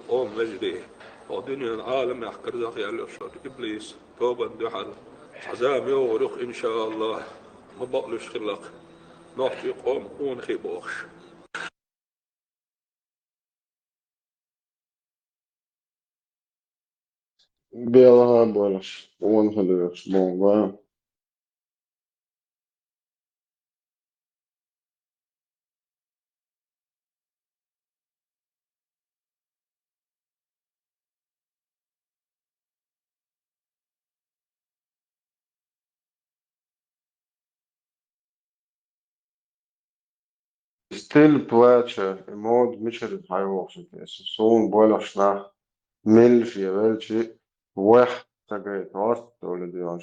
قوم مجدي ودنيا العالم يحكر ذاك يالشر إبليس توبا دحل حزام يورق إن شاء الله ما بقلش خلق نحتي قوم ونخي بوخش Bela bolas, 100 många. Still plače, mod mičer hajvošite, sun bolasna, milfi velči, tagad orstoli on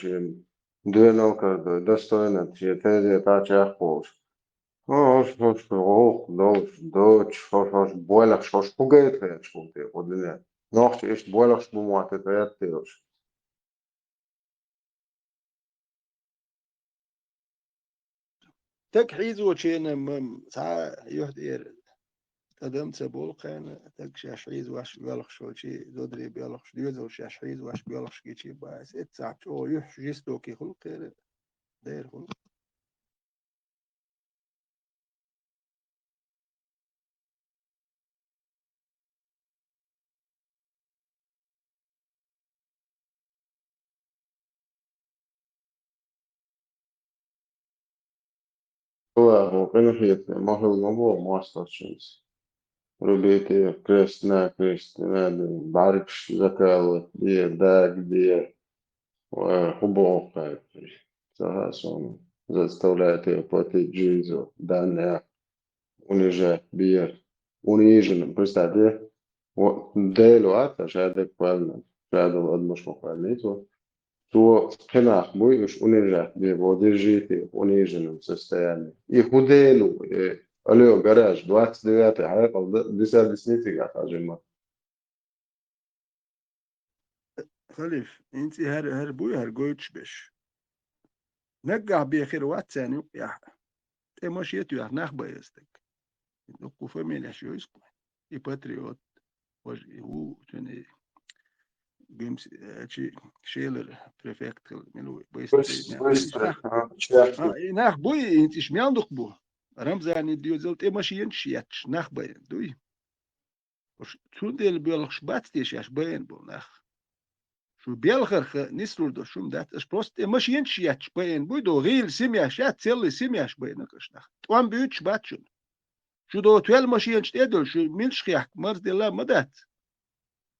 dienokar dostojna, tietēdie tā čehpūs. Hoş, hoş, bolas, hoş pugēt šūtie, kodinē. Nohti ist bolas bumāte tētījus. تك حيزو تشين ساعة يهدير قدم تبول كان تك شاش حيز واش بيلخ شو شي دودري بيلخ شو ديوزو شاش حيز واش بيلخ شو شي باس اتساعة شو يح جيستو كي خلق داير خلق Cilvēku benefīti mahlumu mākslas. Rubītie, krist, nekrist, barkš, zakāli, bija, dēg, bija, hubokai. Un zastavляете платить жизнь, данные, унижать, бьет. Унижен, представьте, дēļu atšķirīgi kvalni, šādu atmošu kvalnīcu. То хенах будешь унижать, его держите, униженным состоянии. И худелу, алло, гараж, 29-й, حلقة 10 سنتي قاعد أجمع. خليف انت هر بوي هر جوتش بش نقع بخير واتساني يا تمشيتو يا نخ بايستك نقو فمين شو يسكو يباتريوت وجه هو توني جيمس شيلر بريفكت ملو نخ بوي انت شميان دقبو رمزاني ديو زلت ماشيين شياتش نخ باين دوي شون ديل بيلخش باتستيش ياش باين بو نخ شو بيلخرخ نسلور دو شوم دات اش بروست ماشيين شياتش باين بوي دو غيل سيميا شات سيلي سيمياش باينكش نخ توان بيوتش باتشون شو دو تويل ماشيين شتيدل شو ميلش خياك مرز ديلا مدات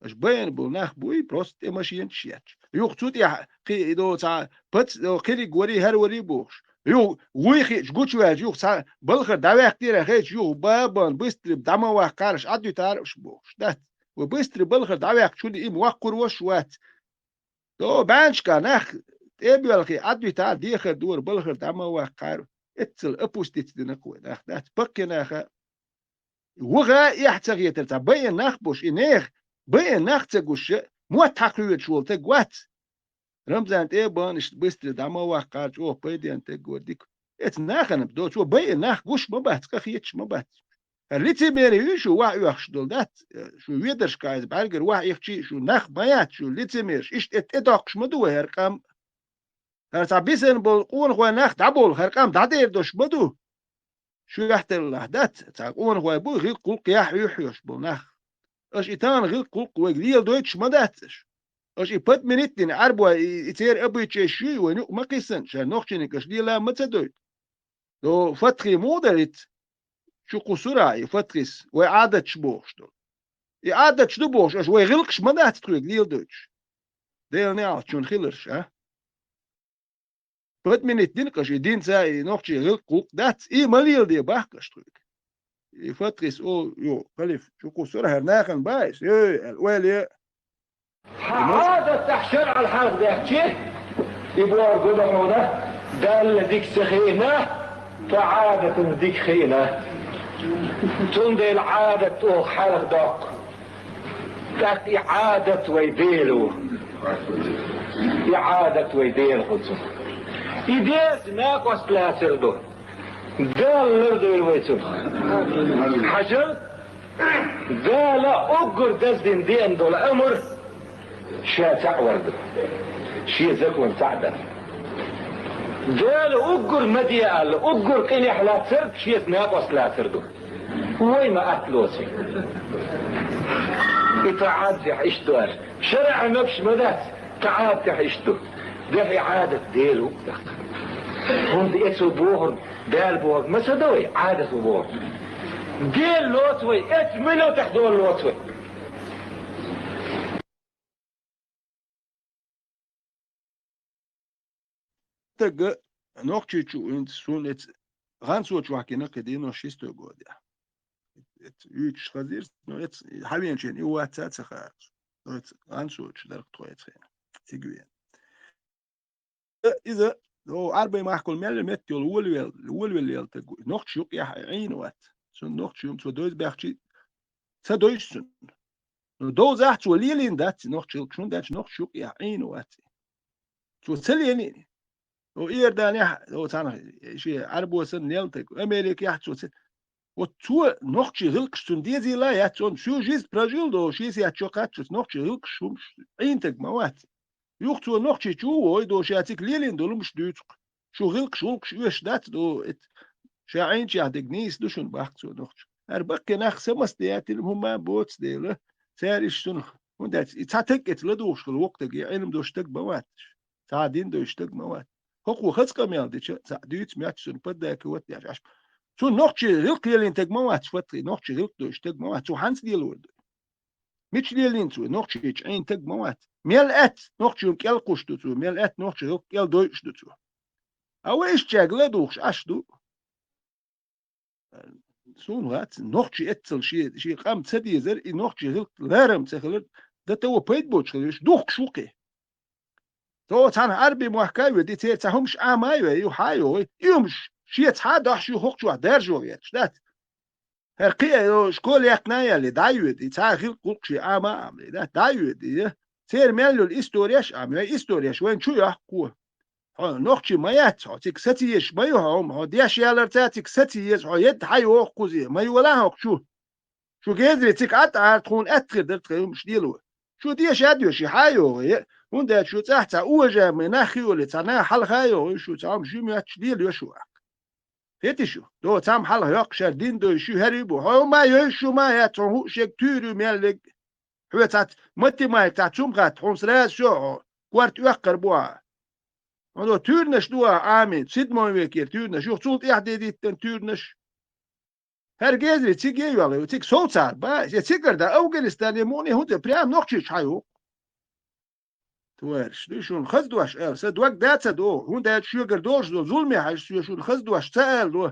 اش باين بو نخ بوي بروست ماشيين شياتش يو خصوت يا خي دو تاع بت دو خيلي غوري هر وري بوش يو ويخي جوتش واج يو تاع بلخر داوي كتير خيش يو بابن بيسترب دما واقارش ادو تعرفش بوش دات وبيسترب بلخر داوي شو دي موقر وشوات دو بانشكا نخ تبيلخي ادو تاع ديخر دور بلخر دما واقار اتل ابوستيت دنقو نخ دات بكناخ وغا يحتغي تاع باين نخ بوش انيخ باين نخ تغوش مو تاكلوت شول تغوات رمزان تبان بيستر دما واقار او بيدين تغوديك ات ناخن بدو شو باين نخ غوش ما بات كخيتش ما بات ريتي ميري شو وا يخش دولدات شو ويدرش كايز بالجر وا يخشي شو نخ بيات شو ليتي ميرش اشت اتدقش مدو هرقم هرتا بيسن بول قون خو نخ دبول هرقم دادير دوش مدو شو يحتل الاحداث تاع قون خو بو غير قول قياح يحيوش بول نخ اش ايتان غير قول وغليل دويتش مداتش اش يبت منيتين عربوا يتير ابي تشي ونو ما قيسن شا نوخشني اش لا متدوي دو فتخي مودريت شو قصورة يفتخس وإعادة شبوش دول إعادة شبوش أش ويغلقش ما ده تتخلق ليل دوتش ديل نعرف شون خلرش فت من الدين قش الدين ساي نوخشي غلق قوق دات إيه مليل دي باحكش تخلق يفتخس أو يو خليف شو قصورة هرناخن بايس إيه الوالي عادة تحشر على الحاق ده كيه يبوار قدمه ده اللي ديك سخينة فعادة ديك خينة تندي العادة او حلق داق تحت إعادة ويديلو إعادة ويديل خدسو إيديز ناك واسلاسر دو دال لردو الويتو حجر قال أقر دزدين دين دول أمر شا تعورد شي زكون تعدل قال أقر مديال أقر قيني حلا ترد شي ناقص لا تردو وين ما أتلوسي إتعاد يحيشتو شرع نفس مدات تعاد يحيشتو ده إعادة ديلو هم دي اسو بوهن دال بوهن ما سدوي عادة بوهن ديل لوتوي ات منو تحضور لوتوي تق نوقتي تشو انت سون ات غانسو تشوكينا كدينو شيستو غوديا ات يوتش خزير نو ات حاليا شين يو واتسات خا ات غانسو تشدر تويت تيجوين اذا هو عربي ما حكوا المال متيول الولول يلتقو نوقت شوق يا عين وات سون نوقت يوم تو دوز بيحكي سدويسن دو زحت وليلين دات نوقت شون دات نوقت شوق يا عين وات تو تليني وإيردان هو تانا شيء عرب وسن يلتك أمريكا يحتوت وتو نوختي هلكشتون ديزي لا يحتون شو جيز براجيل دو شيء يحتوقات نوختي هلكشوم عينتك موات يختو نوختي شو دو شاتك ليلين دول مش دوتك شو هلكشوك شو يشدات دو شا عينش يحدقنيس دوشون باختو نوختي أربك ناخ سمستيات هم بوتس ديله ساريشتون وندات يتعتك لدوش الوقت علم دوشتك موات ساعدين دوشتك موات هو خزق ميال ديت مياتشون بدا كوت ياش شو نوختي هلك يلين تك موات فتري نوختي هلك دوشتك موات شو هانس ديال ود مش ديالين تو نوختي عين تك موات ميل ات نوختي كيل قشتو تو ميل ات نوختي هلك كيل دوشتو تو او ايش جاغلا دوخش اشدو سون وات نوختي اتل شي قام تسدي زر نوختي هلك لارم تخلد ده تو بيت بوتش دوخ شوقي تو تان عربي محكاوي دي تهمش عمايو يحايو يومش شي تحاد شو حق شو درجو يشدات هرقيه شكول يقنايا اللي دايو دي تاخيل قوقشي عما عملي ده دايو دي سير مالو الاستورياش عملي استورياش وين شو يحكوا نوختي مايات تيك ستيش مايو هم دياش يالرتا تيك ستيش يد حيو قوزي مايو ولا شو قادر تيك قطع تكون اتخر درت مش ديلو شو دياش اديو شي حايو وندات شو تحت اوجا مناخي ولا تنا حل خايو شو تام شو مياتش ديل يشو فيتي شو دو تام حل يقشر دين دو شو هريبو هو ما يشو ما يتو شك تورو مالك هو تات متي ما تاتوم غات حونس راس شو كوارت يقر بوا ودو تورنش دوا امين سيد ما ويكير تورنش شو صوت يحدي دي تورنش هرجازري تيجي يوغي وتيك صوت با يتيكر دا اوغلستان يموني هو بريام نوختش حيو توارش شون خزدوش سدوك دات دو هون دات شوغر دوش دو ظلمي حش شون خزدوش تال دو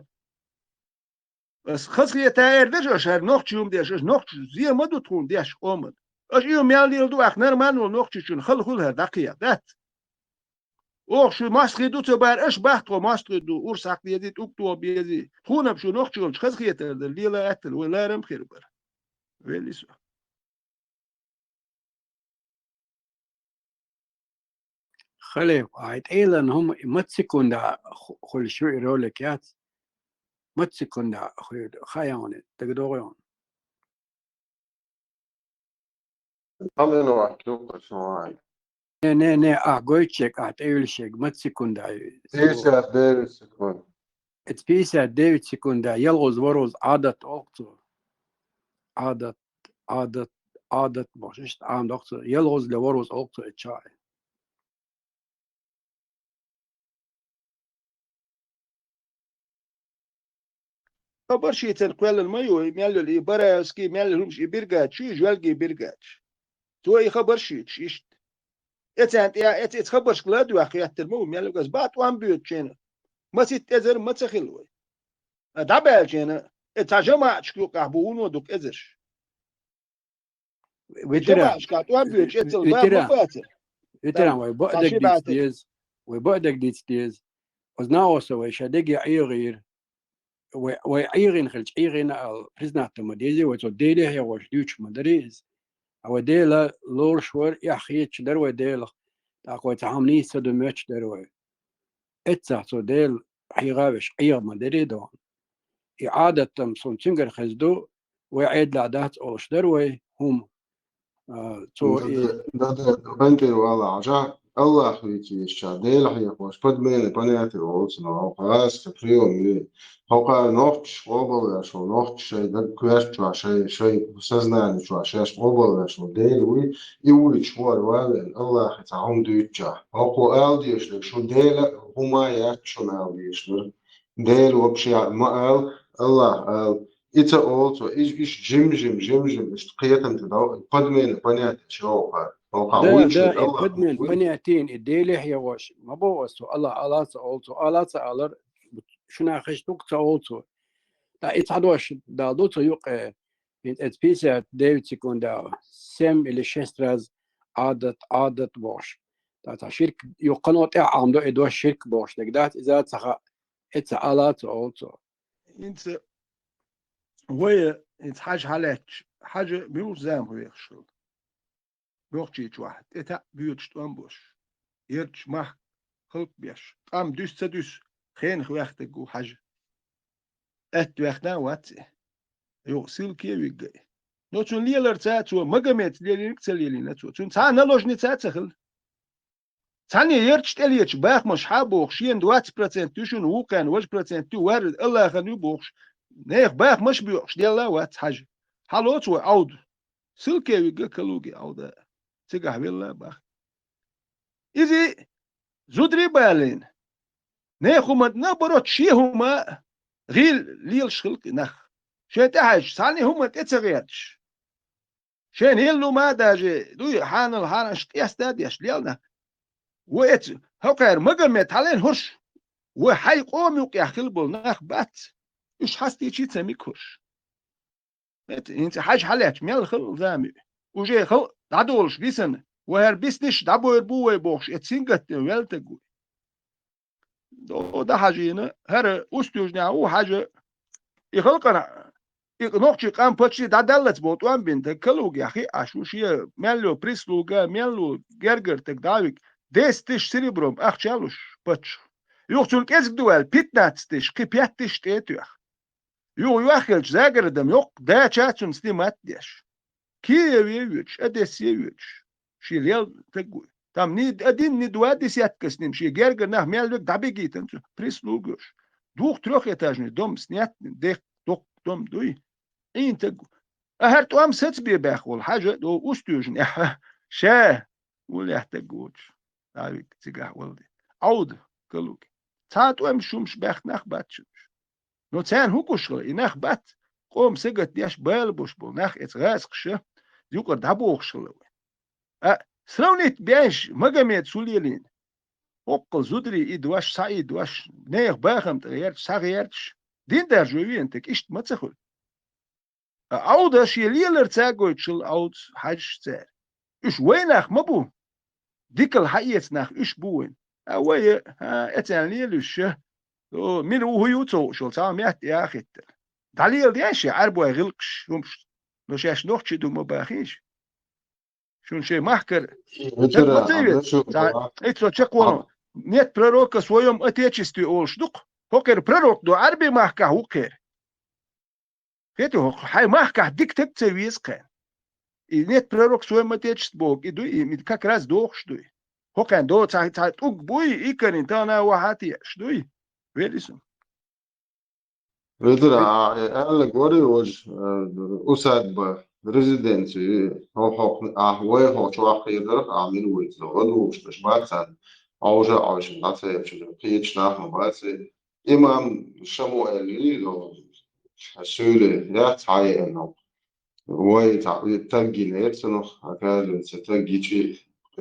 بس خزخي تاير دش هر نوختش يوم ديش نوختش زي ما دو تكون ديش اومد اش يوم يالي دو اخنر مانو نوختش شون خل هر دقيقه دات اوه شو ماسخي دو تبار اش بحثو ماسخي دو اور ساقي ديت اوكتو بيزي خونم شو نوختش خزخي تاير ليلا اتل ولا رم خير بر ويليسو خلي واحد إيلان هم متسكون دا خل شو يرولكيات متسكون دا خيانة تقدرون خلينا نحكي شو هاي نه أقولشك أتقولشك متسكون دا ايش دير سكون اتبيسا ديفيد سكون دا يلغز وروز عادة أقصى عادة مش عام أقصى يلغز لوروز أقصى اتشاي خبرشي تنقل المايو ميالو اللي برا سكي ميالو همش بيرجات شو جوالجي بيرجات تو اي خبرشي تشيشت اتانت يا ات خبرش كلادو اخي اتلمو ميالو غاز بات وان بيوت شينا ما تتزر ما تخلوي دابل شينا اتجمع شكو قحبون ودوك ازرش وترى شكات وان بيوت اتل باب مفاتر ويبعدك ديتيز وزناوسو ويشدق يغير ويعيرين خلش عيرين البريزنات مديزي وتوديله هي وشديوش مدريز او ديلا لور شور يحيتش درو ديلا تاكو تعامني سدمتش درو اتسا تو ديل حيغابش عير مدريدون إعادة صنتنجر خزدو ويعيد لعدات أولش دروي هم تو ده بنتي والله عشان الله حيتي الشاديل حيقوش قد مين بنياتي وصلنا أو خلاص تفريو مين هو قال نوختش قبل شو نوختش شيء ده كويس شيء سزنا شو شيء قبل شو ديل يولي شوار ولا الله حتعهم دوتشا هو قال ديش لك شو ديل هما يأكشون قال ديش ديل وبشي ما قال الله قال It's also إيش جم إيش قيتم تداو قدمين بنيات شو قال ده بدمن بنياتين الديلي هي واش ما بوصو الله ألاس also ألاس ألر شنا خشتوك also دا إتعدوش دا دوتو يوق إنت بيسا ديفيد سيكون دا سم اللي شستراز عادت باش دا شرك يقنوت عمدو إدوا شرك باش لقدات إذا تخا إتس ألاس also انت ويا انت حاجة بيوش زام هو يخشل بيوخشيش واحد إتا بيوتش تنبوش يرتش مح خلق بيش قام دوس تدوس خين خويختك جو حاجة وقتنا واتسي يو سيلكي ويجي نو تون ليلر تاتو مجمت ليلينك تليلين تاتو تون تانا لوجني تاتخل تاني يرتش تليتش باخ مش حابوخ شين 20% تشون وكان وش % تو ورد الله خنو بوخش نيخ باخ مش بيوخش ديلا وات حاجة حالوت وعود سيلكي ويجي كلوجي عود تيجا بالله باخ إذا زودري بالين نيخو مدنا بروت شيهما غيل ليل شخلق نخ شين تحج ثاني هما تتغيرش شين هيلو ما داجي دوي حان الحان يستاد يشليلنا وإت هقير مقمت علين هرش وحي قومي وقيا خلبل نخ بات إيش حستي شي تسميك هرش انت حاج حالات ميل خل زامي وجي خل دادولش بيسن وهر بيسنش دابو يربوه بوخش اتسينغت ويلتقو ده حاجينا هر أستوجنا هو حاجة يخلقنا نوختي قام بتشي دادلت بوتوان بنت كلوج يا أخي أشوشية ملو بريسلوجا ملو جرجر تقداويك ديستش سيريبروم أخشالوش بتش يوختون كيزك دوال بيتناتستش كيبياتش تيتوخ يوخلش زاجردم يوق دا تشاتون سليمات ديش كيف يوش أديس يوش شي ليل تقول tam ni duadi siatkasnim šie gerga nah mielvek dabigiten prislūguši. Dūk trochietāžni dom sniatni dek tok dom dui. Integ أهر توام ست بيباخول حاجة دو أستوجن شاه ولا يحتاجوش هايك تجاه ولدي عود كلوك تات وام شومش باخ نخ باتش نو تان هوكوش إنخ بات قوم سجت ديش بالبوش بول نخ إتغاز قشة يقر دابوخ شلوي سرونيت بيش مجميت سوليلين وقل زودري إدواش سعيد واش نيخ باخم تغيرش سغيرش دين در جوي انتك إشت ما تسخل عودة شي ليلر تاقويت شل عود حاج تار إش وينخ مبو ديك الحقيقة نخ إش بوين أوي اتان ليلوش من هو يوتو شل تعام يحت يا أخي دليل ديش عربو يغلقش ومش نوشاش نوخش دو مباخيش شون شيء محكر إتلو تشكوانو نيت пророка в своем отечестве олшдук хокер пророк до арби махка хокер это хай махка диктек цевискан и нет пророк в своем отечестве бог иду и как раз дохшдуй хокер до цайт уг буй икарин тана вахати шдуй велисун Later, I got it was outside by residency. How way how to after I mean with the road which bats and أوجا عشان نعطي عشان قيتش نحن بعطي إمام شمو اللي لو حسولة يا تعي إنه هو تاجي نيت إنه هكذا تاجي شيء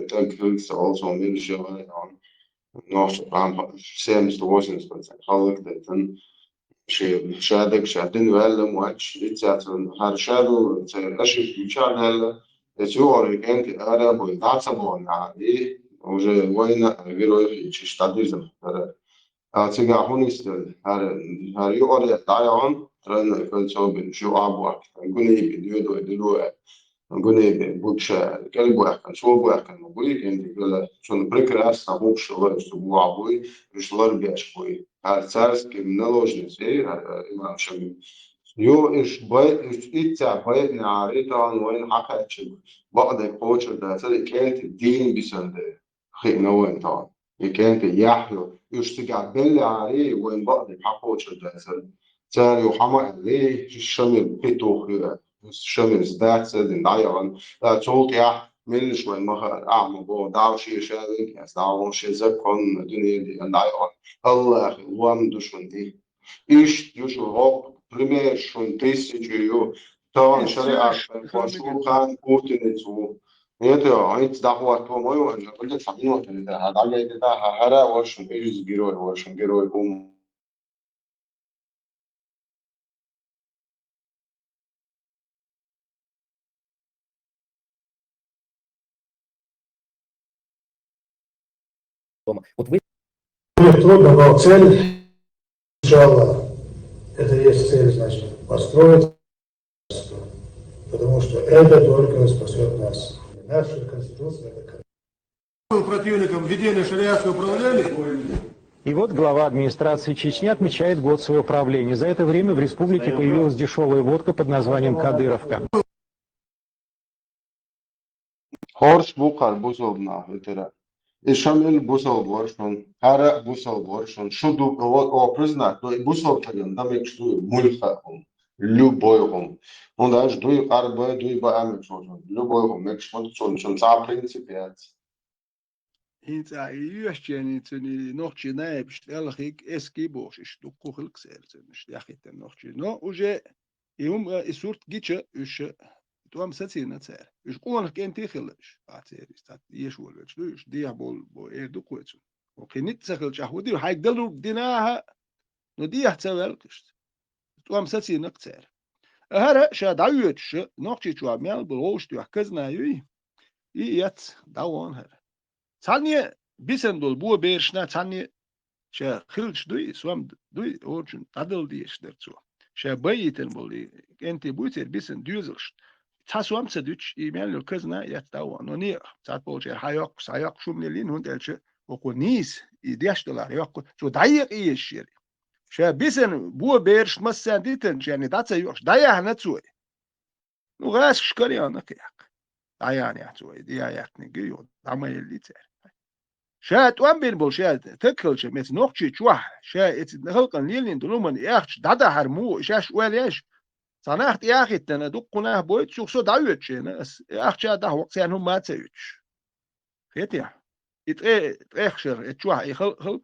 تاجي هلس also من الجوال عن نوش عم سامس دوزنس بس خالق ده شيء شادك شادين ولا مواتش يتساتن هذا شادو أشوف يشاد هلا يسوع كان أنا بقول بون عادي وجه وين غيره يشتاديزم هذا تيجي هونيستل هذا يقول يتعاون ترى كل شيء بنشوف أبوك نقولي بيديو دلوا نقولي بوكشة كل بوك كان شو بوك كان مبوي عندي كلا شون بريكراس نبوك شغل استبوع أبوي رجلار بيش بوي هذا سارس كم نلوجني زي هذا إمام شم يو إيش باي إيش إتسع باي نعريتان وين حكتش بقدر كوتش ده صدق كانت الدين بيسند خينا وين طبعا كانت يحيو يشتغل بالله عليه وين بقدر حكوتش ده صدق صار يوحنا عليه الشمل بيتو الشمل زدات صدق دايران لا صوت يا من شوي ما أعمل بو داو شيء شاذ يا داو شيء زكون الدنيا دي دايران الله وام دشمن دي إيش يشو هوك primeiro schon طبعا شريعة السوش وشو خلمي كان قوتنزو يتو هيت دعوة تومي ولا قلت سامين ولا هذا اللي ده هرا ورشن إيش جيروي ورشن جيروي هم Вот вы Трудно, но цель, иншаллах, это есть цель, значит, построить, потому что это только спасет нас. Наша конституция это противником введения шариатского управления. И вот глава администрации Чечни отмечает год своего правления. За это время в республике появилась дешевая водка под названием «Кадыровка». هورش بوقر بوزوبنا هترا إشامل بوزوب ورشن هرا بوزوب ورشن شدو أو برزنا بوزوب تجن دمك شدو ملخهم любойهم und als du Arbeit du bei einem schon любойهم مش schon صعب prinzipiell انت يحكي تني نوخشي نايب اشتغلك اسكي بوش اشتوكو خلق سير مش داخل نوخشي نو وجا يوم اسورت جيتش اش توام ساتسينا تسير اش قولك انت خلش اتسير استات يشول وش دوش دي بو ايردو كويتو وكنيت سخل شهودي هاي قالوا ديناها نو دي احتسالكش توام ساتسينا تسير هرا شاد عيوتش نوخشي شو عمل بلوش تو حكزنا يي يات داون هرا ثانية بيسن دول بو بيرشنا ثانية شا خلش دوي سوام دوي أورجن تدل ديش درتسو شا بيتن بولي أنت بوتر بيسن دوزلش تاسوام سدوش إيمان الكزنا يتداوا نوني تات بولجر هايق سايق شو من اللين هون دلش وكو نيس يديش دولار يق شو دايق إيش شيري شا بيسن بو بيرش مسان ديتن يعني داتس يوش دايا هنتسوي وغاس شكري أنا كياك دايا نياتسوي ديا ياتني جيو داما يلي تار شات وان بين بول شات تكل شا مت نوخشي تشوح شا ات نخلقن ليلين دلومن ياخش دادا هرمو شاش وليش صناخت ياخي تنا دقنا بويت شو سو داويت شينا ياخش دا وقت يعني ما تسويتش خيتيا اتخشر اتشوح خلق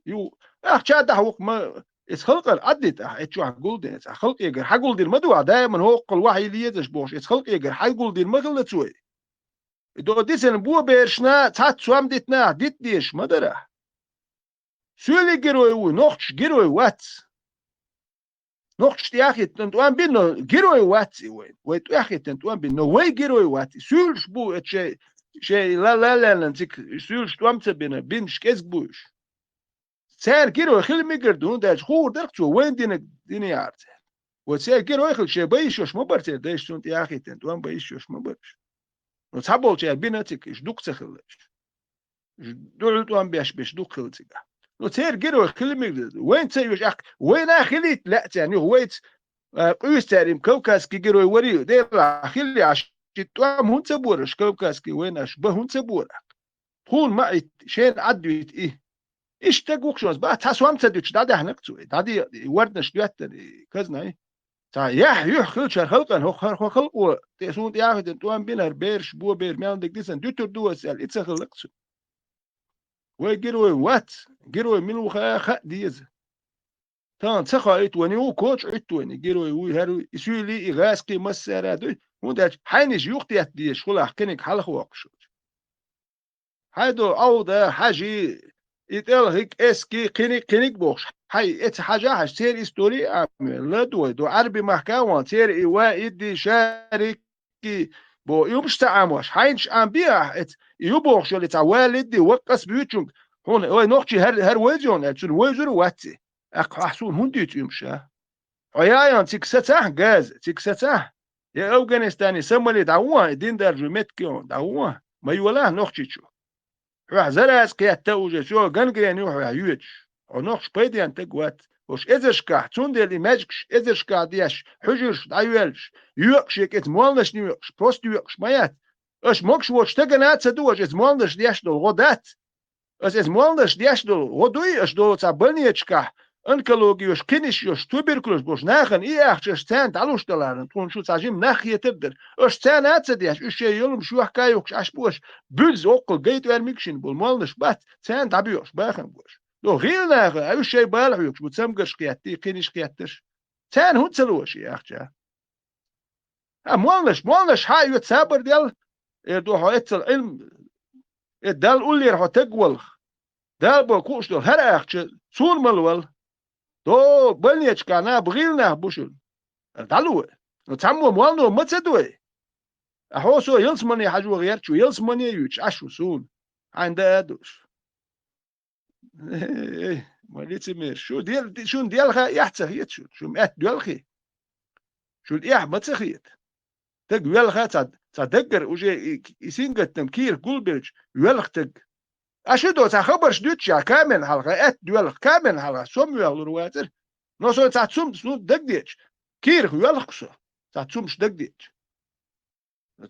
يو ياخش دا وقت ما خلق عدت اتشوح قولدين خلق يقر حقول دير مدوع دائما هو قل وحي ليتش بوش خلق يقر حقول دير مغل تسوي دو ديسن بو بيرشنا تات سوام ديتنا ديت ديش مدرة سولي جيروي نوخش جيروي وات نوخش تياخي تنتوان بينو جيروي وات ويت ياخي تنتوان بينو وي جيروي وات سولش بو اتشي شي لا نتيك سولش توام تبينا بين شكيز بوش سير جيروي خيل ميقردون داش خور درقتو وين ديني يارت وسير جيروي خيل شي بيشوش مبرتي داش تنت ياخي تنتوان بيشوش مبرش نتحبول شيء بيناتك إيش دوك تخلش دول توان بيش دوك خلتك نتير جرو خلمي وين تسيوش أخ وين أخليت لا يعني هويت قيس تاريم كوكاسكي جرو وريو دير أخلي عش توام هون تبورش كوكاسكي وين أشبه هون تبورك هون معي شين عدويت إيه إيش تقوك شوز بقى تحسوام تدوش دادي هنكتوي دادي وردنش دوات كذنا إيه يح خلشر خلقن هو خلقو تسون ياخد توان بينر بيرش بو بير ماندك ديسن دوتر دوسال اتسخلقس ويجروي وات جروي منو خ ديز تان تخايت وني و كوتش اتوني جروي وي هرو يسولي يغاسقي مسارا دو ونداش حينش يوقتي ديش خلا حكنك حلخ وقش هادو او ده حاجي يتقال هيك اسكي قنيك بوش هاي ات حاجة هاش سير استوري عمل دو عربي محكاوان سير ايوا ادي شاركي بو يومش تعاموش هاينش عم بيها ات يوبوش اللي والدي وقس بيوتشونج هون هو نوختي هر ويزيون اتشون ويزور واتي احسون هنديت يمشا عيايان تكسته غاز تكسته يا افغانستاني سمالي دعوه دين درجو متكيون دعوه ما يولاه نوختي شو راح زرس كي توجه شو غنغرين يروح يوتش او نوخش بيدي انت قوات وش إزشكا تندل إمجكش إزشكا ديش حجرش دايولش يوكش يكت مولنش نيوكش بروست يوكش مايات اش موكش وش تجنات سدوش إز مولنش ديش دول غدات إز مولنش ديش دول غدوي إش دول تابلنيتشكا انكلوجي وش كنش يوش توبركلوس بوش ناخن إيه أخش تان تعلوش دلارن تكون شو تعجيم ناخية تبدر إش تان أتسديش إش يلم شو حكايوكش عش بوش بلز أقل جيت ويرميكشن بول مولنش بات تان تعبيوش باخن بوش لو غير ناخن أيش شيء بالحيوكش بتسمقش قيادتي كنش قيادتش تان هو تسلوش يا أخي مولنش هاي يتسابر ديال دو هايت العلم دال أولي رح تقول دال بوكوش دو هر أخش سون ملول دو بلنيش كانا بغيرنا بوشل دالو نتعمو مولنو متسدوي أحوسو يلسمني حاجو غيرتشو يلسمني يوش عشو سون عند أدوش ما ليتمير شو ديال خا يحتخيت شو مات ديال خي شو الإيح ما تخيت تق ويل خا تدقر وجي يسينقت تمكير قلبلج ويل تق أشدو تخبرش دوتشا كامل حلقة ويل كامل حلقة سوم ويل رواتر نوصل تسوم سنو دقديش كير ويل خصو تسومش دقديش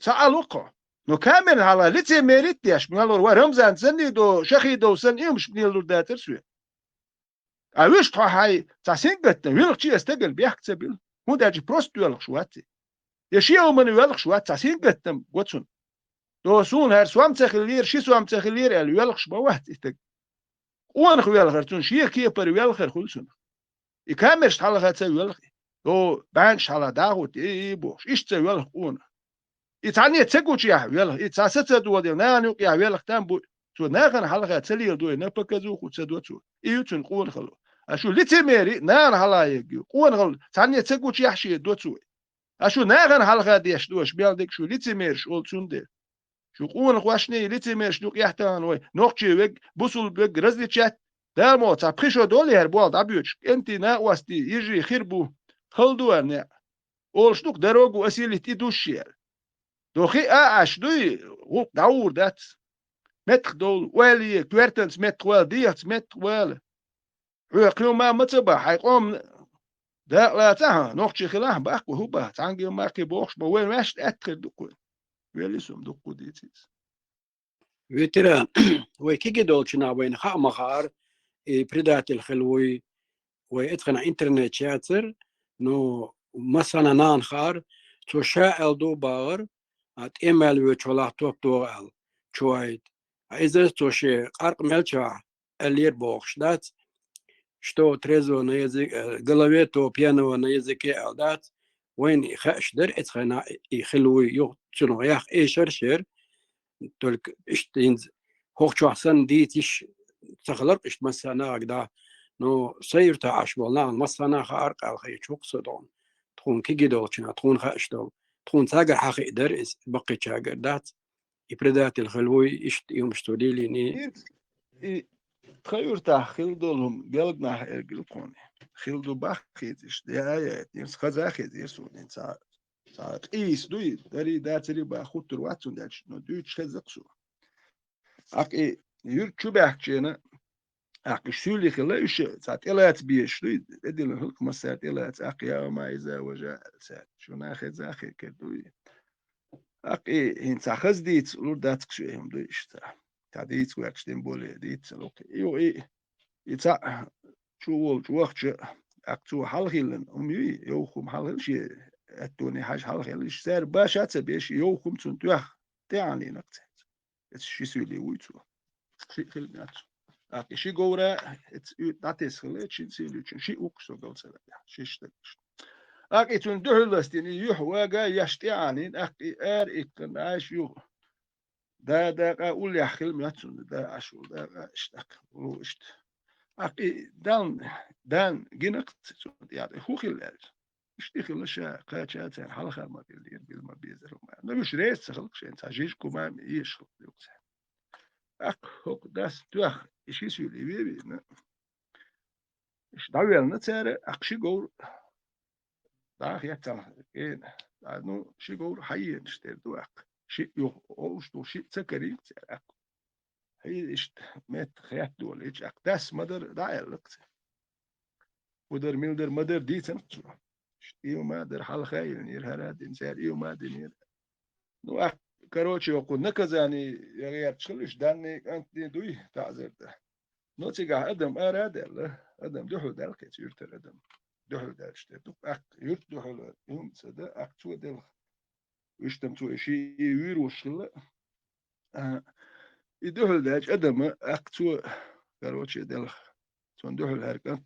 تسألوقه نو كامل حلقة ليتميريت ديش من الله رمزان سني دو شخي دو سن مش بنيل داتر سوي أويش هاي تسينقت ويل تشي استقل بيحكسبيل هو داجي بروست ويل شواتي يشيو من ويل شوات تسينقت قوتسون دو سون هر سوام تخلير شي سوام تخلير ال ويلخش ما واحد استق وان خو ويلخر تون شي كي بر ويلخر خلسون يكامرش حلقه تسوي ويلخ دو بانش حلا داغوت اي بوش ايش تسوي ويلخ اون يتعني تسقوش يا ويلخ يتساسس دو دي نانو يا ويلخ تامبو تو ناغن حلقه تسلي دو نبكزو خو تسدوتو ايوتن قون خلو اشو ليتيميري نان حلا يجي قون خل تعني تسقوش يحشي دوتسو اشو ناغن حلقه ديش دوش بيالدك شو ليتيميرش اولتون دي شو قون خواشني ليتيميرش دوك يحتان وي نوقشي ويك بوصل بيك رزلي تشات دامو تابخيشو دولي هربوال دابيوش انتي نا واستي يجي خيربو خلدو ارنيا اول شنوك دروغو اسيلي تيدوشير دوخي اعش دوي غوك داور دات متخ دول والي كويرتنس متخ وال ديهت متخ وال ويقيو ما متبا حيقوم دا لا تاها نوقشي خلاه باكو هوبا تانجي ماكي بوخش ما وين ماشت اتخر دوكو ويليسوم دوكو ديتيز وترى وكيجي دولشنا وين خا مخار بريدات الخلوي ويتقن انترنت شاتر نو مثلا نان خار تو شاء دو باور ات ايميل وتشولا توك دو ال شويت اذا تو شي قرق ملچا الير بوخش دات что трезво на язык голове то пьяного на языке алдат وين خاش در اتخنا يخلوي يوتشنو ياخ اي شرشر только إشتينز هوخشو أحسن ديتش تخلق إشت مسانا أقدا نو سير تعاش والله مسانا خارق الخي شوق صدون تكون كي جدولشنا تكون خاشدول تكون تاجر حقي درس بقي تاجر دات يبردات الخلوي إشت يوم شتولي ني تخير تاخيل دولهم بيلقنا الجلقوني خيلدو باخيتش دي آيات يمس خزاخيت يسون إنسان قيس دوي داري داتري باخوت ترواتون داتش نو دويتش خزقسو أقي يرتشو بحكينا أقي شولي خلا إيش ساعت إلات بيش دوي بدي لهلك مسات إلات أقي ما إذا وجاء ساعت شو ناخذ زاخي كدوي أقي هين ساخز ديت لور داتك شو هم دويش تعديت وياكش بولي ديت لوك يو إيه يتاع شو وقت أكتو حلخيلن أمي يوخم حلخيل التوني حاج حلخيل إيش سار باشات بيش يوخم تنتوخ تعني نكتة شي سولي ويتو شي خلنات أكي شي جورا ناتيس خلت شي سولي شي أوكسو قال سلا شي شتكش أكي تندهلستني يحوى جا يشتعني أكي إكن عايش يو دا قول يا خل ماتون دا أشو دا اشتك وشت أكي دان جنقت يعني هو خلال اشتغل شا قاتشات حلقة ما بيلين بالما بيزر ما مش ريس خلق شيء تاجيش كمان يشخل يوكس هوك داس توخ إيش يسولي بيبي إيش داويل نتسارع أقشي جور داخ يتلا إيه لأنه شي جور حي نشتري دوخ شيء يوش دو شيء سكري هي إيش مت خيات دول إيش أقداس مدر دايل لقت ودر ميلدر مدر دي سنت إيو ما در حال خايل نير هراد إنسان إيو ما دنير نو كروتشي وقول نكز يعني يا تشلش داني أنت دوي تعذر ده نو تيجا أدم أراد الله أدم دحو دالك يرتر أدم دحو دالش ده يرت دحو يوم سدا تو دل ويشتم تو شيء يوير وشلا يدحو دالش أدم تو كروتشي دل تون دحو الهركات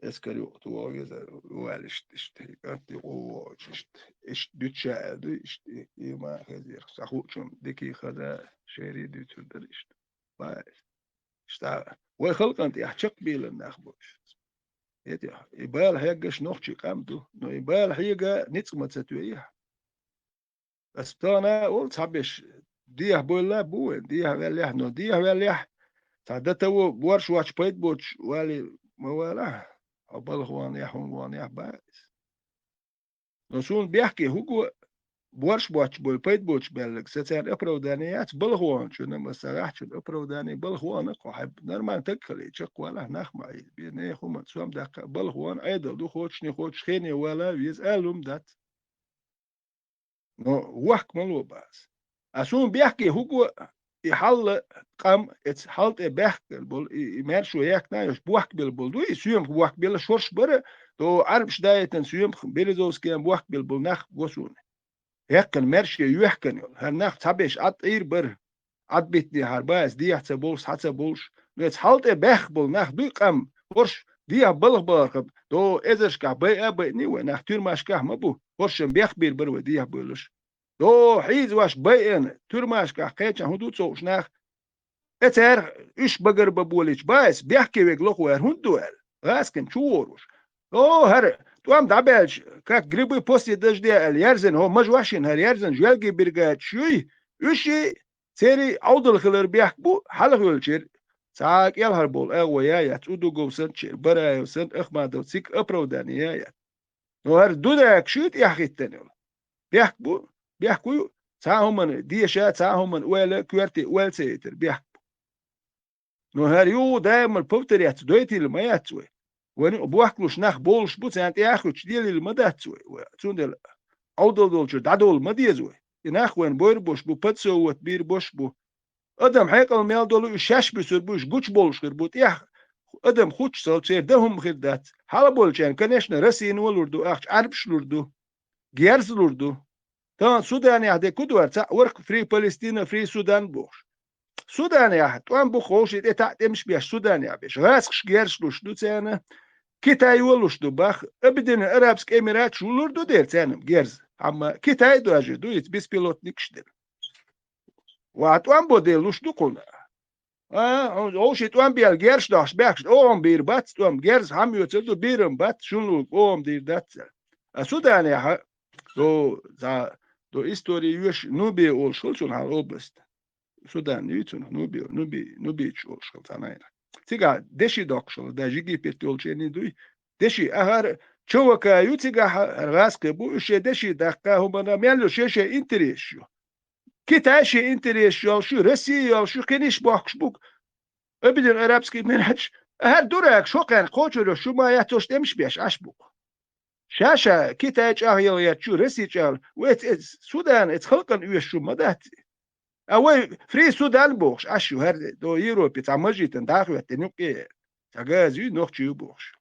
اسكري وقت واجز والش تشتي كانت وواجش إيش دتشا دو إيش يما خزير سخوتشم دكي خذا شيري دي تدريش باي شتا وخلق أنت يحشق بيل النخبوش يتي يبال هيجش نخشي قامتو نو يبال هيجا نتسمة تتويه بس تانا قلت حبش ديه بولا بو ديه وليح نو ديه وليح تعدته بورش واتش بيت بوتش والي مولا أبلغوان يحون يح بايس نسون بيحكي هو بورش بوتش بول بيت بوتش بلغ ستار أبرودانيات بلغوان شو نما سراح شو أبروداني بلغوان قحب نرمان تكلي تشق ولا نخ معي بيني خم تسوم دق بلغوان أيضا دو خوتشني خوتش خيني ولا يسألهم دات نو وحك ملو باس أسون بيحكي هو يحل قام اتحلت بحكل بول يمارشو ياك نايش بوحك بالبول دو يسيوم بوحك بيلا شورش بره دو عربش دايتن سيوم بيلزوس كيان بوحك بالبول نخ بوسون ياكن مارشي يحكن هر نخ تابيش عط اير بر عط بيتني هرباس دي حتى بولش حتى بولش نو اتحلت بحك بول نخ دو قام ورش دي بلغ بلغ دو ازرش كح بي ابي نيو نخ تير ماشكح مبو ورش بيخ بير بر ودي بولش دو حيز واش بين ترماش كحكيتش هدوت سوش ناخ اتر ايش بقر ببوليش بايس بيحكي ويقلق وير هندوال غاسكن شوروش او هر تو ام دابلش كاك جريبي بوستي دجدي اليرزن هو مجواشين هر يرزن جوالجي برقات شوي ايشي سيري عودل خلر بيحكبو حلق يلشير ساك يلهر بول ويايا تودو جو سنتشير برايو سنت اخما دو سيك ابروداني يايا نو هر دوداك شوت يحكي التاني بيحكبو بيحكوا ساهم دي شات ساهم ولا كوارتي ولا سيتر بيحكوا نو هاريو دايما البوتر يتدويتي لما يتسوي وين بوحكلوش ناخ بولش بوت انت ياخوش ديالي لما داتسوي وتون عودل دولش دادول ما ديزوي يناخ وين بوير بوش بو بتسو وتبير بوش بو ادم حيقل ميال دولو شاش بسر بوش جوش بولش غير بوت ياخ ادم خوش سال تسير دهم غير دات حالا بولشان كنشنا رسين ولوردو اخش عربش لوردو جيرز لوردو تان سودان يهدي كدور ورك فري فلسطين فري سودان بوش سودان يهد وان بخوش إتا تمش بيش سودان يهبش غاسخش جيرش لوش دو تانا كيتاي ولوش دو باخ ابدن ارابسك اميرات شولور دو دير تانم جيرز اما كيتاي دو اجي دو يتبس بيلوت نكش دير وات وان بو دير لوش دو قلنا اوش توان بيال جيرش داش باخش اوم بير بات توام جيرز هم يوتدو بيرم بات شولو اوم دير دات سودان يهد دو истории юш нуби ол шулчун хал област судан ютун нуби чул шул танайна тига деши докшул да жиги петолчени дуй деши ахар чувака ютига раске бу ше деши дакка хумана мело шеше интерешю киташи интерешю şu Россия şu keniş bakş bu öbür arabski menaj her durak şokan koçuru şu mayatoş demiş beş aş bu شاشة كيتاج أهيل شو رسيجال ويت السودان اتخلقن ويشو مدات أوي فري سودان بوش أشو هر دو يوروبي تعمجي تنداخل تنوكي تجازي نوخشيو بوش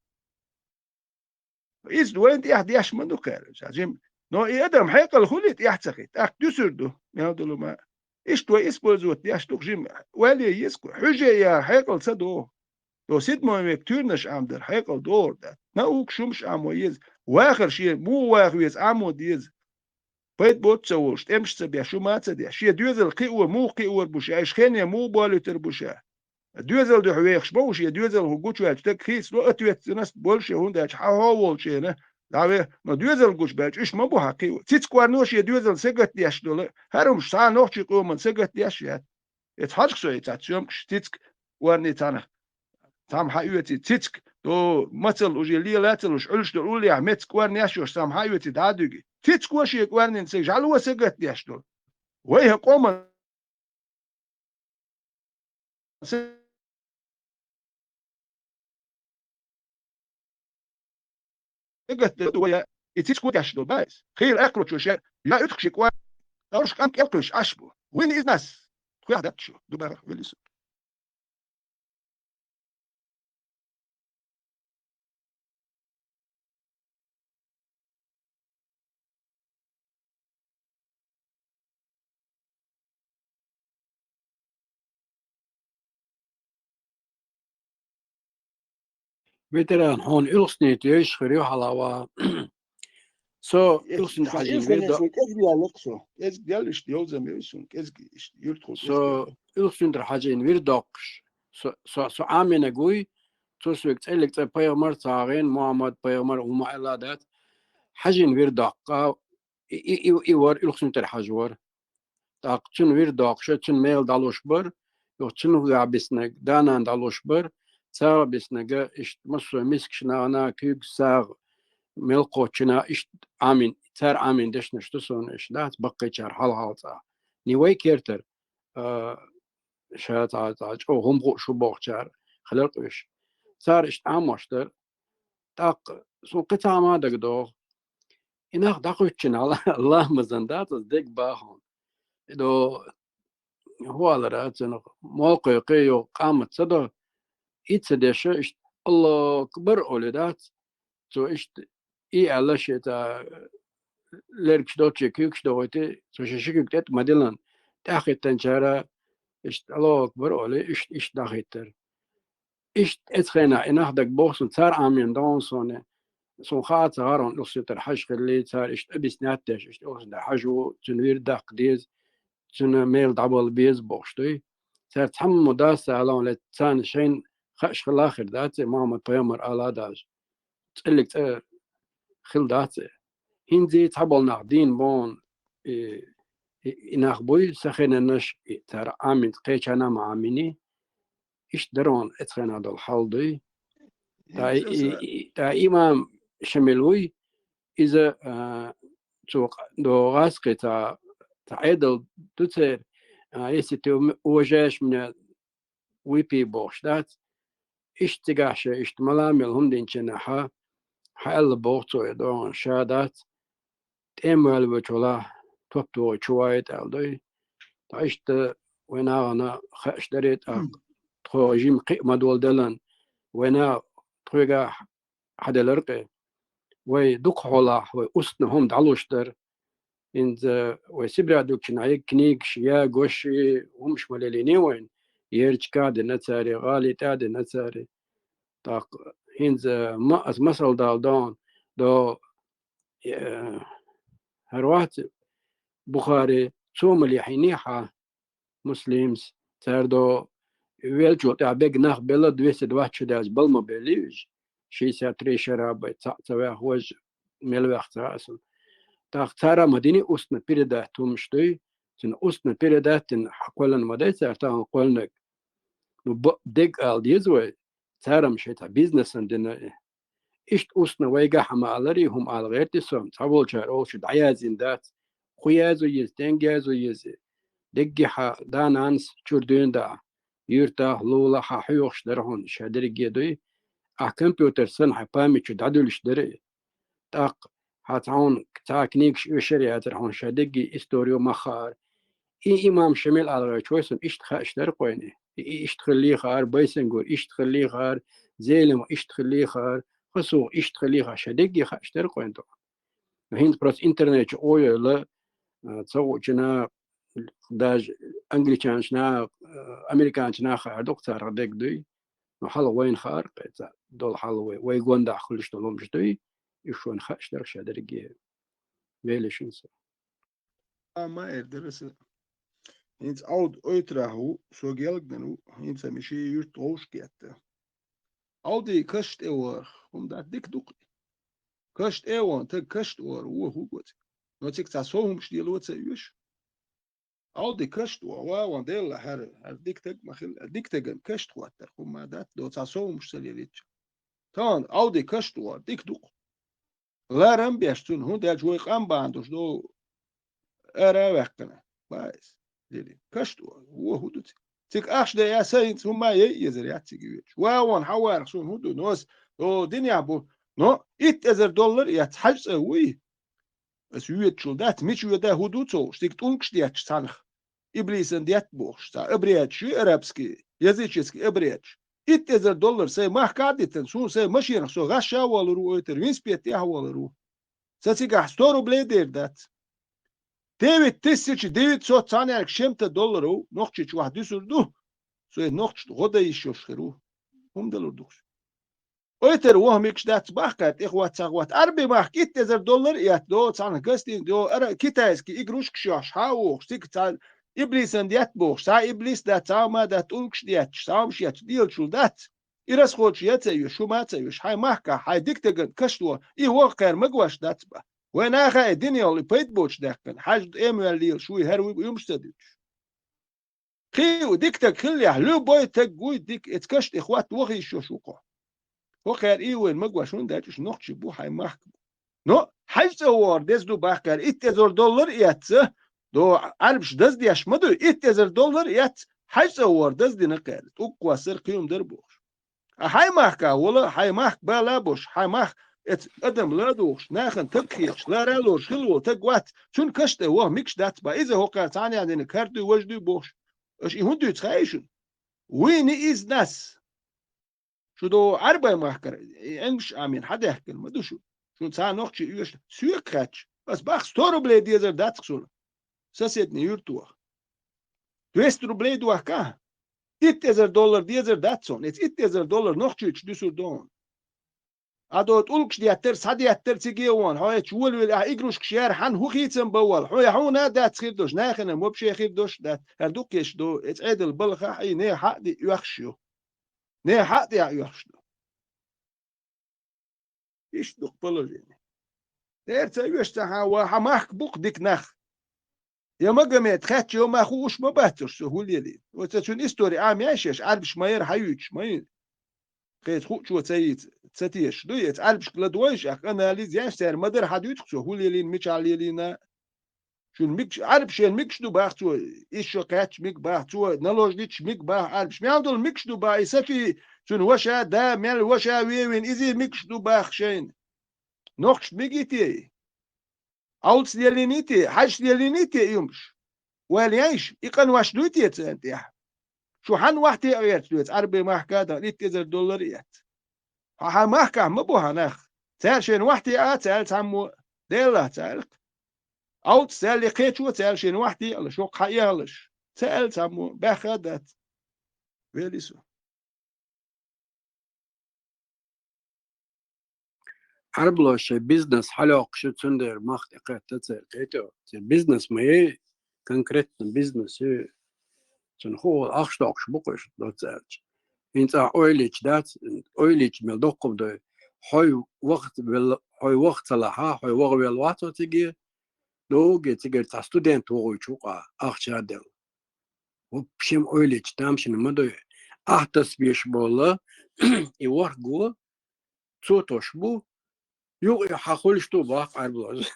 إز دوين دي أحد ياش منو كارج عجيم نو يقدم حيقة الخليت يحتقيت أك دسردو يهدلو ما إيش تو إسبول زوت ياش تقجيم والي يسكو حجة يا حيقة صدو دو سيد ما يكتورنش عمدر حيقة دور ده ناوك شمش عمو يز واخر شيء مو واخر يز عمو ديز بيت بوت سووش تمش تبيع شو ما تديع شيء دوزل قيوة مو قيوة بوشا ايش خينيا مو بالوتر بوشا دوزل دو حويخش بوش يا دوزل هو قوش واج تك خيس لو اتويت ناس بولش هونداش حاول شيء دعوه ما دوزل قوش باج ايش ما بو حقيقة تيتسكوارنوش يا دوزل سجت دياش دول هرمش ساعة نوخشي قومن سجت دياش يا يتحرك سو يتاتيوم تيتسك وارني تانا تام حيوتي تيتسك دو مثل وجي لي لاتل وش علش دو لي احمد كوار نياشوش تام حيوتي دادوغي تيتسك وشي كوارنين سيج على وسقت دياش دول ويه قوم قلت ويا يتيش كود يشدو بايس خير اكلو شو شيء لا اتخشي كوا أرش كم كلش أشبه وين إذ ناس خويا هذا شو دوباره فيليس Veteran hon ilsnit yesh khriyo halawa. So ilsnit hajin virda. إز بيالكسو إز بيالش ديوزم يسون إز يرتخو So ilsnit hajin virdaqsh. So amena gui. So sukt elek te payamar tsagen Muhammad payamar huma eladat. Hajin virdaqa. I war ilsnit hajwar. Tak tun virdaqsh tun mail dalosh bar. Yo tun huwa bisnag danan dalosh bar. Tsara bisnaga ish maso miskshna ana kyg sag ملقوتشنا إيش عامين تار عامين دش نشتسون إيش لا تبقي شهر حال هالتا نيوي كيرتر شات عاج أو هم قو شو بوق شهر خلق إيش صار إيش عامشتر تاق سو قطع ما دقدو إنها دقوتشنا الله مزندات دق باهم دو هو على رأسنا موقع قيو قامت صدق إتسدش إيش الله كبر أولدات تو إيش على شيء تا لركش دوتشي كيكش دوتي سوشيشيك تت مدلن تاخد تنشارة إيش الله أكبر عليه إيش داخيتر إيش إتخنا إن أخدك بوسن صار عامين دونسون سون خاط صارون لصيت الحج خلي صار إيش أبيس ناتش إيش أوسن حجو تنوير داق ديز تن ميل دبل بيز بوشتي صار تحمل مداسة على لتسان شين خش خلاخر ذات ماما بيمر على داج تقلك خل ذات هندي تحبل نقدين بون إناخ بوي سخنا نش ترى عامين قيشنا مع عاميني إيش درون إتخنا دول حالدي تا إمام شملوي إذا توق دو غاسقي تا عدل دوتر يستو وجاش من ويبي بوش دات إيش تقاش إيش ملامل هم دين جناحا حال بوتو يدون شادات تأمل بجولا توبتو شويت ألدي تعيشت وأنا اشتريت تخوجيم قيمة دول دلن وأنا تخوجا حدا لرقي ويدق حولا وأسنهم دعلوشتر إن وسبرا دوك نعيك كنيك شيا قوشي ومش مليليني وين يرج كاد نتساري غالي تاد نتساري تاق هنز ما مسل دال دون دو هروات بخاري ثم اليحينيحة مسلمز تردو ويلجو تعبق ناخ بلد ويسد واحد شداز بالما بليج شي ساتري شراب تسوي هوج ملوخ تاسن تختار مديني أسنا بيردا تومشتي تن أسنا بيردا تن حقولن مدي سرتان قولنك دق آل ديزوي تارم شيتا بيزنس عندنا إشت أسنا ويجا حمالري هم على غير تسوم تقول شهر أو شد عيازين ذات خيازو يز تنجازو يز دقي حا دانانس شردين دا يرتا لولا حيوخش درهون شادري جيدوي كمبيوتر سن حبامي شد عدولش دري تاق هاتعون تاكنيكش وشريعة رهون شادقي استوريو مخار إمام شمال على غير إشت خاش درقويني إشت خليه خار بيسنجور إشت خليه خار زيلم إشت خليه خار خصو إشت خليه خار شادقي خاش درقوين تو هند بروس إنترنت أويا لا تصو جنا داج أنجليكان شنا أمريكان شنا خار دكتور دق دوي محل وين خار دول حل ويقون داخلش دولهم جدوي يشون خاش درق شادرقي ويلش إنسان ما يدرس إنت عود أيتراهو سو جيلجنو إنت مشي يرتوش كيتا عودي كشت إور هم دا ديك دوقي كشت إيوان تك كشت إور هو قوتي نوتيك تاسوهم مش ديالو تسيوش عودي كشت وان ديل هر ديك تك مخل ديك تك كشت واتر هم دات دو تاسوهم مش سليليتش تان عودي كشت إور ديك دوق لا رم بيشتون هون دا جوي قام باندوش دو أرا وقنا بايس ديلي كشت هو هدوتي تك أخش ده يا سيد هم يزر ياتيجيش وان حوار خصون هدو نوس دو دنيا بو نو $1000 يات حج وي es yuet schul dat mit yuet da hudu so stickt ungestiert sanch iblis und det boch sta ebriach arabski языческий ebriach $1000 sei mach kaditen so sei machir so gasha wal ru oter winspet ya wal ru сацига $100 der dat 9900 цаняк шемта долларов нохчич вах дусурду so нохч года еще шхеру далурдуш Oiter wahmik dat bachkat ikhwat sagwat arbi mach $1000 yat do san gastin do ara kitaiski igrushk shosh hawo stik tal iblis and yat boch sa iblis dat sama dat ulkshdiat sam shiat diel shuldat iras khot yat yu shumat yu hay mahka hay diktegen kashwa I waqer magwash dat ba wana kha dunya li payt boch dakkan haj emel li shui her yumstadit khiu diktek khilya lu boytek guy dik etkasht ikhwat waghi shoshuqa وخير إيوين مقوشون داتش نقش بو هاي محكم نو حيث أور دز دو باكر $1000 ياتسه دو عربش دز ديش مدو $1000 يات حيث أور دز دي نقالت أقوى سر قيوم دربوش هاي محكا ولا هاي محك بالا بوش هاي محك ادم لا دوش ناخن تبخيش لا رالوش خلو تقوات شون كشته واه ميكش دات با إذا هو قاتاني عندنا كاردو وجدو بوش اش يهندو يتخايشون وين إز ناس شو دو أربعة محكر إنش آمين حدا يحكي ما دو شو ساعة نوخش يوش سويك خاتش بس باخ $100 ديزر داتك سولا ساسيتني يورتوا $200 دوه كا $1000 ديزر داتسون إتس $1000 نوخش يتش دو سودون أدو تقولكش دياتر صدياتر تيجيوان هاي تشول ولا إجروش كشير حن هو خيتم بوال هو يحونا دات خير دوش ناخنا مو بشي خير دوش دات هردوكيش دو إتس عيد بالخا حي ني حق دي يخشيو نه حق يا يخشدو إيش دق بلجيني ديرتا يشتها وحماك بوق ديك نخ يا مقامات خاتش يوم أخوش ما باترش سهول يلي وتتون إستوري عام يعيشش عربش ما يرحيوش ما ين قيت خوش وتسيت تسيتيش دويت عربش كلا دويش أنا ليز يعيش سير مدر حدويت سهول يلين ميش على يلينا شو الميكش عربش الميكش دو باختو إيش قاتش ميك باختو نلوج ديتش ميك باه عربش ما عندو الميكش دو باه يسافي شون وشا دا مال وشا وين إزي ميكش دو باخشين نوخش ميجيتي أولس ديالينيتي حاج ديالينيتي يمش والياش يقن واش دويتي تنتيح شو حن وحتي أغيرت دويت أربي محكا دا $1000 يات ها محكا مبوها ناخ تال شين وحتي تال تامو ديلا تالك أو تسال لي قيتشو تال شين وحدي الله شو قيالش تال تامو باخدات ويليسو عربلوش بيزنس حلوق شو تندر مخت قيت تسال قيتو بيزنس ما هي كونكريت بيزنس تنخو أخشتوكش بقش دو تسالش انت اويليش دات اويليش ملدوقب دو هاي وقت لها هاي وقت بالواتو تيجي دوغي تيجي تا ستودنت وغوچوقا اخشادل وبشم اويليش تامشن مدو احتس بيش بولا يورغو توتوش بو يو حقولش تو باق عربلاز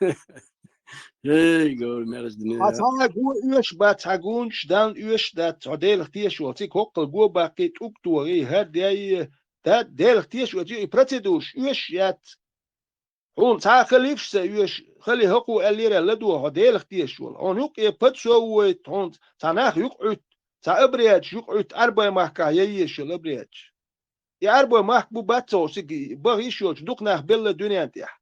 هي قول مرز دنيا حتى جو يوش بات هاجونش دان يوش دات عديل اختيش وتي كوكل جو باقي توكتوري هدي دات ديل اختيش وتي براتيدوش يوش يات هون تا خليفش يوش خلي هقو الليرة لدو هديل اختيش ولا هون يوك يبتسو هون تناخ يقعد تا ابرياج يقعد أربع محكا ييش الابرياج يا أربع محكو باتو سيجي بغيش يوش دوقناخ بلا دنيا تيح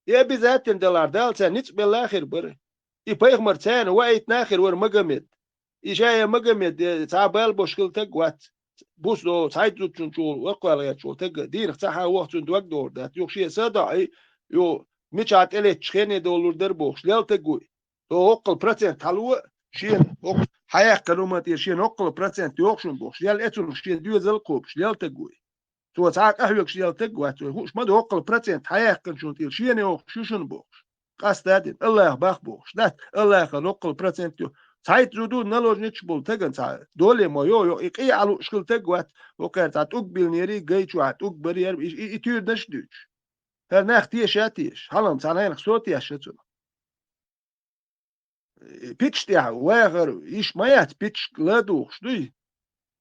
يا بذات $10 دالتا نت بالآخر بره يبيغ مرتين وايت ناخر ور مقامد إشايا مقامد تعبال بوشكل تقوات بوس دو تعيدو تنشول وقوال يتشول تق دين اختاحا وقت دوك دور دات يوكشي صداعي يو ميشات إلي تشخيني دولور دربوش ليل تقوي دو هقل برسنت حلوة شين هقل حياة كلمات شين هقل برسنت يوكشن بوش ليل اتون شين ديو زلقوبش ليل تقوي تو تعاق أهوك شيال تقوات هوش مدو هقل برسنت حياة كنشون تيل شين يوكشوشن بوش قاستادين الله باخ بوش دات الله نقل برسنت يو سايت زودو نلوج نتشبول تجن سا دولي ما يو إقي على شكل تقوات وكانت أقبل نيري جيتشو أقبل يرب يطير نشدوش هرناخ تيش ياتيش هلام سانين خصوتي أشتون بيتش تيع واغر إيش مايات بيتش لادوش دوي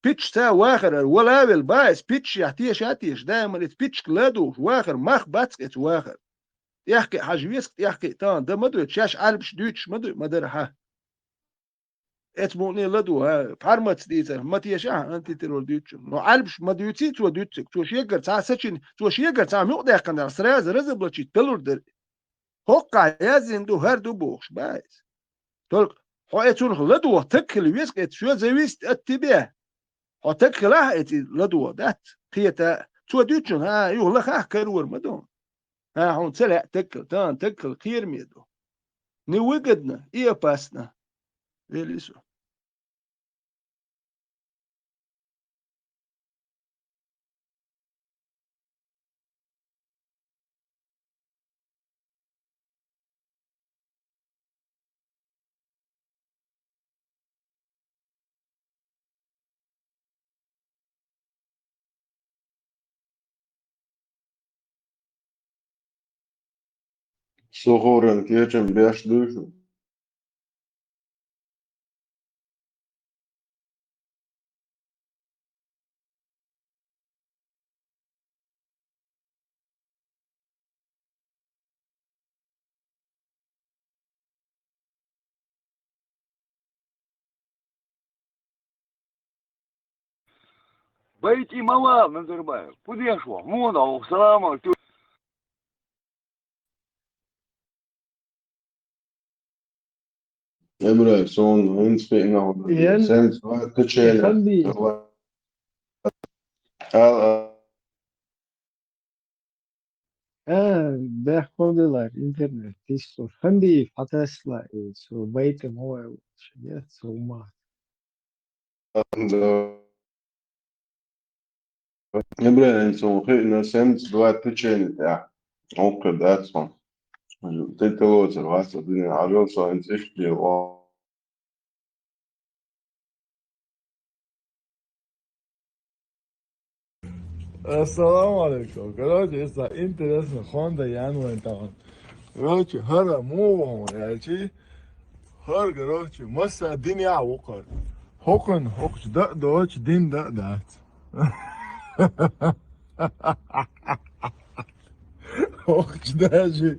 بيتش تا واخر ولا بالبايس بيتش يعتيش دائما بيتش كلادو واخر مخ باتس ات واخر يحكي حاجويسك يحكي تان ده مدري تشاش عالبش دوتش مدري ها ات موني لدو ها فارماتس ديزر ما تيشا انت ترول دوتش نو عالبش ما دوتي تو دوتش تو شيغر تا سچين تو شيغر تا مو ده كان سراز رزبلچ تلور در هوقع يازين دو هر دو بوخش بايس تلك هو اتون لدو تكل ويسك ات شو زويست اتبيه هو تكل ات لدو دات قيتا تو دوتش ها يو لخ كرور مدون ها هون سلع تكل تان تكل خير ميدو نوجدنا إيه باسنا ليسو Sohoren kirchen beş düşün. بيتي موا من درباي بدي اشوا مو نو سلام عليكم Emre son inspecting out. Igen, Sen var ik kıçıyla. kan die. بياخد الإنترنت تيشتو خندي فتاسلا سو بيت هو شجعت سو ما Emre en son skillnaden sen var kıçıyla ya. O kadar son. Tätä luotsa vasta dinä alonsa en sihti o. السلام عليكم كراجي إسا إنت اسم خوندا يانو إنتان كراجي هرا مو يالشي هر كراجي مسا دنيا وقر هوكن هوكش دا دوش دين دا دات هوكش داجي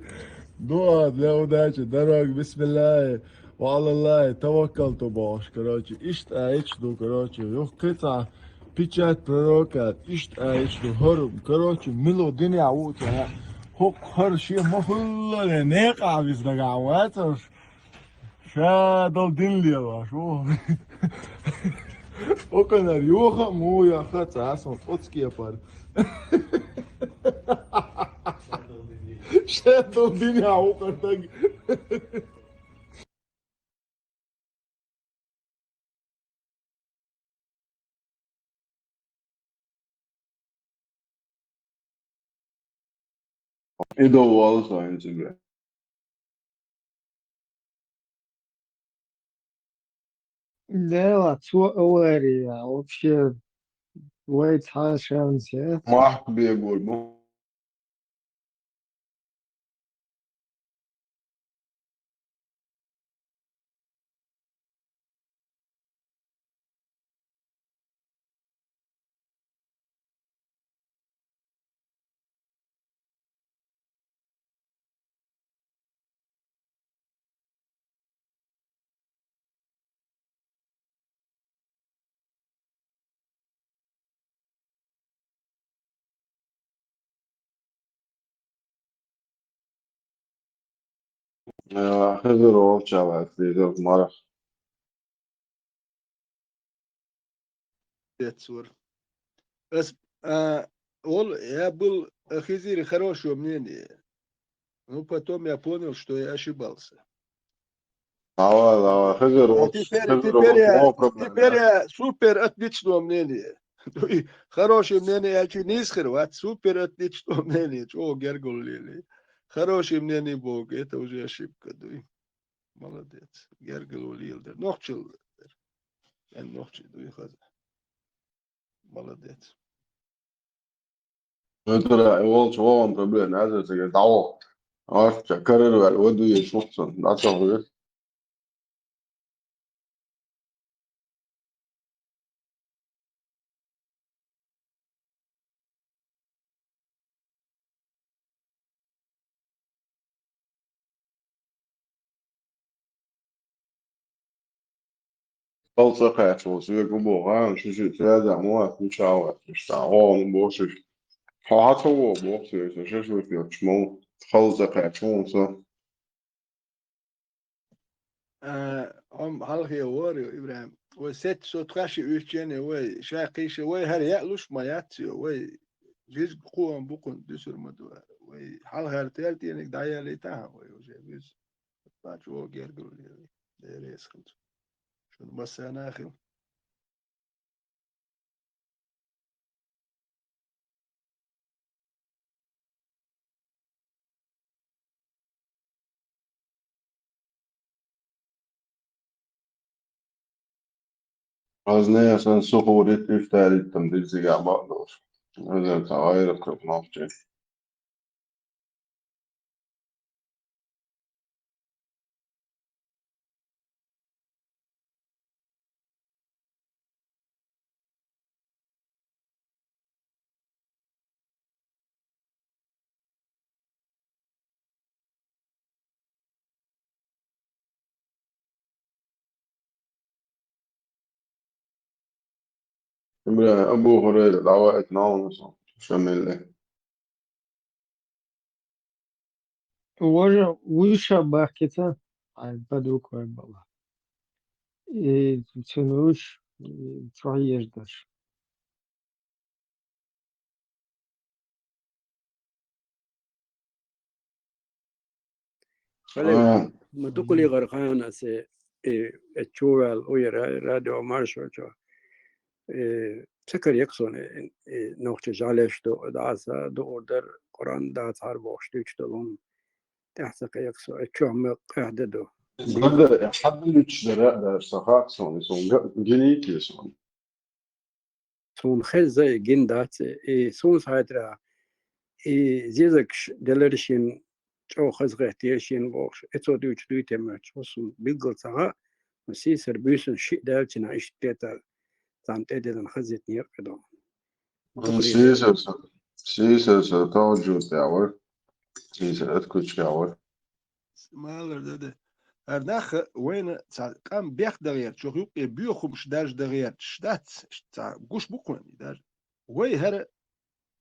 دواد لو داجي دراج بسم الله وعلى الله توكلت باش كراجي إشت آيش دو كراجي يو قطع Печать пророка, ишт аишду хорум, короче, мило диня утя, хок хорши махулла не кавиз дагаваташ, ша дол динли ваш, о. Оканар юха муя хаца асон отския пар. Ша дол диня укартаг. İdo olsa en sihti. لا تو أوري вообще ويت عشان سيات Mahk biyegol bu. Hazır ol çalar. Lider mara. تسور بس والله я был Хизири хорошего мнения. Ну, потом я понял, что я ошибался. Hava hazır ol. Теперь я супер отличного мнения. Хорошее мнение, я чуть не скрывать, супер отличного мнения. Чего Гергол лили? Хорошее мнение Бога, это уже ошибка. Молодец. Гергол улил. Нохчил. Я нохчил. Молодец. Ötürü ol çoğun problem. Hazır dawo. Artık karar ver. O duyu çoksun. Nasıl oluyor? خلص خاطر ويقول بوغان شو هذا مو مشاور مش تعاون بوشش حاطه هو بوكس شو شمو خلص خاطر صح هم halge hoor Ibrahim. We zet zo trasje uurtje we shaqische we her ja lus ma yatsi we viz gewoon boeken dus maar door we hal hertelt en ik da ja leta we ze viz dat jo gergel de is goed شنو بس انا اخي از نه اصلا سخورت افتادی تم دیزی گابا دوش از تغییر کل نافچه ابو هريره دعوات نوم شمل وش باكتا بدو كوي بابا تنوش تروح داش خلي ما تقولي غرقان سي تشوال ويا راديو مارشو تذكر يكسون نوخت جالش دو دعسا دو اوردر قرآن دعس هر بوشتوش دلون تحسق يكسو اتشوهم قاعدة دو هذا حد اللي تشترى ده سخاء صون صون جنيتي صون سون خيل زي جين دات سون سايترا زيزكش دلرشين جو خزغتيشين بوش اتو دوش دويته مرش وصون بيقل سخاء مسي سربيسن شيء دالتنا اشتيتا تانت ادلن خزيت نير قدام سيسر توجه تعور سيسر اتكوش تعور مالر ده هرداخ وين قام بيخ دغير شو يقي بيخم شداش دغير شدات قوش بقون دار وي هر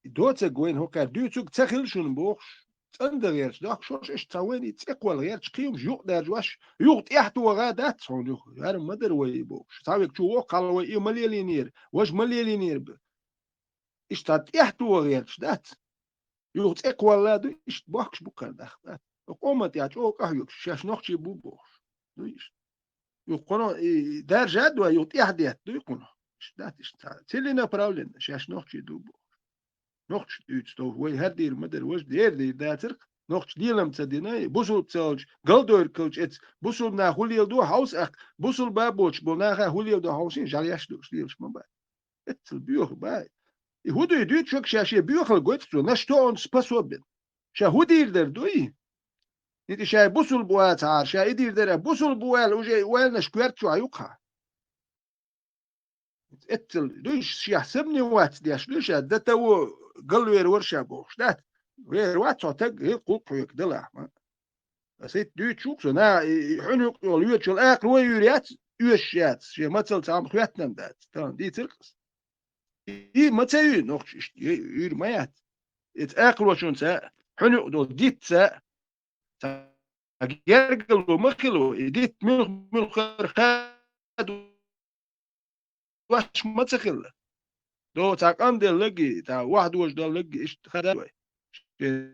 دوتك وين هو كار دوتك تخيل شون بوخش تندغير داك شوش اش تاويني تقوى غير تقيم جوق دار جواش يوق يحتو غادات شون يوق هر مدر وي بوخش تاويك شو قال وي مليونير واش مليونير اش تات يحتو غير شدات يوق تقوى لا دو اش بوخش بقر داخ قومت يا جو قهيك شاش نقشي بو بوخش دويش يقولون دار جاد ويوط يحديت دو يقولون شدات تلينا براولين شاش نقشي دو بوخش نقش يتستو وي هدير مدر وش دير داتر نقش ديلم تدينا بوسل تسالج قلدور كوتش ات بوسل نا هوليل دو هاوس اخ بوسل بابوش بولناها هوليل دو هاوسين جالياش دو شديلش من بعد اتل بيوخ باي يهودو يدوت شوك شاشي بيوخ القوتسو نشتون سباسوبن شاهودير در دوي نيتي شاي بوسل بوات عار شاي يدير در بوسل بوال وجي وال نشكويرت شو عيوقها اتل دوش شي حسبني وات دياش دوش دتو قالوا يرورشا بوش دات غير وات صوتك غير قلق يكدلع اسيت دوت شوك سنا حنو يقول يوتشل اخر ويوريات يوشيات شي مثل تام خواتنا دات تمام دي ترقص اي متى نوخش يور مايات اتاقل وشون سا حنو دو ديت سا يرقلوا مخلوا ديت من خاد واش ما تخل دو تاقام دل لقي تا واحد وش دل لقي ايش خداوي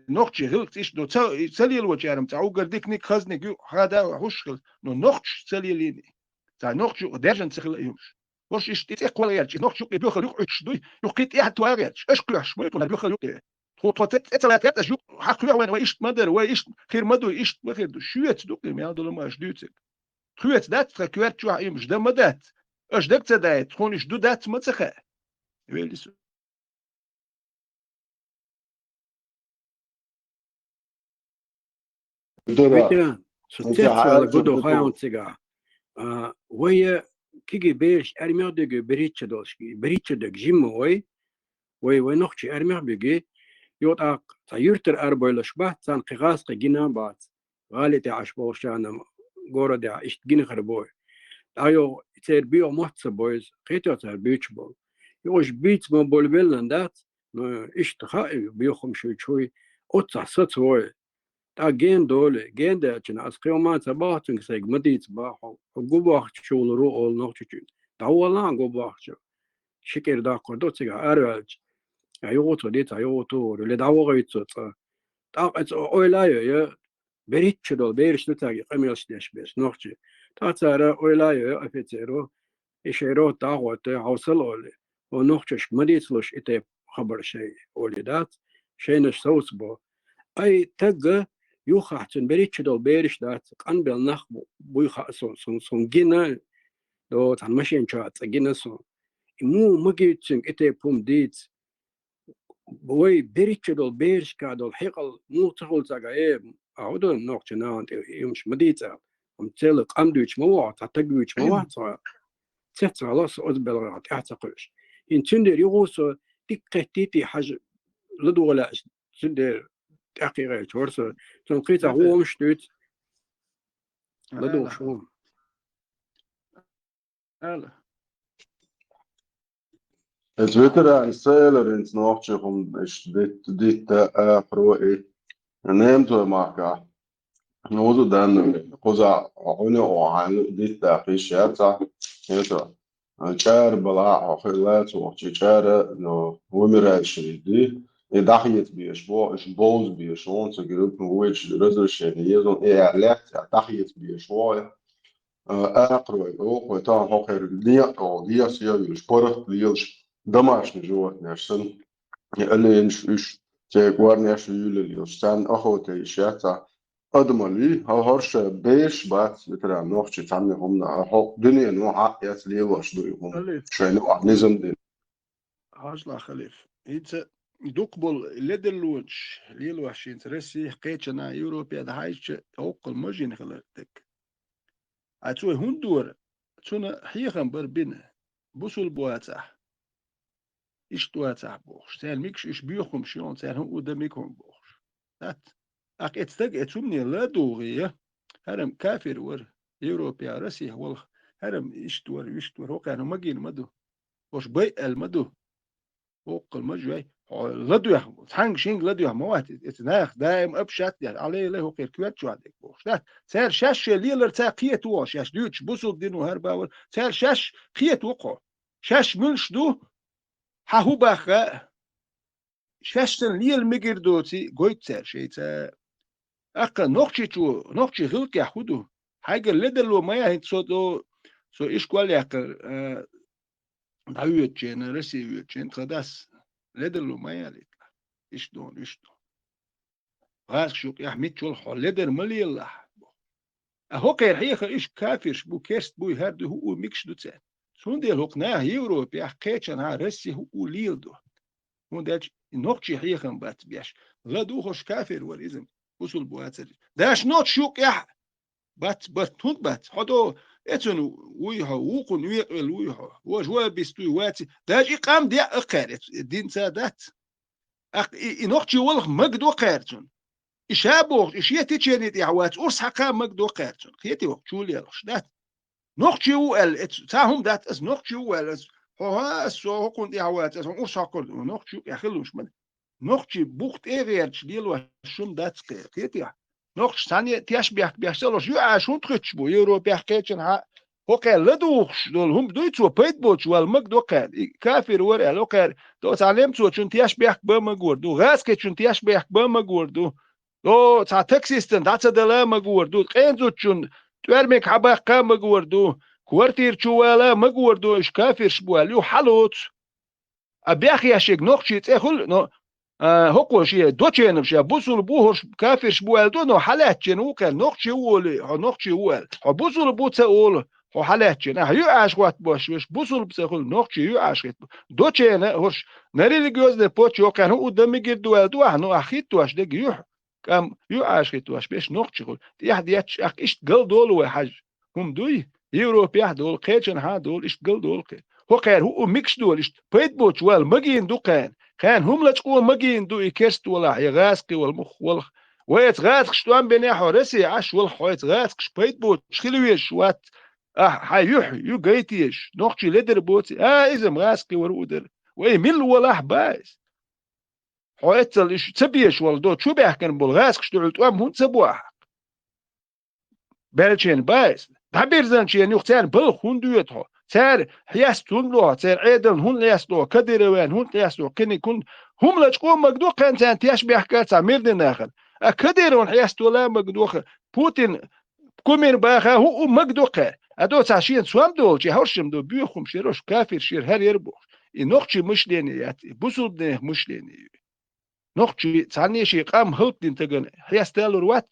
نوخش هلت ايش دو سليل وجارم تا اوغر ديكنيك خزنك هذا وحشل نو نوخش سليليني تا نوخش درجن تخل يومش وش ايش تقوى يرج نوخش بيخل يقش دوي يقيت احد توارج ايش كلاش ما يقول بيخل يقي خطوات اتلات اشوف حق وين وايش مدر وايش خير مدو ايش بخير شويت دوقي ما دول ما شدوتك خويت دات فكرت شو مش ده مدات اش دك تدات خونش دو دات متخه ويلس بيتنا ستيت على قدو خايون تيغا وهي كيجي بيش ارمير دغ بريتش دوشكي بريتش دغ جيموي وي نوخشي ارمير بيجي يوطاق تايرتر اربويلش بات سان قيغاس قينا بات غالتي عشبوشان غورو دي اشت جين خربوي ايو يصير بيو محتسب بويز قيتو صار بيتش بول يوش بيت ما بول بيلن دات ما إيش تخاي بيوخم شوي أوتسع ست هو تا جين دول جين ده كنا أسقيو ما تباهتن سيج مديت باهو وجوباخ شغل رو أول نقطة تاولا جوباخ شو شكر دا قدوت سيجا أرج أيوتو ديت أيوتو لدعوة غيتو تا أولايو يا بريتش دول بيرش تاجي قميص ديش بس نقطة تا ترى أولايو أفتيرو إشيرو تاغوت عوصل أولي ونقطش مديتلوش إتى خبر شيء أولي دات شينش صوص بو أي تجا يوخحتن بريتش دول بيرش دات قنبل نخبو بويخا سون جينا دو تان ماشين شات جينا سون مو مجيتشن إتى بوم ديت بوي بريتش دول بيرش كادول حقل مو تقول تاجا إيه أعودو نقطة نانت يمش مديتا ومتلق أمدوش موات تجويش موات تخلص أزبل أعتقدش إن تندر يغوص تكتيتي حاجة لدولا تندر تحقيقه تورس تنقيته هو مش دوت لدو شو هلا Twitter en säler ins nachtje om dit pro neemt we maken. Nozo dan koza hone o han dit qishata heto char bala khilat o char no wimera shidi dakhiyet bi اسبوع boz bi shon so grup which resolution yezon alert dakhiyet bi اسبوع اقرا او تا هوخر دي او دي سيا спорах лилш домашний животные сын اللي إيش تقول ناس يقولوا ستان أخوته يشاتا أدمالي هالهرش بيش بات مثلا نوخش تعمل هم حق دنيا نوع يسلي واش دويهم شو نوع نظام دين هاجلا خليف إنت دقبل لدلوج ليلوش إنترسي حكيتنا يوروبيا ده هايش أوقل مجين خلتك أتوي هندور تون حيخن بربنا بوصل بواتح إيش تواتح بوخش سال ميكش إيش بيخم شلون سال هم قداميكم بوخش ذات أكيد تج أتومني لا دوغية هرم كافر ور يوروبيا رسيه والله هرم إيش تور هو كانوا مجين مدو وش بيع المدو وقل مجوي لدو يا تحنق شينج لدو يا موات اتناخ دائم ابشات يعني عليه له غير كويت شو عندك بوش ده سير شاش ليلر تا قيت واش شاش دوتش بوصل دينو هرباول سير شاش قيت وقع شاش ملش دو هو باخا شاش سن ليل مجر دوتي قويت سير شيء تا اقا نقشي غلق يا خدو حاجه لدلو ما يهد سو ايش قال يا دعوت جين رسي جين خداس لدلو ما يالك إيش دون غاز شوق يحمد شو الحال لدر ملي الله أهو كير حيخ إيش كافر شبو كيست بوي هردو هو ميكش دو تسان سون ديل هقناه يوروبيا حكيتشان ها رسي هو ليلدو هون داش نوكشي حيخن بات بياش غدو خوش كافر والإزم وصل بواتر داش نوت شوق يح بات هون بات حدو اتن ويها وقن ويقل ويها وجوا بيستوي واتي داش إقام دي أقارت الدين سادات إنوكشي والله مقدو قارتون إشابوغ إشيا تيجيني دي عوات أرس حقا مقدو قارتون خيتي وقت شو لي دات نوكشي وال تاهم دات اس نوكشي وال هو سو كون دي عوات اس أرس حقا نوكشي يخلوش من نوكشي بوخت إيريرش ديلو شوم دات خيتي نوكش ثانية تياش بيحصلوش يو عاشون تخش بو يورو بيحكيتشن ها هوكا لدوخش دول هم دويتسو بيت بوتش والمك دوكا كافر ورع لوكا دو تعلمتو چون تياش بيحك بمغور دو غاسكي چون تياش بيحك بمغور دو دو تا تكسيستن داتا دلا مغور دو قينزو چون تورمك حباق مغور دو كوارتير چوالا مغور دو اش كافر شبواليو حلوت ابياخي اشيك نوخشي تخل نو هقوشي دوتشين بشا بوصل بوهش كافر شبوال دو نو حالات جنو كان نوخشي ولي نوخشي وال بوصل بوتا اول هو حالات جنا يو عاشوات باش بوصل بسخل نوخشي يو عاشت دوتشين هش نري جوز ده بوتش يو كان هو قدام يجد دوال دو نو اخيت واش دق يو كم يو عاشت واش بيش نوخشي خل يحد ياتش اخ ايش قل دول وحاج هم دوي يوروبيا دول قيتشن ها دول ايش قل دول هو كان هو ميكس دول ايش بيت بوتش وال مجين دو كان هم لتقول مجين دو يكست ولا يغاسقي والمخ والخ ويت غاسق شتوان بناحو رسي عش والخ ويت غاسق شبيت بوت شخلويش وات حيح يجيتيش نوخشي لدر بوتي إذا مغاسكي ورودر وإيه مل ولا بايس حويتل إيش تبيش والدو شو بيحكن بالغاسك شتعلت هون تبواح بلشين بايس تعبير زنشين يختار بالخون دويتها تار حياستون لو تار عيدن هون ليستو كديروان هون ليستو كني كن هم لتقوم مقدو كان تياش بيحكي تعمير دناخل كديرون حياستو لا مقدو بوتين كومين باخا هو مقدوقه ادو تاشين سوام دولجي هورشم دو بيخم شيروش كافر شير هر يربوخ نوخشي مشليني ياتي بوسودني مشليني نوخشي تاني شي قام هلتين تگن هيستالور وات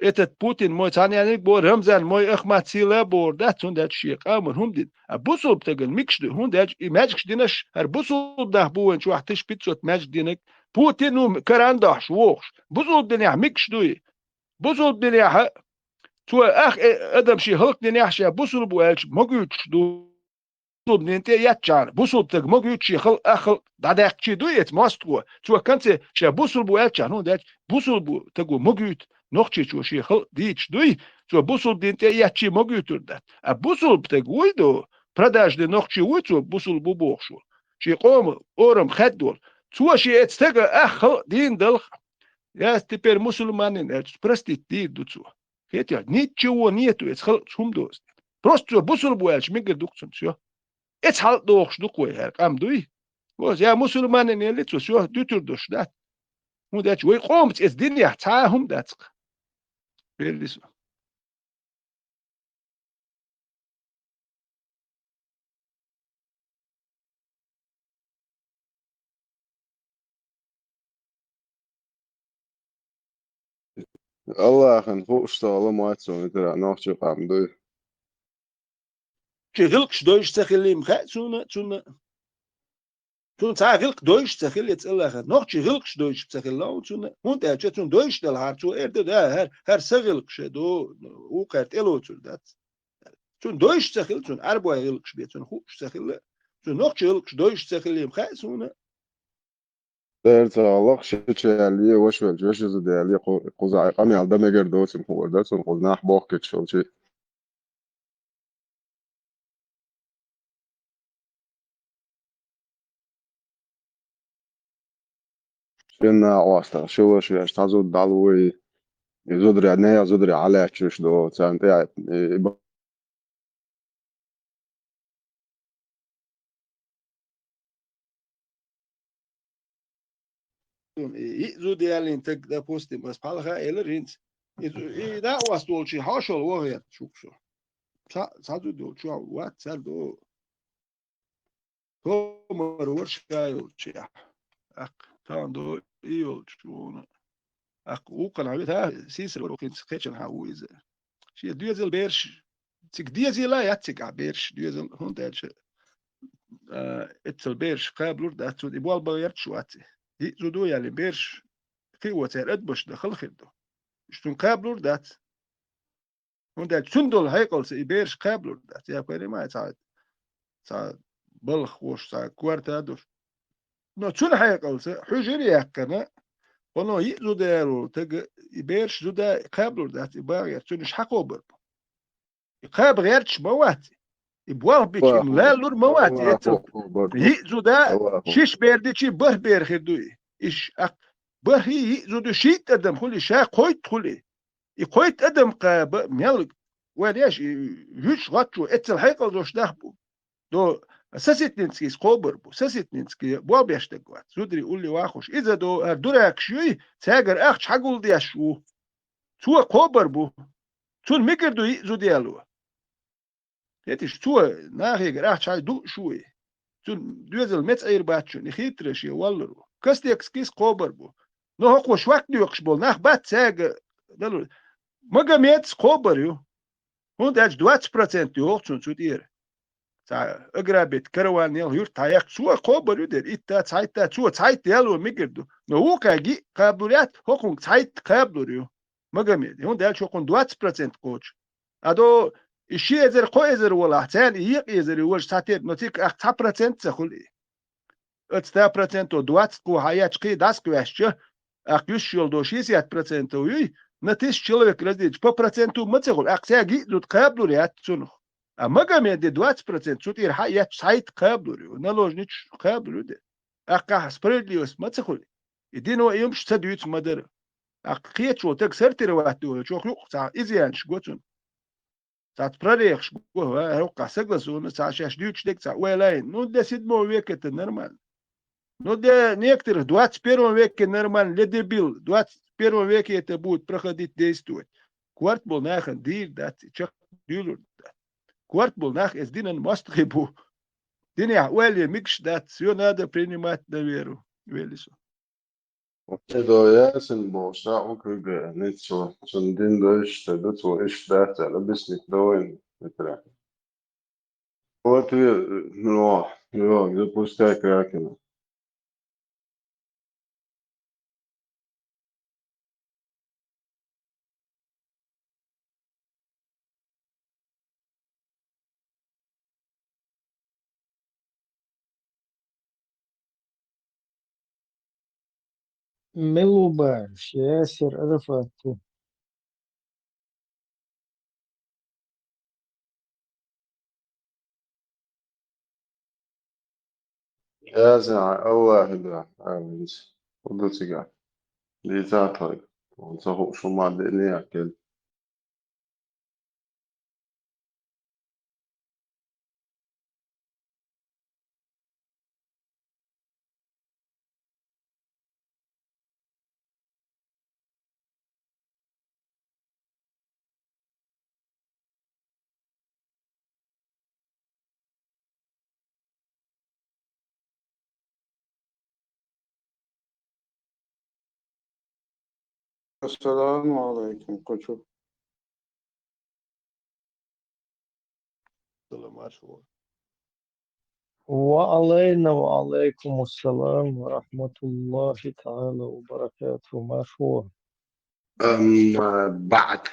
اتت بوتين موي تاني بو رمزان موي اخمات سيلا بور داتون دات شي قام هم دين بوسول تگن ميكش هون دات ماجيك دينش هر بوسول ده بو ان شو حتش بيتسوت ماج دينك بوتين نو كرانداش ووخش بوسول دنيا ميكش دوي بوسول دنيا تو اخ ادم شي هلك نيحشا بوسل بوالش مگوچ دو ننتي ياتشان بوسل تگ مگوچ خل اخل داداقچي دويت ماستو تو كانت شا بوسل بوالش نو دات بوسل بو تگو مگوت نوخچي چو شي خل ديچ دوي تو بوسل دنتي ياتشي مگوتور دات ا بوسل تگ ويدو продаж دي نوخچي ويتو بوسل بو بوخشو شي قوم اورم خدول تو شي اتستگ اخل دين دل يا теперь мусульманин простит دي دوцو Хотя ничего нету, это хумдост. Просто бусул буэлч, мигр дукцун, все. Это халт дохш дукой, кам дуй. Вот, я мусульман не лицо, все, дютур дош, да. Ну, да, чего, комц, это динья, цаахум, да, цк. Перелису. الله أخن فوق اشتغل ما تسوي ترى ناخذ قام دوي شغلك دويش تخلي مخا سونا تون تاغلك دويش تخلي تسأل أخن نوخ شغلك دويش تخلي سونا هون ده تون دويش دل هار تو إرد ده هر سغلك شدو وقت إلو تون دات تون دويش تخلي تون أربعة غلك شبيه تون خوش تخلي تون نوخ شغلك دويش تخلي مخا سونا درت الله شيء اللي وش زود اللي قوزع قامي على دم جر دوت هو ده سن قلنا حبوك كشول شيء شنا واسطة شو تازود دالوي يزودري عنا يزودري على تشوش دو سانتي يزو ديالي انت ده بوستي بس بالها إلرينت ده واستولشي هاشل وغير شو سادو دو شو وات سادو تومر ورشايو تشيح تاندو ايول شو وقن عبيتها سيسر وكين سكيتشن هاويز شي ديزل بيرش تك ديزل لا ياتك بيرش ديزل هون داتش اتل بيرش قابلور داتو يبوال بيرت شواتي يزودو يعني بيرش قوة الأدبش دخل خدو شتون قابلور دات هون دات سندل هيكل سي بيرش قابلور دات يا بيري ما تا بلخ وش تا كوارتا دوش نو تون هيكل سي حجري يحكنا ونو يزو دارو تج بيرش زودا قابلور دات يباغي تونش حقو برب يقاب غيرتش مواتي يبواه بيش لا لور مواتي يزو دا شيش بيردي بر بير خدوي إيش برهي زود شيت أدم خلي شا قويت خلي يقويت أدم قاب ميلك وليش يش غاتشو اتل هيكل دوش دهبو دو ساسيتنسكي سكوبر بو ساسيتنسكي بو بيشتغوات زودري يقول لي واخوش إذا دو دوراك شوي تاجر أخش حقول دي شو تو قوبر بو تو الميكر دو زود يالو يتش تو ناخي أخش دو شوي تو دوزل مت أير باتشو نخيترشي والله كستيكس كيس قوبر بو نو هو شوك ديوكش بول ناخ بات ساق دلو مقاميت قوبر يو هون داج 20% يوغتون سو دير تا اقرابت كروان يل يور تايق سو قوبر يو دير إتا تايتا سو تايت يلو ميقردو نو هو كاجي قابلوريات هوكون تايت قابلور يو مقاميت هون داج هوكون 20% قوش ادو الشيء ازر قو ازر ولا تاني يق ازر يوش ساتير نوتيك 10% تخلي 10% دوات كو هايات قي داس كواشچه اقيش يول دوشيس 100% وي натыш человек раздеть по проценту мацехул, акция гидут каблури от цунух. А магаме де 20% тут ирха я сайт каблури, наложнич каблури. Ака справедливость мацехул. Идино им штадует мадер. Акхет шо так сертировату, шо хлук са изянш готун. Сат прорехш го, рука согласуна, са шаш дючдек са уэлайн. Ну для 7 века это нормально. Но для некоторых в 21 веке нормально, для дебил, в 21 веке это будет проходить, действовать. Кварт был нахан дир, да, чак дюлюр, да. Кварт был нах, из динан мастрибу. Диня, уэлли, микш, да, все надо принимать на веру. Велисо. Edo Yasin boşa o kırgı ne ço çundin de işte de ço işte de bisnik de oyun mesela. O tu no ne pusta kraken. ملوبر ياسر عرفت Yasin Allah da amin. O da siga. Di zaten. O zaho şu madde ne yakel. السلام عليكم كوتشو. Salam aşkım. وعلينا وعليكم السلام ورحمة الله تعالى وبركاته مشهور. بعد.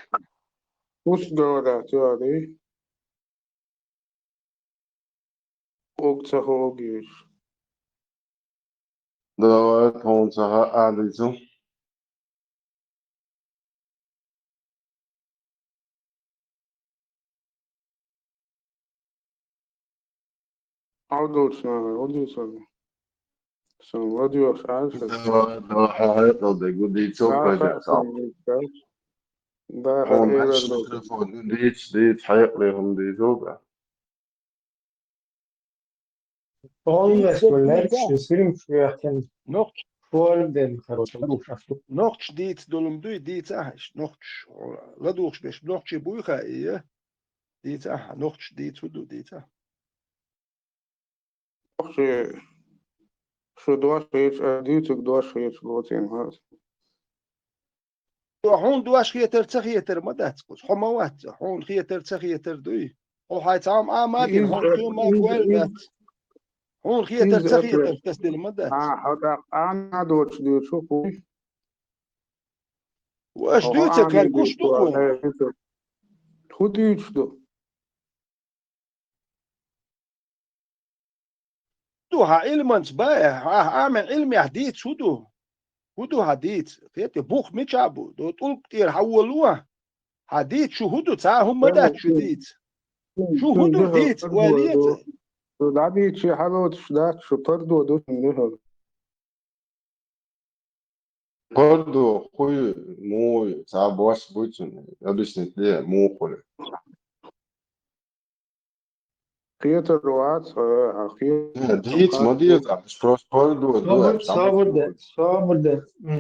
وش دورات هذه؟ وقتها وقيش. Davet hon saha alizu. عودوشنا عودوشنا. سن راديو عارف. Da hayat oldu. Gudi çok لا kacak. خاصة ده On غير aç telefon. Hiç hayat lehum di çok. Полностью легче сырым шуяхтен Noch, форден, короче, душа. noch diet dolum du, diet ahash, noch, la duch besh, noch buicha, ja, diet aha, noch diet hudu, diet aha. شو دواش هيك ديوتك دواش هيك بروتين هذا. هون دواش خيتر تخيتر ما داتكوس حموات هون خيتر تخيتر دوي هو هاي تعام آمادين هون خيما كويل هون خيتر تخيتر تسدل ما دات حتى أنا دوش ديوت شو كوي. واش دوتك هالكوش دوين خو ديوتش دو. دوها علمانس بايع اعمل علمي هديت شودو هدو هديت فيت بوخ ميتشابو دو تقول كتير حولوها هديت شو هدو تاعهم مدات شو ديت شو هدو ديت واليت دعبيت شي حلوة شدات شو طردو دوت منها. Gordo koyu mu sa boş buysun. Обычно те mu kole. خيط الرواعات خيط. Hiç ma diye zamış. Gordo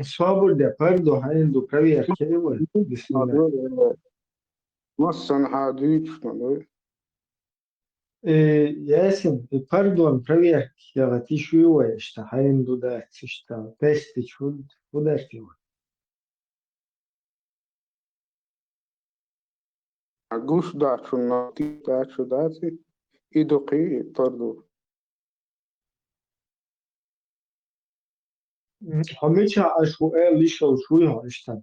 صابر برضه عنده كارير كده بسم الله. مثلا حديث ياسين برضه كارير كده شو ويشتا عنده ده تشتا بست شود وده فيه. عجوش داعشو ناتي داعشو داتي إيدوقي طردو. Хомича лишил шуйха иштан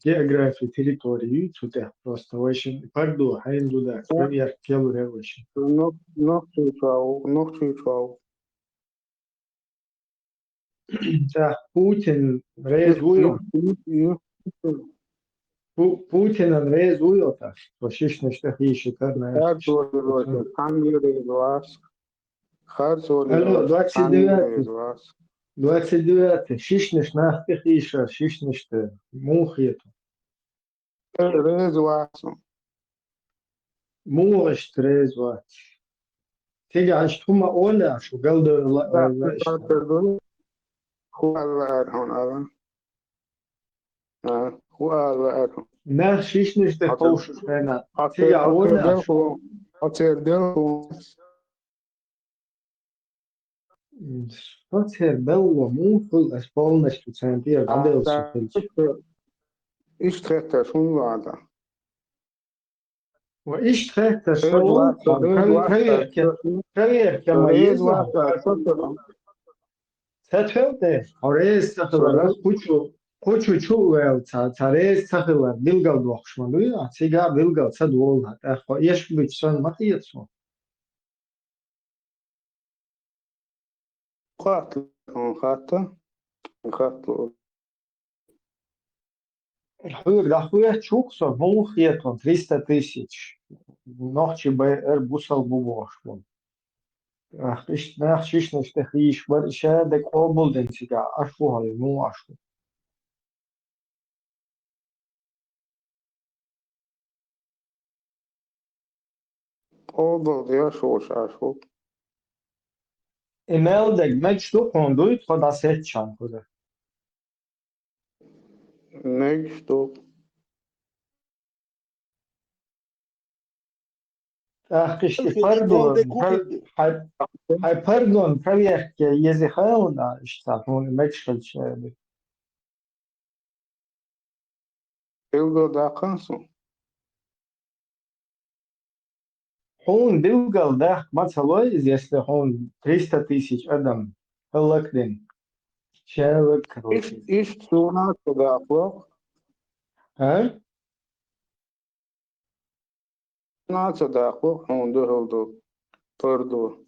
географии территории цутех просто очень парду хайнду да кровья келуре очень. Ногчи чау. Да, Путин рейд вуйо. Путин рез уйота, шиш ниште хиши карна. هر سوالی باشه پنج ریز واس هر سوالی Алло, باشه پنج ریز 29, واس 29, шиш ниш нахти хиша, шиш ниште, мухиету. ریز واس Мугаш трез ват. Тига аштума оля, шу галда ла ишта. کردونی خوب الان خوب الان نه شیش نشته خوشش خینا. تیگا آتر اولا دل شو. خوب آتر دل خوب Spats her bello mūful, es polnestu centie gadevs ufelč. ایش تختشون وادا و iş tehte ریز şoğun, واس ریز pravier ke ریز mayeza. واس Tetfelde, orez takılar, kuçu çuvel, tarez takılar, bilgal dokşmalı ya, tiga bilgal sad olna. Eho, yeş biç son matiyetso. قاتل خاطة خاطر Hır, dahuya çuksa, muhiyeton, 300 тысяч. Nohçi bay busal bu boşmun. İşte ne şiş işte hiç var işe de kobul densiga aşu halı mu aşu. قابل يا شوش عشو Emel de mecdu kondu toda set çankuda. نجدو İşte pardon, hay pardon, prawie ki jezi hauna işte bunu mecdu çebi. يلقى دا قنصو Hun bilgal da matsalo если hun 300 тысяч adam halakdin. Şevek إيش короче. إيش سونا كدا أخلاق Ha? سونا كدا أخلاق هون هلدو تردو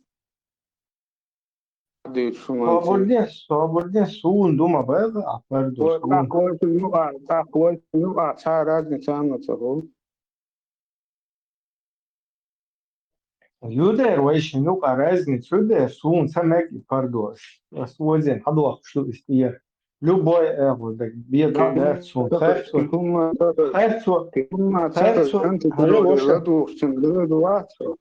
دي شمانتي Svobodnje sun duma bega, pardon, sun. تقوى نوع سارات نسامة تهو Юдер вайши ну разницу юдер сун самек пардос. Свозен хадлах что истия. Любой вот так беда сун харцу харцу харцу أنت هلا تروري وش لدو سندو واتو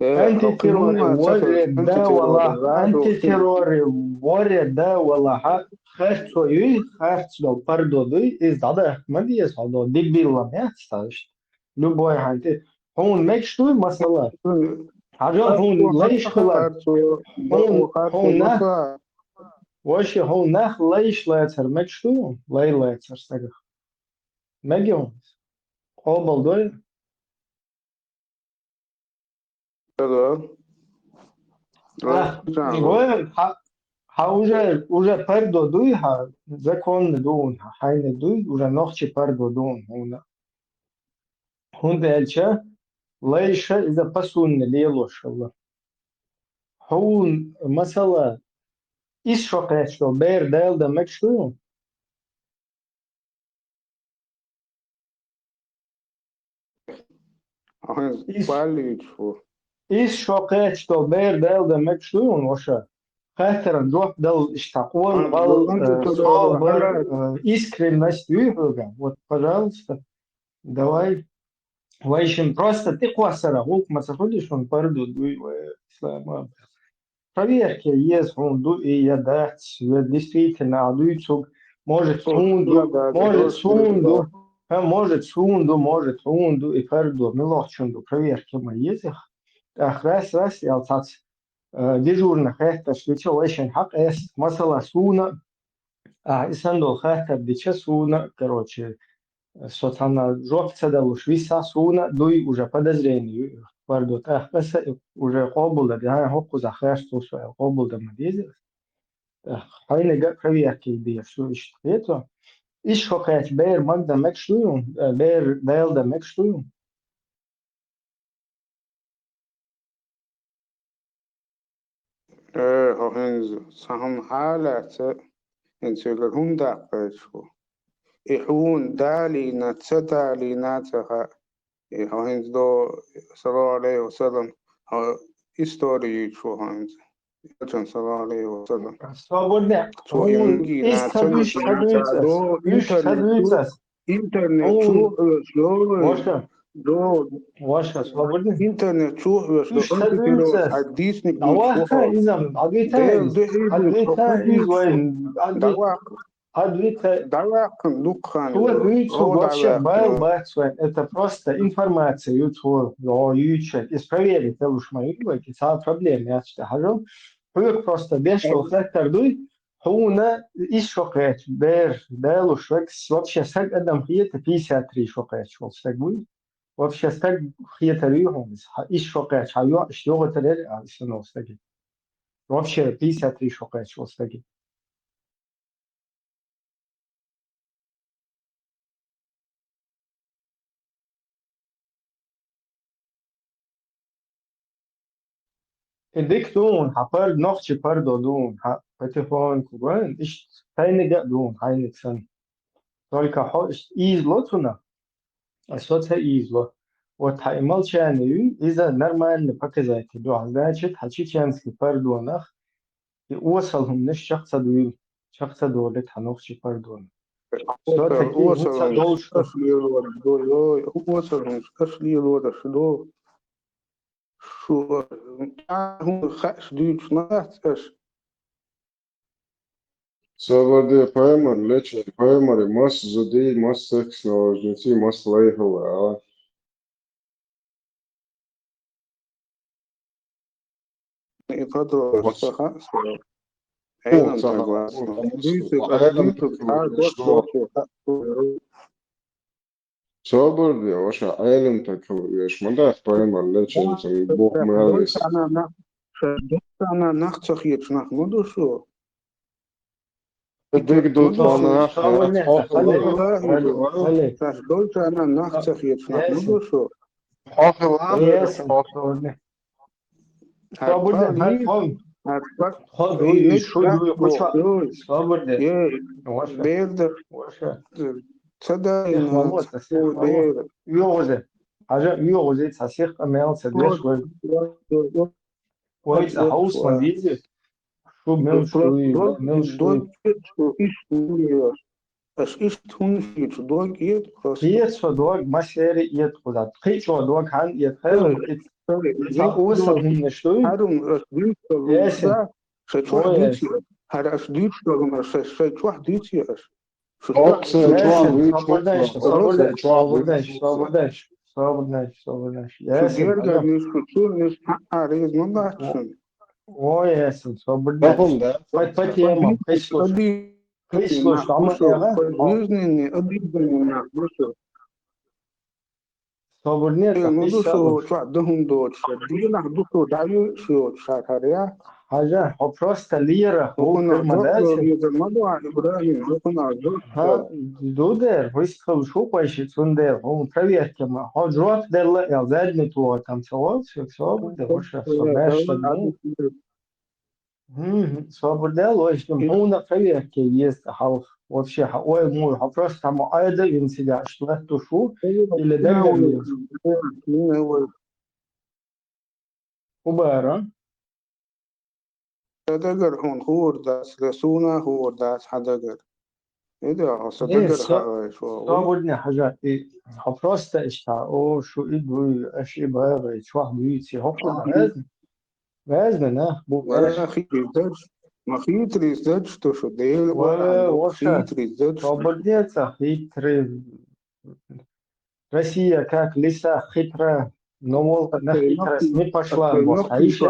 أنت تروري ورد دا ولا أنت تروري ورد دا ولا харцу يي харцу пардо дуй из дада мадиес хадо дебилла мясташ. Любой ханте هون ميك شو مسألة حاجة هون ليش خلال هون نه واشي هون نخ ليش لا يتر ميك شو لا يتر سجخ مجيون قابل دوي وين ها уже пердо дуй ها закон дун ها хайне дуй уже нохчи пердо дун هون دالشا ليش إذا بسون ليلوش الله هون مثلا إيش شقيت شو بير دال ده مك شو إيش شقيت شو بير دال ده مك شو وشا خاطر الروح دل اشتاقون غل صابر искренность выхода вот пожалуйста давай وайшим просто ты квасара гук масаходиш он парду дуй ислама проверки есть он ду и я да действительно дуйцуг может сунду и парду милохчунду проверки мы есть раз я тац дежурно это что очень хак есть масала суна исандо хата бича суна короче Сотана жопца да лушвиса суна дуй уже подозрение пардот бس уже قابل ده حق زخرش تو قابل ده مديز هاي نجا проверки دي شو اشتريته ايش حكاية بير مقدر مكشلون بير دايل ده مكشلون هنز سهم حالات انتو لهم دقشو يحون دالينا تسدالينا تها هاينز دو صلى الله عليه وسلم هيستوري شو هاينز صلى الله عليه وسلم Slobodne, شو يمجي ناتشن دو إنترنت شو Možda, دو možda, slobodne. إنترنت شو Üç أنت كيلو tabi حديثني Dawaka izam, ديل Advita is when Advita Давакан, Лукхан, Что вообще был бэксвен, это просто информация YouTube, YouTube, исправили, ты уж мои это сам проблем, я считаю. Вы просто без что фактор дуй, هنا إيش شقيت بير دال وشوكس вообще стак أدم خيط 53 شقيت شو استقبل вообще стак خيط ريهم إيش شقيت شايو اشتغل تلل على سنة استقبل вообще 53 شقيت شو استقبل Dik doen, hapar nochtje pardo doen, ha patefon kugan, ist keine doen, heilig san. Solka ho ist izlo tuna, asot ha izlo. وتحمل شاني إذا نرمال بكذا تدو عزاجت حشي شانسكي باردو نخ يوصلهم نش شخص دويل شخص دولت حنوخشي باردو وصلهم أصلي الوضع وصلهم أصلي الوضع شدو شو هم خاش ديش ناس أش Savardie paimari, lečeri paimari, mas zudī, mas seksnožnici, mas leihovā. يقدروا الصحة أيضا تقوى Savardie, vaša ēlim takau, vieš, man tās paimari, lečeri, san Bog mēlis. أنا نخصخ يتشنخ مدو شو Dik dūt man دولت أنا نخصخ يتشنخ مدو شو يوغزي تصيح أميال سدوش ويت هاوس من ديزي شو ملشوي أش إيش تون فيش دوغ يدخل هيش دوغ ما شيري يدخل خيش دوغ كان يدخل أوصل هم نشوي هادم أش ديش شيء واحد ديتي هذا أش ديش دوغ شيء واحد ديتي أش حاجة просто лира дудер высказал шо пойшит сундер он проверки ма ходжот дерла я задний то там всё будет вообще свобода логично он проверки есть хал вообще ой мой просто там айда in себя что то шо или дагер убара Hadagar hon hurdas lesuna hurdas hadagar. إذا صدقر صابرني حاجات حفرست إشتاع أو شو إدوي أشي بغير شو واحد بيتي حفرة لازم نه ولا خير زج ما خير زج تو شو ديل ولا خير زج صابرني خير Россия как лиса хитрая, но волк на хитрость не пошла. А еще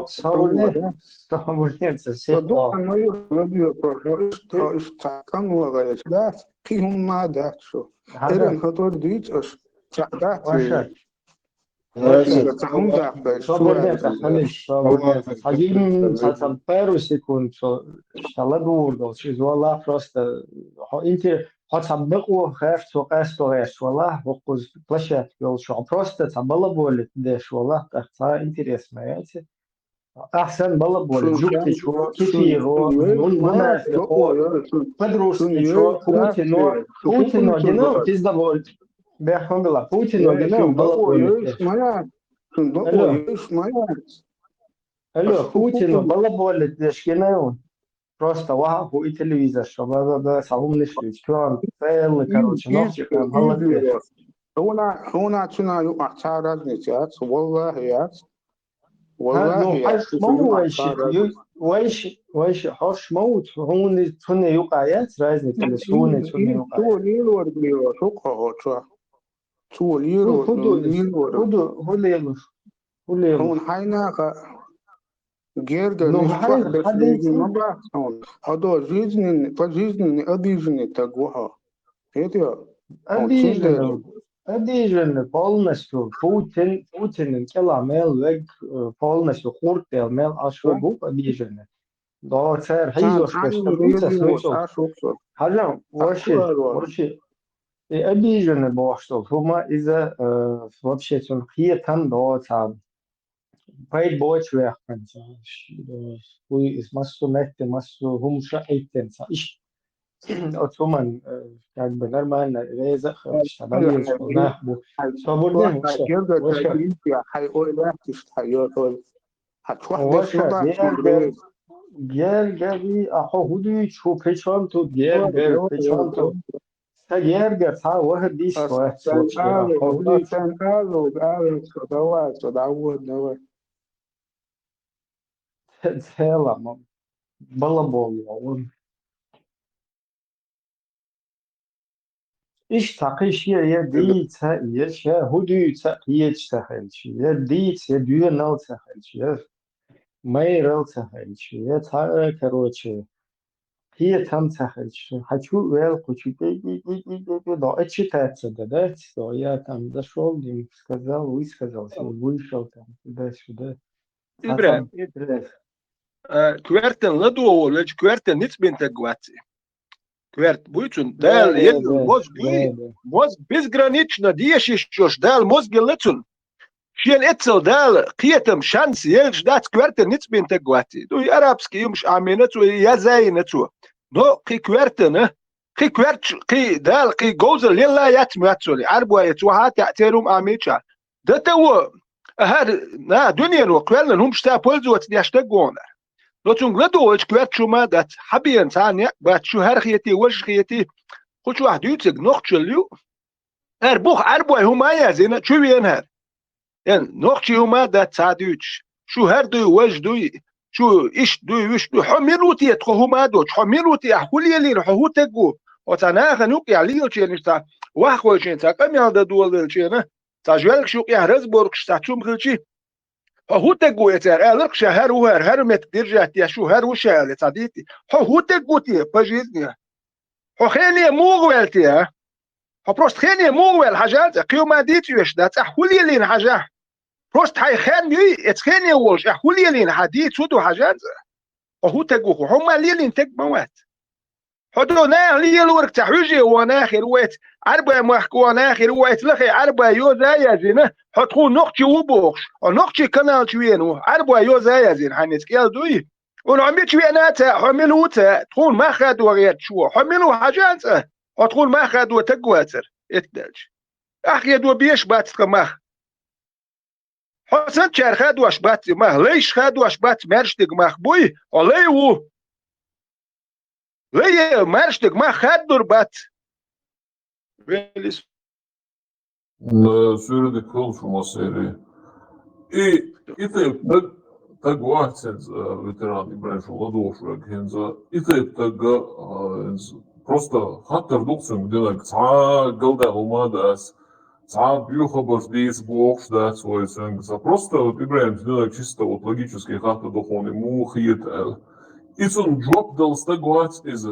صابرني صدق ما يربي بروح كان وغاية لا فيهم ما ده شو إذا خطر ديت أش تعدات один пару секунд, что шаладурдал, чизвала просто, инте هتصدقوا خافت وقاست وغاش والله وقوز площадки شو просто تبلا болит داش والله تختار интересно яйца أحسن بلبول جوكتي شو كثيرو من ما يفلقوا بدروس شو بوتين وجنو تزدبول بيحكم الله بوتين وجنو بلبول ألو بوتين وبلبول تشكيناون просто واحد هو التلفزيون شباب بس هم نشوف كان فعل كروش نفس كان هلا هنا تنا يقع تعرض نتيات والله يا والله حش مو ويش حش موت هون تنا يقع يات رايز نتلسون تنا يقع تو ليرو بليرو شوكه تو ليرو هو ليلو هون حينا جيرجر نو مش واحد حديث ما بعرف هون هذا جيزني أديجني تجوها هيدا أديجن بالمستو بوتين كلا ميل ويج بالمستو خورتيل ميل أشوفه أديجن ده صار هيزوش بس تبيت سويتو حاجة وشي أديجن بوشتو هما إذا вообще تون هي تام ده تام بايد بوتش ويحكم هو اسمه مهتم مسو هم شايفين إيش أتومن كان بنرمان رزق شبابي نحبو صابون وش هيقول لا تستحيل وش گرگی آخه هودی چو پیچان تو گرگر پیچان تو تا گرگر تا واه دیش واه سوچ آخه هودی تهلا بلا بول إيش تقيش يا ديت يا شا هودي تقيش تخلش يا ديت يا ديو نو تخلش يا ما يرل تخلش يا تا كروتش هي تام تخلش حكوا ويل قشي بي да эти тацда да что я там дошел им сказал высказал вышел там туда-сюда إبراهيم كوارتن لدو ولا كوارتن نت بنت جواتي كوارت بويتون دال يدل موز بيز جرانيتش نديش يشوش دال موز جلتون شيل اتسل دال قيتم شانس يلش دات كوارتن نت بنت جواتي دو يارابسكي يمش عمينتو يا زاينتو نو قي كوارتن قي كوارتش قي دال قي جوزل يلا ياتماتسولي عربوا يتوها تعتيرهم عميتشا ده تو هاد نا دنيا وقوالن هم شتا بولزو وتدياشتا جونر لوتون غدو وش كوات شو ما دات حبيان ثانية بات شو هرخيتي وش خيتي خش واحد يتسق نقشليو بوخ عربوا هما يا زينة شو ينهر يعني نقشي هما دات ساديوش شو هردو وش دوي شو إيش دوي وش دوي حميلوتي يتخو هما دوش حميلوتي أحولي اللي رحو تجو وتناخ نوكي عليو شيء نشتا واخو شيء تاكم يالدا دول شيء تاجوالك شو يا رزبورك شتاتشوم خلشي هو تجو يتعالك شهر وهر هر متدرجات يا شو هر وشال تصديتي هو تجو تي بجيزني هو خيني موغوالتي هو بروست خيني موغوال حاجات قيوم ديت يشدات احولي لين حاجه بروست هاي خيني اتخيني وش احولي لين حديت سودو حاجات هو تجو هما لين تجموات حدو نا لي الورك تحوجي وانا اخر ويت عربا محكو وانا اخر ويت لخي عربا يو زايا زين حطخو نقشي وبوخش نقشي كنال شوينو عربا يو زايا زين حنيت كيال دوي ونعمل شويناتا حملوتا تقول ما خدوا غير شو حملوا حاجات تقول ما خدوا تقواتر اتدلج اخي دو بيش بات كمخ حسن شار خدوا اشبات ما ليش خدوا اشبات مرشتك مخ بوي وليو ليه مرشتك ما خدوا بات Söyledik konuşma seri. I tak vahcens veteran İbrahim Ладошек хенза. И так просто хаттер доксун делак ца галда алмадас. Ца бью хабар здесь бог ждать свой сенг. Просто вот Ибрахим делак чисто вот логически хатта дохони мухиет. И сон джоб дал стагуац из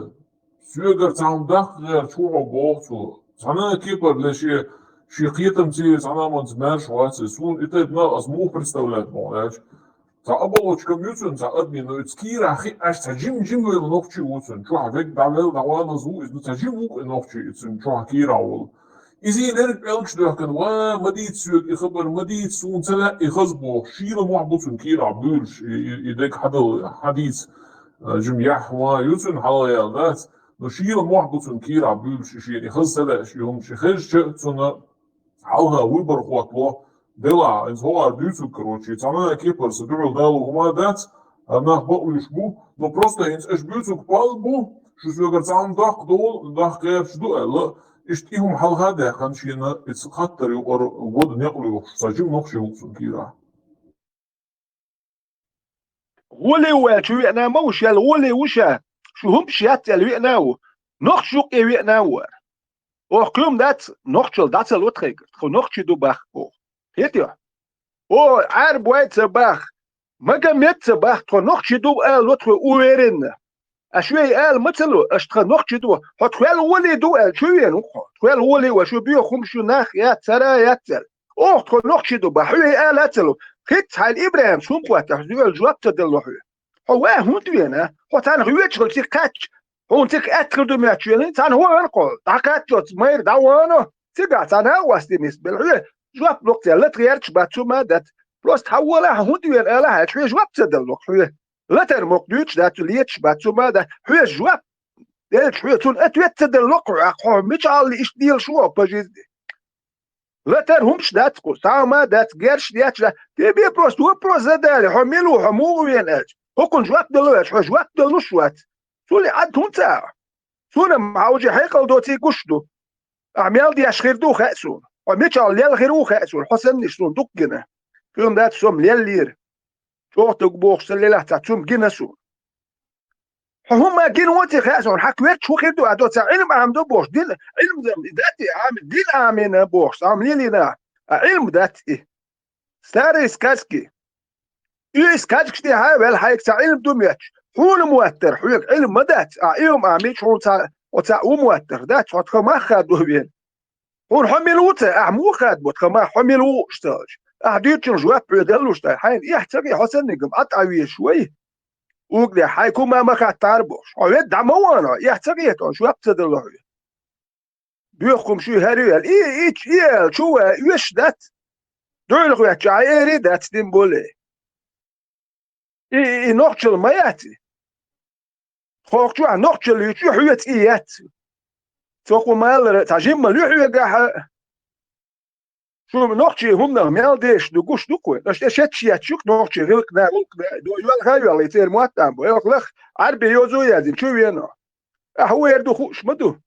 сюгар цам дах гэр чуа богцу. Цана кипар леши شيقيتم تي زعما ما نسمعش واسي سون إنت ابنا أزمو представлять можешь. За оболочком ютун за админу ицкира ахи аж жим вел ногчи утун. Чу авек давел давана зу из за жим ук ногчи ицун чу акира ол. إذا نرك ألكش دهكن مديت سوق يخبر مديت سون سنة يخزبو شيل محبوس كير عبولش يدك حديث جميع ما يوسن حوايا ناس نشيل محبوس كير عبولش شيء يخز سلا شيهم شخير شئتنا حالها ويبر خواطوا دلع إنت هو عديسو كروتشي تعمل كيبر سدعو دالو هما دات أنا بقولش بو но просто إنت إيش بيوتو كبالبو شو سوغر تعمل داق دول داق كيف شدو لا اشتيهم حال هذا خانشينا اتسخطر يقر ود نقلو ساجم نقشي وصل كيرا غولي وشو أنا موش الغولي وشا شو هم شيات الويناو نقشوق الويناو وقيم دات نقشل دات الوتريك خو نقشي دو باخ او هيتيا او عرب وايت باخ ما قمت باخ تو نقشي دو الوتر اويرن اشوي مثلو اشتخ نقشي دو هتخيل ولي دو شوي نقخ تخيل ولي وشو بيو خمشو ناخ يا ترى يتل او تو نقشي دو بحوي اتلو خيت هاي ابراهيم شو قوات تحزو الجواب تدلو هو هون دوينا هو تان هويتش قلتي قاتش هون تك اتل دو ماتشين تان هو نقول تاكاتوت ماير داوانو تيغا تان واستي نسبه الهوي جواب لوقت لا تغيرتش باتو مادت بلوس تحولها هون دوين الا هاي شوي جواب تدلو هوي لا ترمق دوتش دات ليتش باتو مادا هوي جواب ديت شوي تون اتويت تدلو قو مش على ايش ديال شو باجي لا ترهمش دات قو ساما دات غيرش دياتش تبي بروست هو بروست دالي حميلو حمو وين اج هكون جواب دلوش جواب دلوش وات سولي عد هون تاع سونا معوجي حيقل دوتي قشدو اعمال دي اشخير دو خاسون وميتش على ليل غيرو خاسون حسن نشتون دقنا فيهم دات سوم ليل لير شوخ تقبوخ سليلة تاتسوم جنسون هما جنوتي خاسون حكويت شو خير دو ادو تاع علم عمدو بوش دين علم داتي عامل دين امين بوش عاملين لنا علم داتي ستاري سكاسكي سكاسكي دي هاي بالحيك تاع علم دومياتش هون موتر حويك علم مدات ايوم عميش هون تاع وتاع موتر دات فتخ ما خادو بين هون حملوته اعمو خاد بوتخ ما حملو اشتاج احديت جواب بدلوش تاع حين يحتاج حسن نجم قطعوي شوي وقلي حيكون ما خاد تعربوش عيد دموانا يحتاج جواب تدلو بيخم شو هريال ايش شو وش دات دول خويا جايري دات ديمبولي نقشل ما ياتي خوكشو نقشل يشو حويت ايات توقو مال تاجيم مالو حويا قاح شو نقشي هم مال ديش دوقوش دوكو اش اشتش ياتشوك نقشي غلق دو يوال غايو اللي يصير مواتام بو يخلخ عربي يوزو يازم شو وينو هو يردو خوش مدو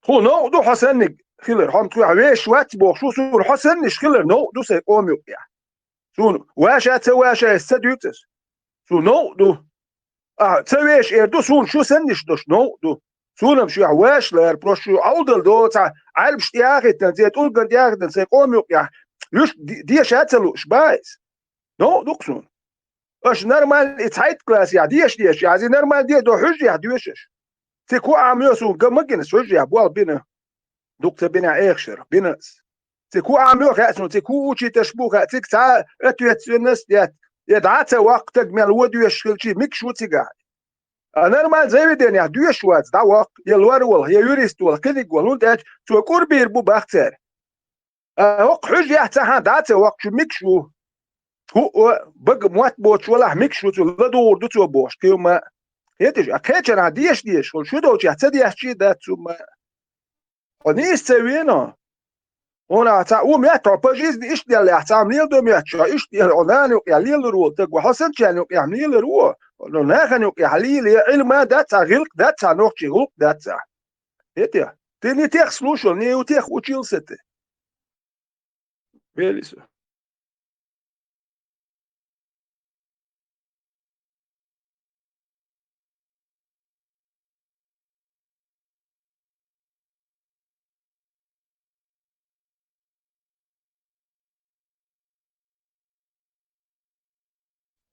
خو نو دو حسن خيلر هم تروح ويش وات بو شو سور حسن نش خيلر نو دو سي قومي يا شو واشا تواشا استديوتس شو نو دو تسويش اردو سون شو سنش دوش نو دو سونم شو عواش لار بروش عودل دو تاع عالم شتياخي تنزيت اولغن دياخي تنسي قومي يا يوش دي شاتلو شبايس نو دوكسون اش نورمال اتحيت كلاس يا ديش يا عايزين نورمال دي دو حج يا ديوشش تكو عاميوسو قمقنس حج يا بوال بينا دوكتا بينا ايخشر بينس تكو عاميو خاسنو تكو وشي تشبوخ تك تا اتويت الناس ديات يدعتا وقتك من الودو يشكلشي ميكشو تيقاعد نورمال زي بدين يا دوش وات دا وق يلور ولا هي يوريست ولا كذيك ولا نداج تو كوربير بو باختر وق حج يحتا ها داتا وق شو ميكشو هو بق موات بوش ولا ميكشو تو لدور دو تو بوش كيما هيتج اكيد انا ديش شو دوش يحتا ديش شي داتو ما ونيس سوينا هنا تا وميات باجيز دي ايش ديال احتام ليل دو ميات ايش ديال اونانو يا ليل رو تك وحسن كانوا يعمل رو no ناخن يحليل علم داتا غلق داتا نوختي غلق داتا هيتيا تاني تيخ سلوشن نيو تيخ وتشيل ستة بيليسو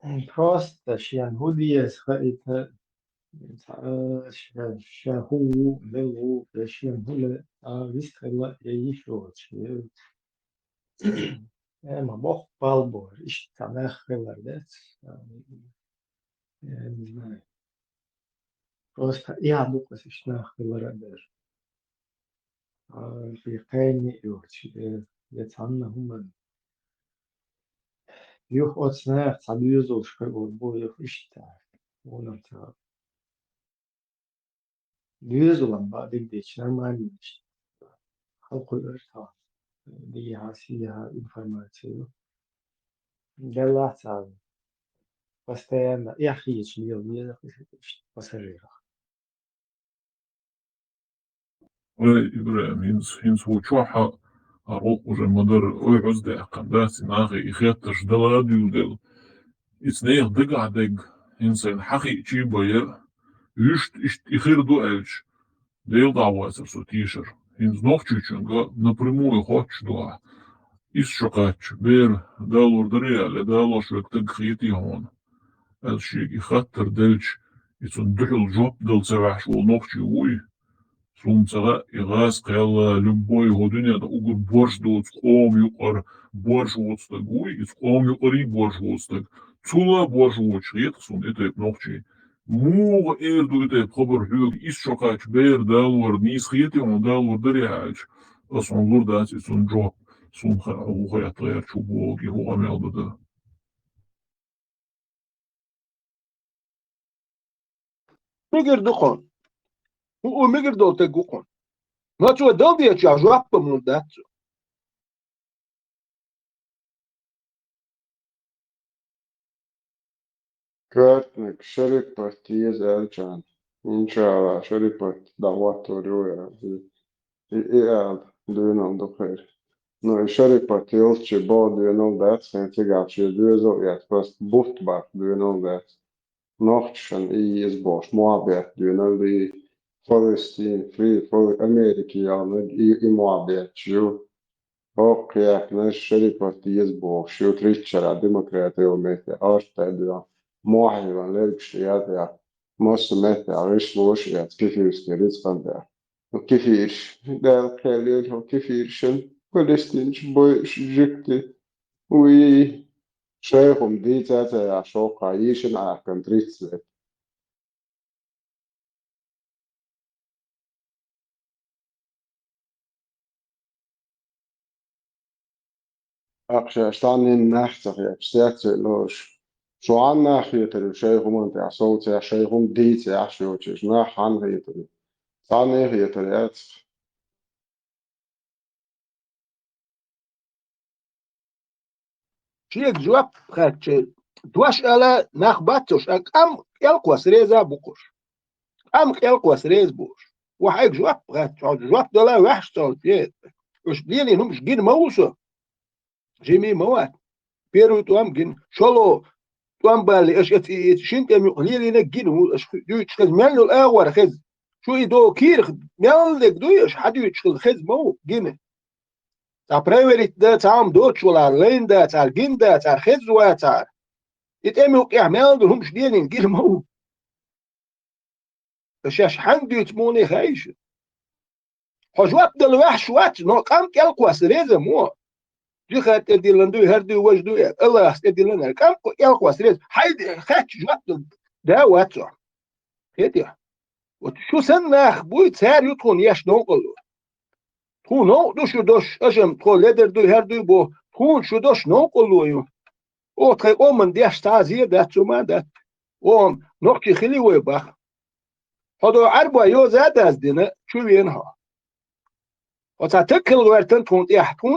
Просто شهودية خريطة شهو لغو شهولة ويستخدم يشوت ما بخ بالبور إيش تناخ خلادات не знаю просто я буквы сочинах خلادات في قاني يتعنى هم يوح أتسنا تعبيزو شكو بو يوح إشتا ونمتا بيزو لما ديش نرماني خلق الإرتا دي هاسيها إنفرماتيو دلات بس تيانا يحيش ميل بسريرا إبراهيم هينس هو شوحة أروق وجمدر أي عزدة أقنداس ناغي إخياتش دلاديو دل إسنيخ دقع دق إنسان حقي تشيبايا يشت إشت إخير دو ألش ديل دعواسر سو تيشر إنز نوخشي چنگا напрямую хочешь дуа إس شقاتش بير دالور دريا لدالوش وقتك خيتي هون الشيء يخطر دلش يتون دحل جوب دل سواح شو نوخشي وي سومتغا إغاز قيلا لبوي هدنيا دا أقر بورش دوت قوم يقر بورش وستك وي قوم يقري بورش وستك تولا بورش وشيت سون إتايب نوخشي موغ إيردو إتايب خبر هيوغ إس شقاش بير دالور نيس خيتي ون دالور درياج أصلا لور داتي سون جوب سون خيا طير شو بوغي هو عمل بدا ميجر دقون وميجر دول تقوقون ما شو دول دي أشياء من ذات كاتنك شركة تيز ألشان إن شاء الله شركة دعوات وريويا إيه دوينام دخير No, Sherippa Tilchi Bo, do you know that? Saint Igachi Duzo, yes, first Buftbach, do you know that? Nochtchen is Bosch, Moabit, do you know the Palestine Free for America, I Moabit, you? Och, nes Sherippa is Bosch, you Trichera, Democrat, you met the Arstad, Mohivan, Lerkshiat, most met the Irish Bosch, yet Kifirski, Ritzvander. وكيفيش دار خالد وكيفيرشن فلسطين بوي جكتي وي شيخهم دي تاتا عشوق عايشن على كنتريتس أقشى أشتاني النحتة يا بسيات لوش شو عن ناحية شيخهم أنت عصوت يا شيخهم دي تعشوتش ناح عن هيتري ثاني هيتريات شيك جواب خاتش دواش ألا نخباتوش أم يلقوا سريزا بوكوش أم يلقوا سريز بوش وحيك جواب خاتش جواب دلا وحش صوت وش ديني نمش جين موسو جيمي موات بيرو توام جين شلو توام بالي اش شنت ام يقليلي نجين هو اش دوش خز مالو الاغور خز شو يدو كير مالك دوش حد يشخل خز مو جين تا برايوريت ده تعام دوتش ولا لين ده تاع جين ده تاع خز وتاع يتأمل اعمال دهم شدين جين مو اش حندي تموني خايش حجوات دل وحش وات نو قام يلقوا سريزه مو جيخات اديلندو هردو وجدو الله اديلنا كم يلقوا سريز حيد خاتش جوات ده واتو هدي وشو سنخ بوي تسار يتخون ياش نوقل تخون نو دوش دوش اشم تخون لدر دو هردو بو تخون شو دوش نوقل يو او تخي اومن ديش تازير ده تسوما ده اوم نوكي خلي ويبخ هدو عربا يو زاد از دينا شو ينها وتتكل ورتن تخون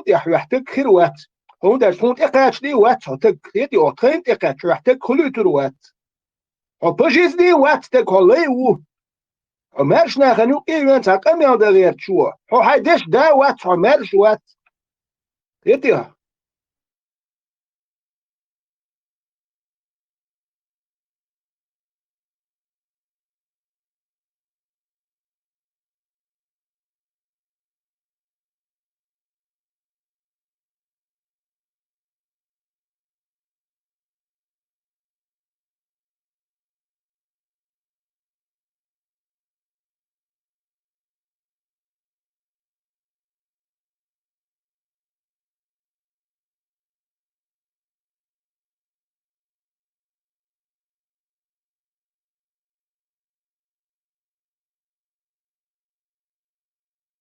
يح يحتك خير وات هون ده تخون اقاش دي وات هتك يدي او تخين اقاش يحتك خلو تر وات او بجيز دي وات تك هولي وو مرش نخنو ايوان تاقم يال ده غير شو هو هايدش ده وات مرش وات يدي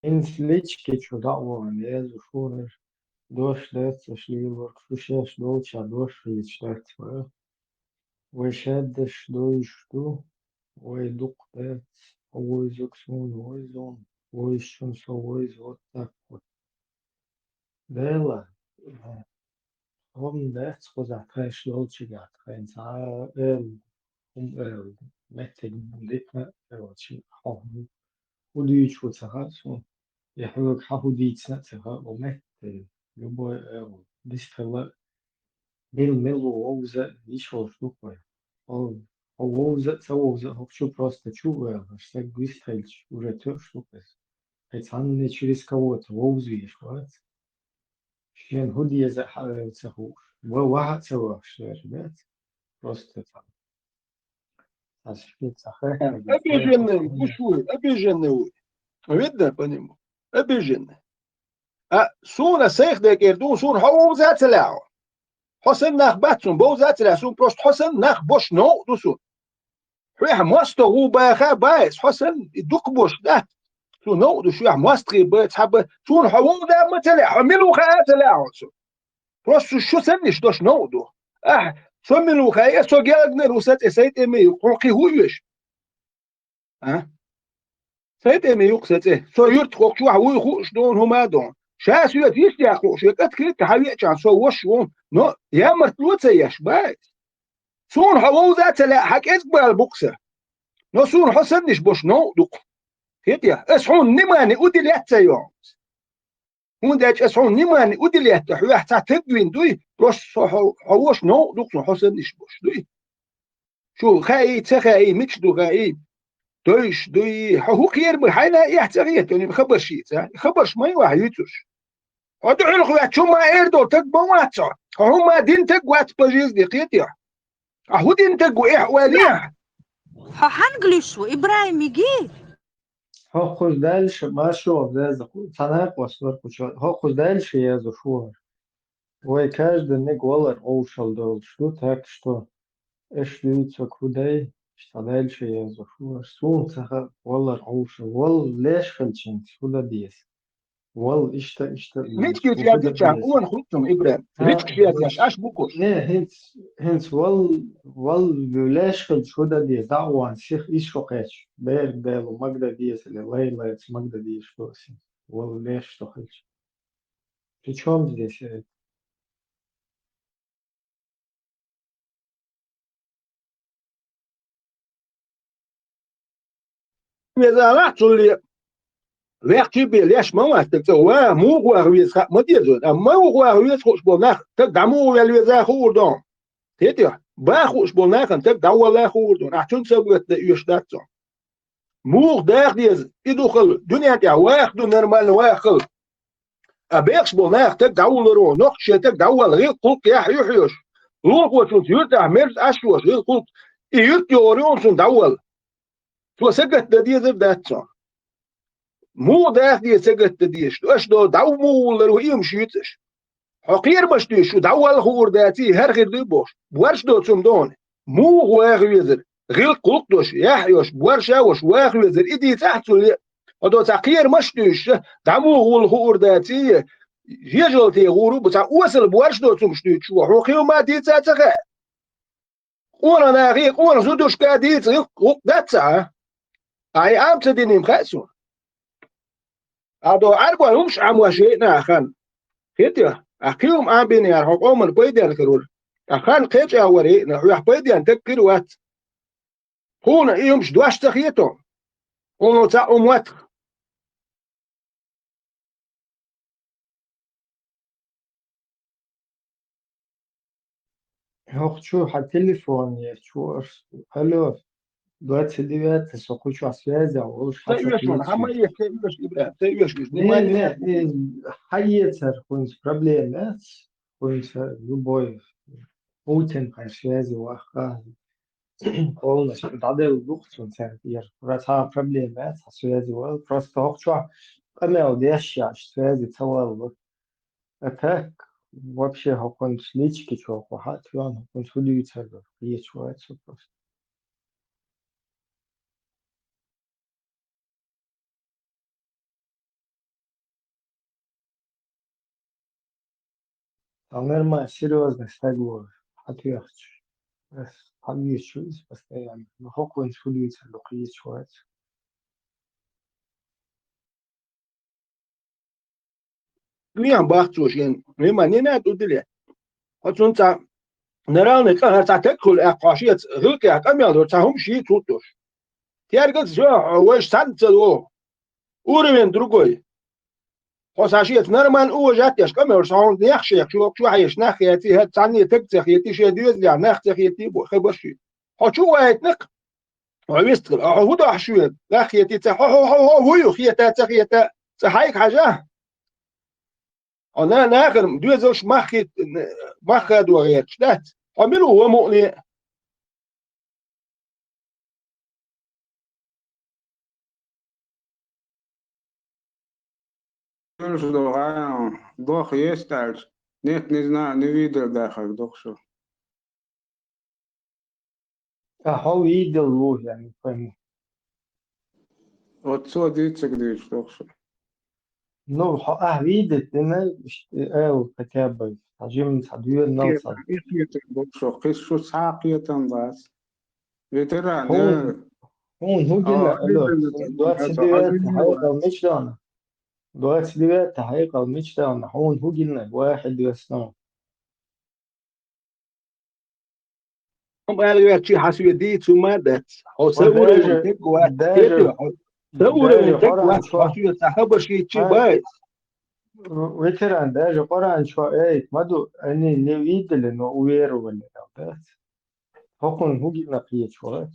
Ins ličke ću da'van jezu šuner, doš deca šlivor, šušeš dolča, doš rič deca, voi šedeš doištu, voi duk dec, voi zuksun, voi zon, voi šun so voi zot takot. Dela, hom dec koza treš dolči gat, trens el, meteg bunditna, eroči, hom, udič ucahacu, يحوك حافو ديتسا تغا ومت يبوي ديستلا ميلو ووزا يشول شوكوي او ووزا تسووزا هوك شو بروستا شو شتاك ديستريلش وريتور شوكس هيتسان تشريس كوت ووزو يشوات شين هودي يزا حاول تسهوش وواحد سوا شربات بروستا تسان عشان تسخيح Обиженный, бушует, обиженный. Видно по нему? Обиженный. А суна сех де керду сун хау зацелау. حسن نخ باتون بو زاتلاسون بروست حسن نخ بوش نو دوسون. حويح مواستو غو باخا بايس حسن دوك بوش ده. سو نو دو شويح مواستغي بايس حبا سون حوو دا متلع ملو خاات لاعون. بروست شو سنش دوش نو دو. سو ملو خايا سو جالجنر وسات اسايت امي قلقي هويش. سايت امي يقسات سو يرت خوك شو حوي خوش دون هما دون. شاس يوت يشتي أخو شيكات كريت حبيع كان سو وش وون نو يا مرتلوت سياش بايس سون حوو ذات لا حك إسبال بوكسر نو سون حسنش بوش نو دوك هيتيا اسحون نماني أدليات سيوم هون داش اسحون نماني أدليات حويح تتدوين دوي روش حووش نو دوك سون حسنش بوش دوي شو خاي تخاي مش دو خاي دويش دوي حو خير بحينا يحتغيت يعني بخبر شيء خبرش ما يوحيتوش هذا الخوات شو ما إردو تكبواتها هم دين تكوات بجيز دقيقة أهو دين تكو إحواليها هنجلش وإبراهيم يجي ها خود دلش ما شو ده تناق وصور كشات ها خود دلش يازو شو وای каждый нэг волар оушал дол что так что эшлюца кудей что дальше язу шо сунца волар оушал вол леш хелчин сюда дес вол ишта مش كيف يا ديتشان أون خلطهم إبراهيم ريتش كيف أش بوكوش نه هنس وال لش خل سودا ديس دعوان شيخ إيش فقش بير ديلو مقدر ديس اللي ليلة مقدر ديس فوسي وال ليش تخلش причем здесь إذا رحت اللي وقتی بیلیش مواد تکه مو قویز خب مدیزون اما قویز خوش بولناخ تک دمو ولیزه خوردم تیتیا با خوش بولناخن تک دوله خوردم احتون سبوت یشتاتم مو داخل دیز ایدوخل دنیا تیا واخد نرمال واخل ابیخش بولناخ تک دوله رو نقش تک دوله غیر قلق یحیوش لوق وشون تیرتا مرز اشوش غیر قلق ایرت یوریون سون دوله تو سگت دیز بداتم مو داخل سجت ديش اش دو داو لو يمشيتش حقير باش دي شو داو الخور داتي هر غير دي بوش بورش دو تم دون مو واغيزر غير قلقدوش يحيوش بورشا وش واغيزر ايدي تحت ودو تقير مش ديش دامو الخور داتي يجلتي غورو بتاع وصل بورش دو تم شتي شو حقير ما دي تاتخ وانا ناغي وانا زودوش كاديت داتسا اي ام تديني مخاسون أدو أربعة يومش عم وشينا أخان كده أخيهم عم بيني أرحقهم من بيدي الكرول أخان قيت أوري نحوح بيدي أن تكر وات هون يومش دواش تخيتهم هون تاعهم وات هاخ شو هالتليفون شو الو 29 سوق شو связи وش تيوشون هم يكيوش إبراهيم تيوش не хайцер كنت проблемات كنت любой Путин по связи ваха полностью дадел духтун центр раса проблемات связи вал просто хохчу أنا وديش связи целого так вообще هكون слички чё хат он судится есть просто нормально, серьезно, стагло. Отвечу. Отвечу постоянно. Но хоккуин сулится, только есть человек. Mian bahtușin, nimeni tudile. Atunci, nerealne că har tacul aqashiet hilke kamyalor tahum shi tutuş. Tiergăt jo, wesh santselo. Uremen drugoi. Hosashiet normal ujat yash kamyor sound yakhshi şu hayesh nakhiyati hat tani tektsiyati shediyaz ya nakhiyati bu khabashi. Hachu wayt naq. ويست هو ده حشوية لا خيتي تاع هو خيتا تاع خيتا صحيح حاجة أنا ناخر دوزوش ما خدوا غير شدات عملوا هو مؤلم Doch есть нет, не знаю, не видел даже, doch что. هو يدل يعني فاهم. Вот so дится где doch что. Ну, видит, إنه كتابة عجيب تدوير نوصل. Doch что, قيس شو ساقية تنباس. Veteran, هو جينا دلوقتي ديت حقيقة مش دانا. دلوقتي ديت حقيقة مش دانا. هو جينا واحد يسنا. هم قالوا يا شيء حسوا دي ثم ده هو سووا التقوى سووا التقوى حسوا صاحب شيء باي ويتران ده قرآن شوية مدو أني نويد لأنه وير ولا بس هو جينا قية شوية.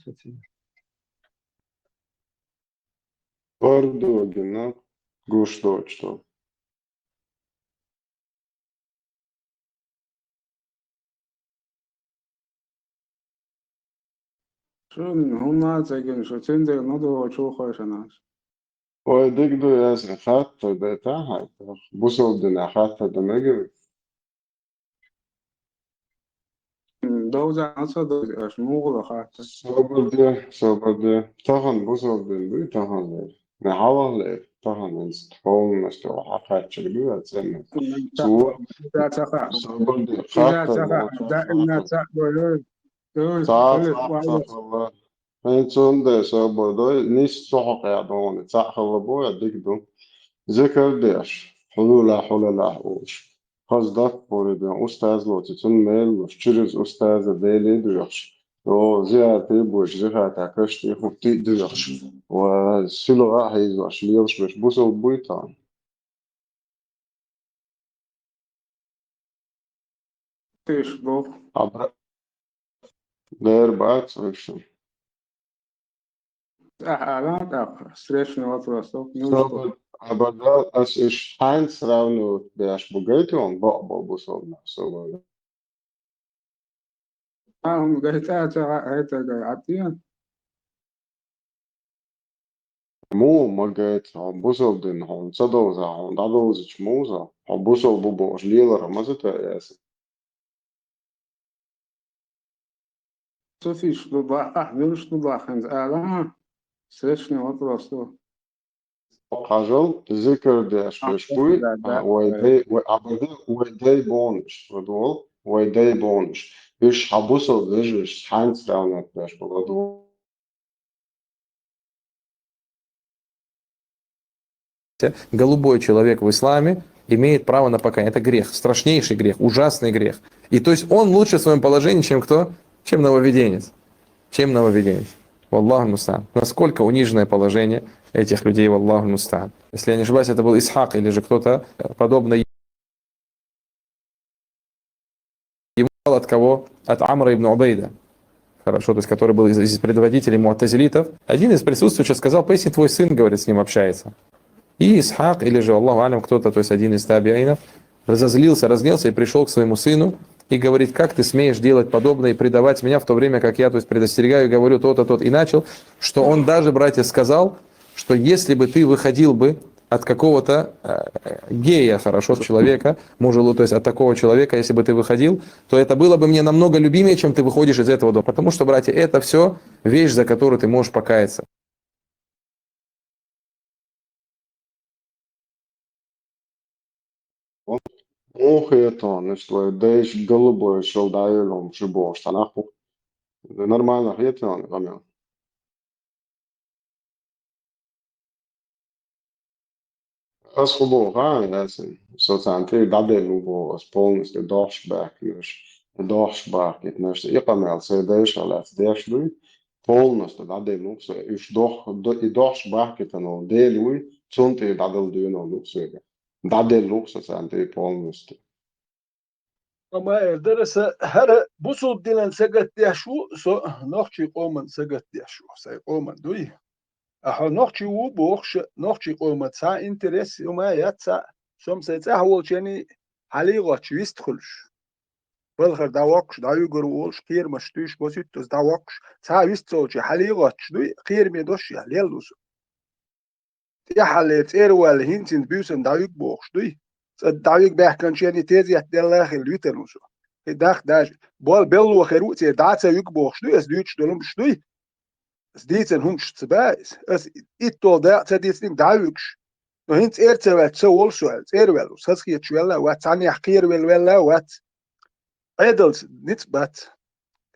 Ordogina Gush Deutschland. Schön, 100 sagen, schon 10 der Nodo schon ويدقدو ياسر حتى بتاعها بوصل دنا حتى دمجر دوزة نصر دوزة شموغ حتى صبر دي طهن بوصل دنا طهن نحاول طهن نستحول نستوى حقات شغلية تسمى سوى صبر دي حتى Men sonde så både nis صحق يعدون تسحل بويا دقدو ذكر ديش حلولا وش قصدك بوريدون أستاذ لو تتون ميل وشترز أستاذ ديلي دويش و زيارتي بوش زيارة كشتي خبتي دويش وسلو راحيز وش ليش مش بوصل بويتان تيش بو عبر دير بعد سويشن Aber das ist Heinz Rauno, der Spaghetti und Bobus und so. Mo maget on busol den hon sadoza on dadoza chmuza on busol bubo liela mazata yes. Софиш, ну да, видишь, ну да, ханз, срочный вопрос. حاجة ذكر داش بشوي ويدي بونش ودول ويدي بونش بيش حبوسو بيجش حانس راونات باش بغدو голубой человек в исламе имеет право на покаяние. Это грех, страшнейший грех, ужасный грех. И то есть он лучше в своем положении, чем кто? Чем нововведенец. Чем нововведенец. Валлаху муста'ан. Насколько униженное положение этих людей, валлаху муста'ан. Если я не ошибаюсь, это был Исхак или же кто-то подобно ему от кого? От Амра ибн Убейда. Хорошо, то есть который был из предводителей му'тазилитов. Один из присутствующих сказал: поясни, твой сын, говорит, с ним общается. И Исхак, или же, Аллаху алям, кто-то, то есть один из табиинов, разгневался и пришел к своему сыну и говорит: как ты смеешь делать подобное и предавать меня в то время, как я, то есть предостерегаю и говорю то-то, то-то. И начал, что он даже, братья, сказал, что если бы ты выходил бы от какого-то гея, хорошо, человека, мужа, то есть от такого человека, если бы ты выходил, то это было бы мне намного любимее, чем ты выходишь из этого дома. Потому что, братья, это все вещь, за которую ты можешь покаяться. Хетон, что дэш голубой шел даилом шибо, штанаху. Нормально, хетон, камен. Aschobo, ясен. Соцанты дадел убо, полностью дошбак, дошбак, это и камел, дэш, алас, дэш луй, полностью дадел упсо, и дошбак, это но делуй, цунты дадел дюно лупсо. Дадел упсо, цанты полностью. Ama derse her bu sol dilen segat yaşu so nohçi qoman segat yaşu say qoman duy aha nohçi u boxş nohçi qoma sa interes uma yatsa som say tahwol cheni haligot wist khulsh balkhar dawaqsh dayu gurul shkir mashtush bosit dawaqsh sa wist solchi haligot duy qir mi dosh ya lelus ya halet erwal hintin busen dawik boxsh duy داويك بيحكن شيء تيزي دلا خل لوتنوسو داخ داج بول بيلو خيرو تي داتا يكبوخ شنو اس دوتش دولم شنو اس ديتن هونش تبايس اس ايتو دا تديسين داويكش نو هنت ايرتوات سو اولسو ايروالو ساسكي تشويلا وات اني حقير ولا وات ادلت نيت بات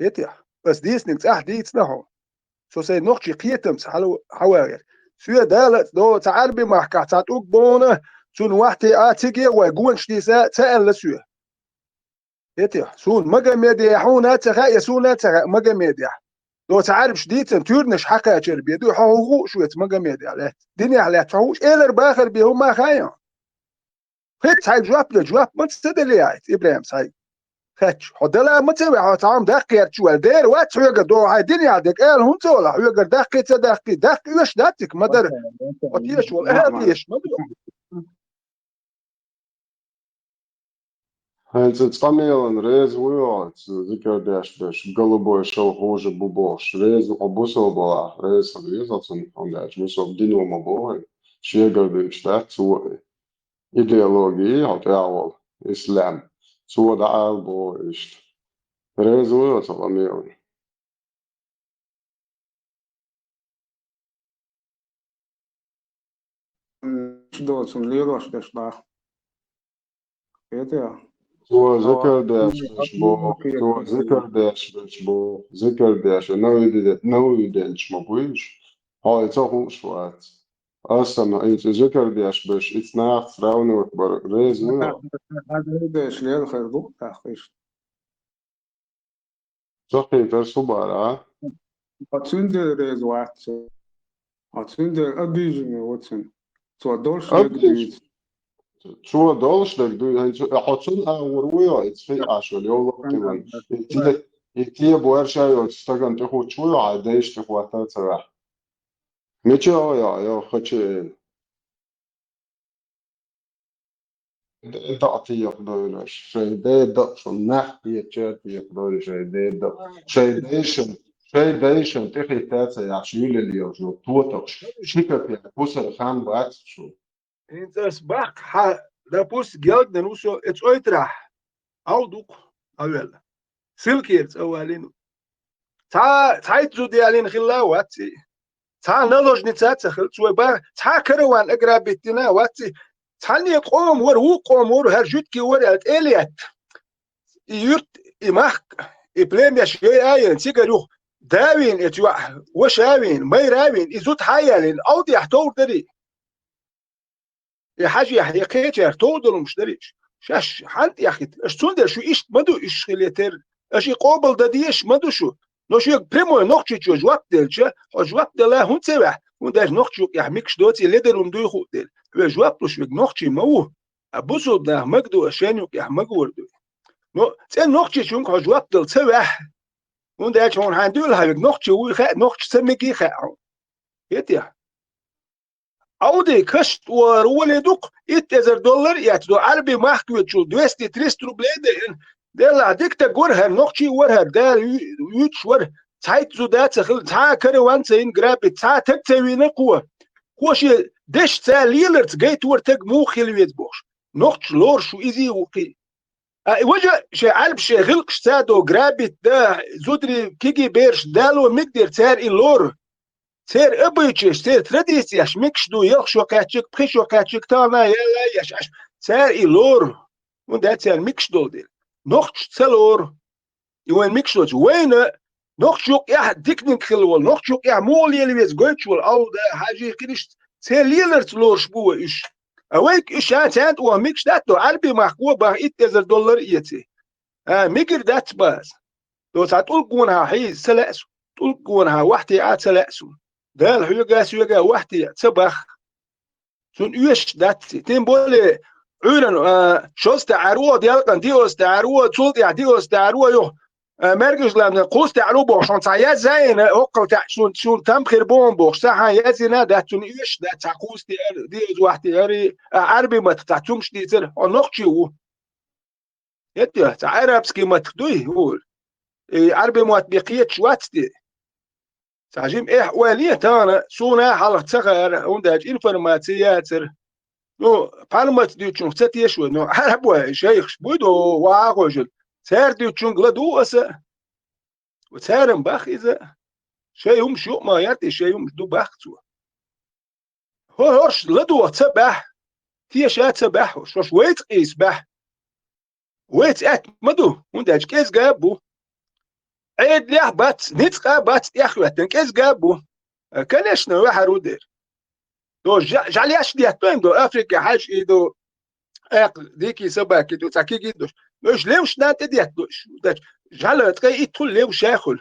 هيتيا بس ديسنينكس ديتس نهو سو سي نوخشي قيتمس حواير سو دالت دو تعربي محكات اوك سون وقتي تيجي وجون شتيسا تأل لسوه يتيح سون مجا ميديا حونا تغا يسونا تغا مجا ميديا لو تعرف شديد تورنش حقا تربيه دو حقوق شويه مجا ميديا لا دنيا على تفوش إلر باخر بيهم ما خايا خت هاي جواب ما تستدلي عيت إبراهيم ساي خاتش حدلا ما تبع طعام دقيق شو الدير وات حيقة دو هاي دنيا دك قال هون تولا حيقة دقيق وش داتك ما در وتيش ولا هاديش ما Это спамелан рез уйот, зикердеш беш, голубой шел хуже бубош, рез обусол была, рез обрезался, он дальше, бусол динома бой, шегерды штат цуэ, идеологии, от явол, ислам, цуэ да албо ишт, рез уйот спамелан. Что он лирош дешла? Это Zo zikkerdash bishbo, zo zikkerdash, no udench mabuish, ha it's a hochschwarz. Asana, it's zikkerdash bish, it's nach Frauen bar rez uya. هذا شليل خير تاخيش Zaki ter subara, هتسند ريزوات هتسند أبيجن واتسن تو دولش يقدر شو دولش لك دو, حتسون أور uya, it's fi ashol, yolo timan. Itie boershai, it's tagan tehu chuya, adeish tehu atatara. Miche oya, yo, khache. Det att jag börjar säga det då som nästan jag börjar säga det då شيء تخي تاتا يعشيل اللي يوجو توتوش شيكا في بوسر خام بات شو انت اسبق ده بوس جلد نوسو اتس اويتراح او دوق اولا سيلكيرت اولين تايتزو ديالين خلا واتي تا نلوج نتات خل سو با تا كروان اقرابتنا واتي تاني قوم ور هرجوتكي ورات اليات يرت امخ ابلام يا شيء اين سيجارو داوين اتوا وشاوين ميراوين ازوت حيالين اودي يحتور دري يا حاجه يا كيتر تودل مشتريش شاش حنت يا اخي اشتوندر شو ايش مدو ايش خليتر اشي قابل دديش مدو شو نو شو بريمو نوختي جو جواب دلچه جواب دلا هون تبع هون داش نوختي يا ميكش دوتي ليدرون دوي خو دل جواب لوش نوختي مو ابوسو ده مقدو اشانيو يا مقور نو تن نوختي شون جواب دل تبع هون داش هون هندول هاي نوختي نوختي سميكي خا يتيا اودي كشت ورولدوق $1000 ياتدو عربي محكوة شو 200-300 روبل دل ديكتا جورها نوختي ورها دال يوتش ور تايت زو دات خل تا كروان سين جراب تا تكتوي نقوة كوشي دش تا ليلرت جيت ورتك مو خلويت بوش نوختش لور شو ايزي وقي وجه شي علب شي غلقش تادو جرابت دا زودري كيجي بيرش دالو مقدر تار اللور تير ابيتش تير تراديسياش ميكش دو يخشو كاتشك بخشو كاتشك تانا يلا يش تار اللور Und das ist ein Mixdol. Noch Zellor, وين ميكسوت وين noch شوك يا ديكنيك خلول noch شوك يا مول يلي بيز جوتشول أو ده حاجة كنيش تليلر تلورش بوه إيش أويك إيش هات وميكس داتو عربي محكوة بقى $8 يتي ميكر دات باز لو تقول قونها حي سلاسو تقول قونها وحدي عاد سلاسو ده الحيوجاس يجا وحدي تبخ سون إيش داتي تنبولي عيرن شوز تعروا ديالكن ديوس تعروا تول ديوس تعروا يو مرجز لأن قوس تعروا بوشان تعيا زين أقل شون تم خير بوم بوش صح يزينا ده تون إيش ده تعقوس ديوس واحد يري عربي ما تتعتمش ديتر النقشيو يتيه تعرب سكيما تدوي يقول عربي مطبقية شواتي تعجيم إيه وليه تانا سونا حلقة صغير عندك إنفورماتيات نو بالمت دي تشون ستي شو نو عرب شيخ بودو واغوجل سير دي تشون غلدو أس وسيرم باخ إذا شيء شو ما يرتي شيء دو باخ تو هوش لدو تبح تي شات تبح شوش ويت قيس بح ويت أت مدو عندك كيس جابو عيد ليه بات نتقى بات يا أخوة كيس جابو كلش نو حرودير دو جالياش دي اتوين دو افريكا حاج ايدو ديكي سباك دو تاكي جدوش مش ليوش نات ديتوش جالا تقي يدخل ليوش ياكل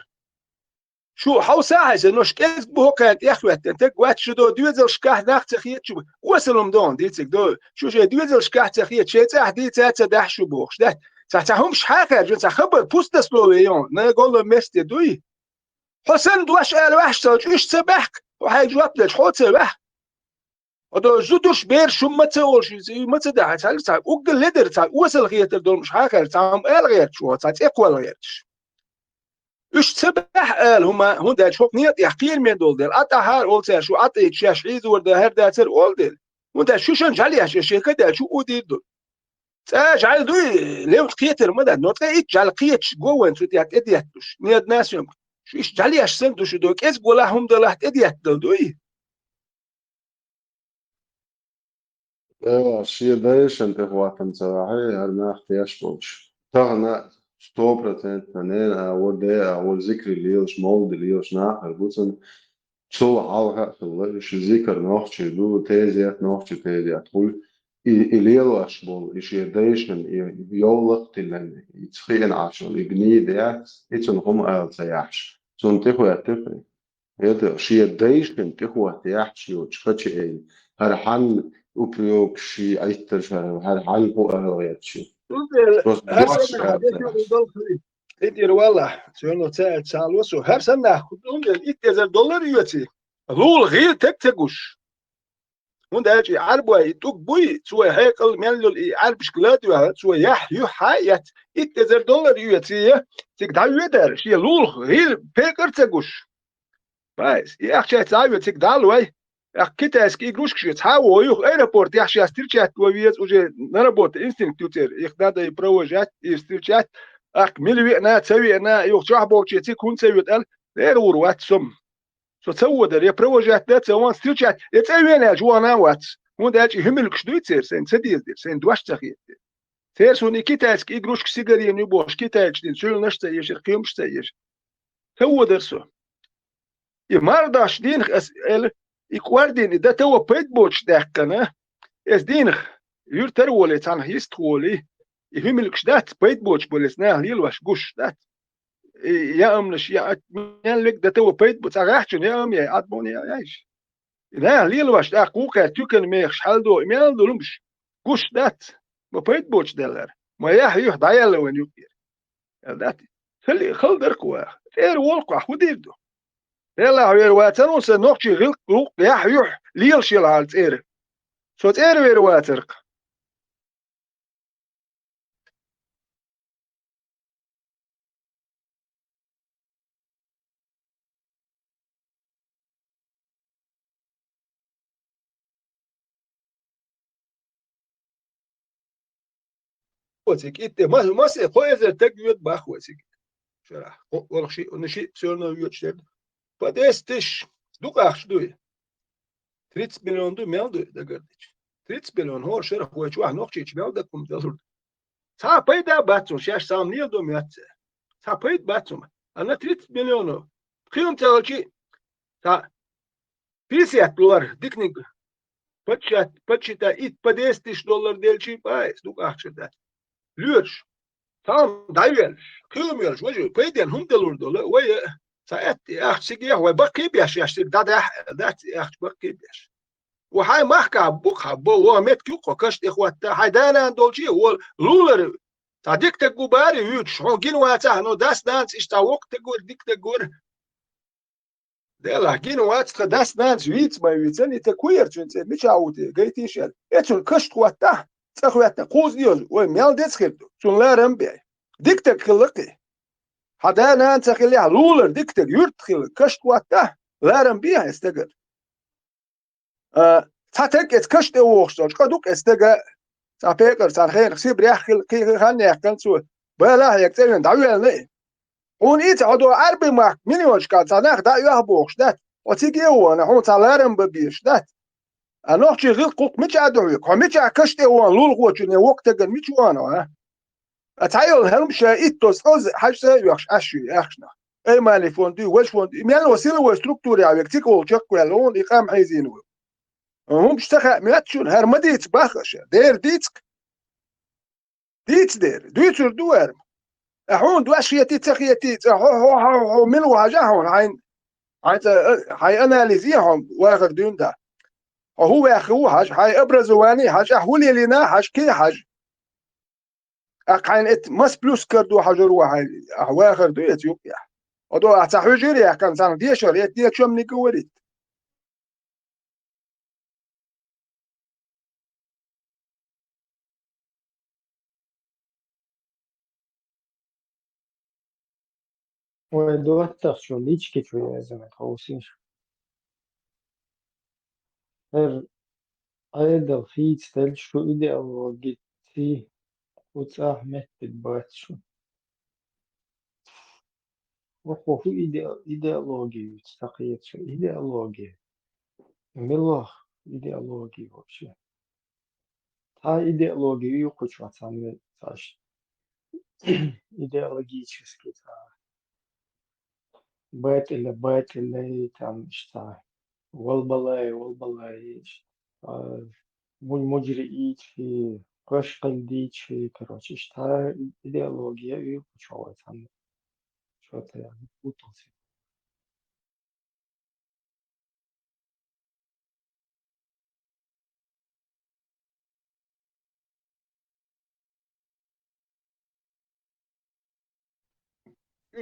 شو حو ساعه نوش كيس بو كانت يا اخوات انت وات شو دو دوزل شكاه ناخ تخيت شو وصلهم دون ديتك دو شو دوزل شكاه تخيت شي تاع دي تاع دح شو بوخش ده تاعهمش حاجه جنس خبر بوست سلويون نقول مست دوي حسن دوش قال وحش توش ايش سبحك وحاج وقت حوت سبح هذا زودش بير شو ما تقولش ما تدعي تعال وقل ليدر تعال وصل غير تدور مش حاجة تعال قال غير شو تعال إقوى غيرش إيش سبح قال هم ده شوف نيت يحكير من دول ده أتهار أول شو أتيت شاش عيد ورده هر ده تر أول ده وده شو شن جالي هش كده شو أودي دول جعل دوي ليه قيتر مدة نوت قيت جعل قيت جوين شو تيات إديتش نيت ناس يوم شو إيش جالي هش سنتو شو دوك إس قولهم ده لحت إديت دوي evo šie dēšana te hvatan cavahe ar nahtiesh bolš. Tahna 100% ne ودي أول ذكر ليش مولد ليش ناخر بوتن شو عالها شو ذكر نوخش دو تيزيات نوخش تيزيات قول إليلاش بول إيش يديشن يولق تلن يتخين عشان يبني ديات يتن هم قال سياحش سون تخوة تفري هذا شيء يديشن تخوة تياحش يوش فتش إيه هر حن وبيوك شيء أيتر هر حن هو أهويت شيء بس بوش إدير والله شنو تعال وسو هر سنة خدهم $8 يوتي لول غير تكتجوش هون أجي عربوا يتوك بوي سوى هيكل ملل عرب شكلات وها سوى يحيو حياة $8 يوتي تقدر يدار شيء لول غير بيكر تجوش بس يا أخي تعال تقدر وي كده اسكي جروش كشي تحاول يخ ايربورت يحشي استرشات ويز وجه نربوت انستنكتوتر يخداد يبروجات استرشات اك ملي انا تسوي انا يخ جحبو شي تكون تسوي قال غير وات سم سو تسوي در يبروجات ده سوان استرشات يتسوي انا جوانا وات هون ده شي همل كشدو يصير سين سديز دير سين دواش تخيت سير سوني كده اسكي جروش كسيجاري نيبوش كده اشتين شو نشتا يشر قيمش تيش هو درسو يمرداش دين اسال يقواردين ده تو بيت بوتش داكنا اس دينخ يرتر ولي تان هيستولي يهملكش دات بيت بوتش بولسنا هيلواش جوش دات يا امنش يا لك ده تو بيت بوتش اغاحشن يا ام يا ادبوني ياش لا هيلواش دا قوكا تكن ميخش حالدو ميال دولمش جوش دات ما بيت بوتش دلر ما يا يح دايل وين يكير دات خلي دركوا غير والقع وديدو يلا هير واتر سنوقشي غلق لوق يح ليلشي العالت اير سو تير وير واتر وتك إنت ما سي خويزر تجود باخوتك شرح والله شيء نشي سورنا يوتشد فدستش دوك أخش دوي 30 مليون دو ميل دو دقردش 30 مليون هو شرح هو شو نوقشي ميل دكم تزور تا پیدا باتون شش سامنیل دو میاد تا پید باتون انا 30 میلیون قیمت تلچی تا $50 دiknik почта ит $10 делчи пайс дук ахчда лүрш там дайвел киломер жважу пейден $100 وي ساعات اخشي هو بقي بيش يشتري دات اخش بقي بيش وهاي محكا بوخا بو مت كيكو كشت اخوات هايدانا دولشي هو لولر صديق تجوباري يوتش هو جنواتا نو داس دانس اشتا وقت تجور ديك تجور دلا جنوات داس دانس ويت ما ويتني تكوير تشنت مش عاودي جيتي شال اتل كشت واتا تخوات قوز ديوز وميل ديتسخيل شون لا رمبي ديك تكلقي هدانا انت خليها لولر ديك تجورت خيل كشت واتا لا رمبي استجر تاتك اتكشت ووخشوش قدوك استجا تابيكر صار خير سيب ريح كي خلني يحكن سو بلا يكتبين دعوه لي هون ايت عدو عربي معك مني وش كان صناخ دعوه بوخش دات وتيجي هو انا هون صالارم ببيش دات انا اختي غير قوق مش ادعوك ومش كشت هو لول غوتني وقت قال مش وانا اتعيل هلم شايتوس اوز حاجه يخش اشي اخشنا اي مالي فوندي وش فوندي مال وسيله وستركتور يا تيك وجك ولون يقام حيزينو هم بيشتغل مياتشون هرمديت باخش دير ديتك ديت دير ديتر دوار هون دواشيتي تخيتي هو من وجههم هاي اناليزيهم واخر دون ده هو اخو حاج هاي ابرزواني حاج احولي لنا حاج كي حاج اقعن ات مس بلوس كردو حجر وهاي واخر دو اثيوبيا ودو اتحوجيري كان سان ديشور يديك شو مني كوريت ودوات شو ليش كتير زمان خوسيش هر أيضا في تل شو إيديولوجيتي وتأهمت البات شو وخو في إيديولوجي تستقيت شو إيديولوجي ملاه إيديولوجي вообще та إيديولوجي يوكوش واتسامي تاش идеологически бет или там что والبلاي مجري إيشي قشقل ديشي короче что идеология يوكوش там что-то я путался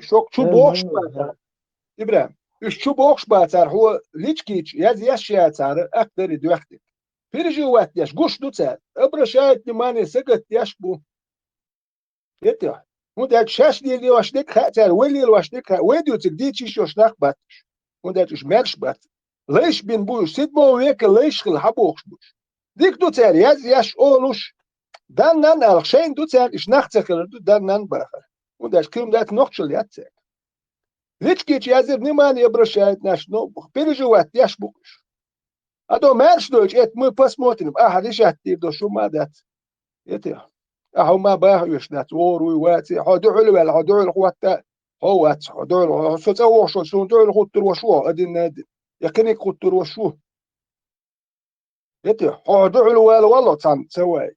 شوك شو بوخش باتر إبراهيم شو بوخش باتر هو ليشكيش ياش ياتر أقدر يدوختك بيرجي وقت ياش قوش دوتر أبرشايت نماني سقط ياش بو يتيح وده شاش دي واشدك خاتر ولي واشدك ويديو تقديتش شو شناخ باتش وده تش مارش بات ليش بين بوش سيد بو ويك ليش خل حبوخش بوش ديك دوتر ياش أولوش دان نان الخشين دوتر إش نختخل دان نان باخر وده كلام ده نقشل ياتر ليشكيش يازر نماني أبرشايت ناش نو بيرجي وقت ياش بوش أدو مارش دوش إت مو بس موتنم أحد يشاتير دو شو ما دات يتيح أهو ما باه يشنات وورو واتي هدول ولا هدول قوات هوات هدول سوتو شو سوتو الخطر وشو أدين يكني خطر وشو يتيح هدول ولا والله تام سواي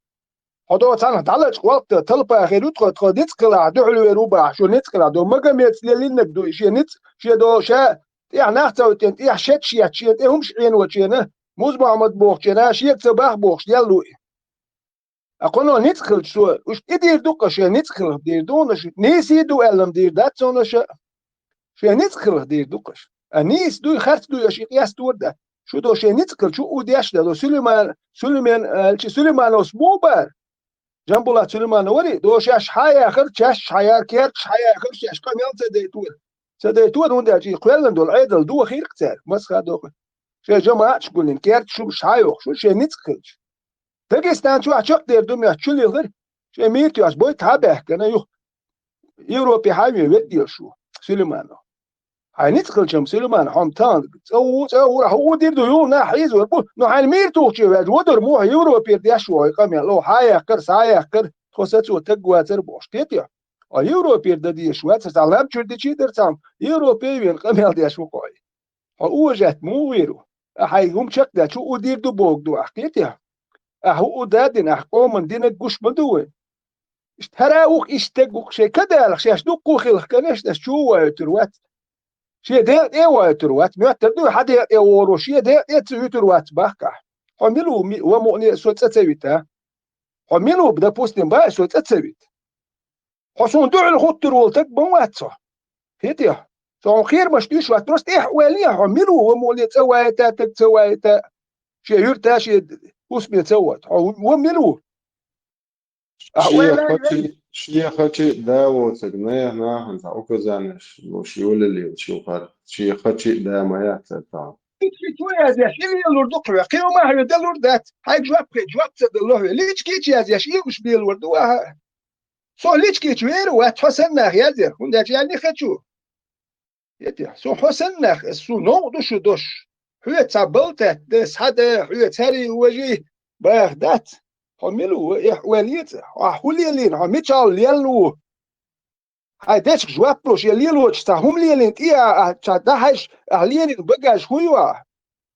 هدول تام تعلق وقت طلبة غيرت قديت كلا هدول وروبا شو نت كلا دو ما جميت لين بدو شيء نت شيء دو شيء يعني نحتاج تنت يعني شيء هم شيء وشيء مزبع مطبوخ شيء شيء صباح بوخ يلو أقولنا نتخل شو وش إدير دوكا شيء نتخل دير دونش نيسي دو ألم دير دات زونا شيء نتخل دير دوكاش النيس دو خرت دو يشيق يستور ده شو دو شيء نتخل شو وديش ده سليمان سليمان أسبوع جنبولا سليمان وري دو شاش حياة آخر شاش حياة كير حياة آخر شاش كم يوم سديتور وندي أجي قلنا دول عيدل دو خير كتير مسخ دو شيء جماعة شقولين كير شو شايوخ شو نتخل داغستان شو عشق دير دومي عشولي غير شو ميتو عش بوي تابع كنا يو يوروبي حامي ودي شو سليمان هاي ندخل شم سليمان حمتان او هو دير دو يو ناحيز وربو نو هاي ميرتو شي ودر مو يوروبي دي شو قام لو هاي كر ساي كر خصوصا تجواتر بوشتيتيا يوروبير ددي شوات سلام شدي شيدر تام يوروبيين قميل دي شوقاي اوجت مو ويرو هيهم شك ده شو ودير دو بوك دو احكيتيا هو دادن احقوم دين الجوش بدوي اشتراوك اشتقوك شي كده لك شي اشدوكو خلق كنش ده شو ويتروات شي ده ايه ويتروات ميوت تدو حد ايه ورو شي ده ايه تيوتروات باكا حملو ومؤني سوت تسويتا حملو بدا بوستين با سوت تسويت حصون دو الخطر والتك بواتسا هيتيا سو خير مش ديش واتروست ايه حواليها حملو ومؤني تسويتا تسويتا شي يرتا شي اسمي تسوت وملو شيء خشي دا وتجنيه ناهن سأوكو زانش وشيول اللي وشيوخر شيء خشي دا ما يحتاج شو يا زياش اللي الوردق يقيم ما هي دلور ذات هاي جواب تدلوه ليش كيتش يا زياش يوش بيل وردوها سو ليش كيتش ويرو واتحسن يا زير كون داش يعني خشو يتي سو حسن سو نو دوش هو تابلت دس هذا هو تاري وجه باخدات حملو احواليت حوليلين حميتشال ليلو هاي داش جواب بروش يليلو تستهم ليلين تيا تدهش اهلين بقاش هو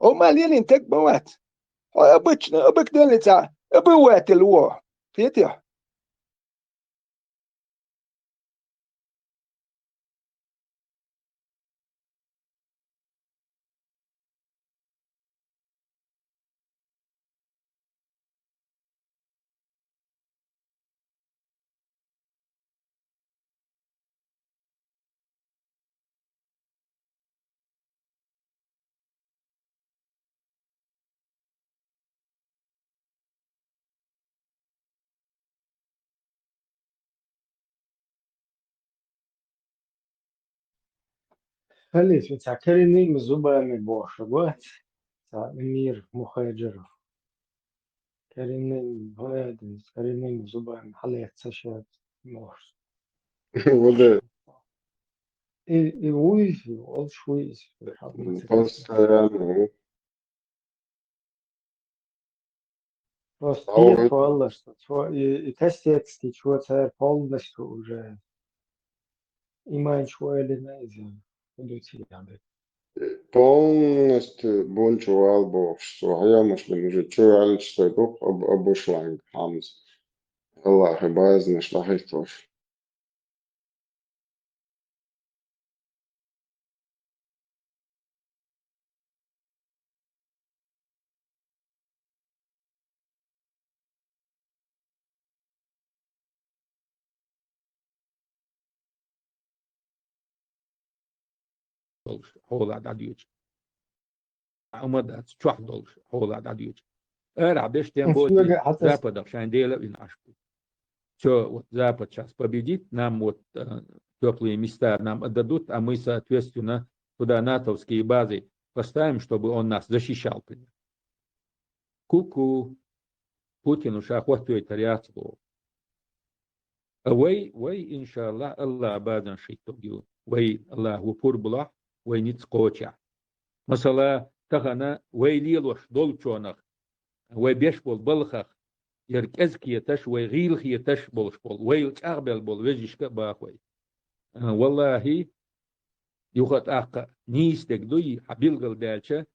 او ما ليلين تك بوات ابك دلني تاع ابوات الو فيتي خليش متذكرني مزوبة من بوشبات مير مخاجر كريمين هذا كريمين مزوبة من حلية سشات موش وده إيه ويش أول شوي بس يعني بس أو كيف والله شو يتستيت شو صار полностью уже имеет شوية لنازل ودوتي يعني полностью бончо албо что я мش бенжи чё аль что доп об шланг хамс الله باذن شلحيتوش حول عديوش أمد تشوح دولش حول عديوش أرع بيشتين بوتي حتى запада шандела и нашку. Все, вот Запад сейчас победит, нам вот теплые места нам отдадут, а мы, соответственно, туда натовские базы поставим, чтобы он нас защищал. Ку-ку, Путин уж охватывает ряцу. وي إن شاء الله الله بعدين شيء تقول وي الله وفور بلا وي نتقوتش مثلا تغنى وي ليلوش دولتشونك وي بيشبول بلخخ يركزك يتش وي غيلخ يتش بولشبول وي أغبل بول ويجيشك باخوي والله يخط أق نيستك دوي حبيلغل دالشة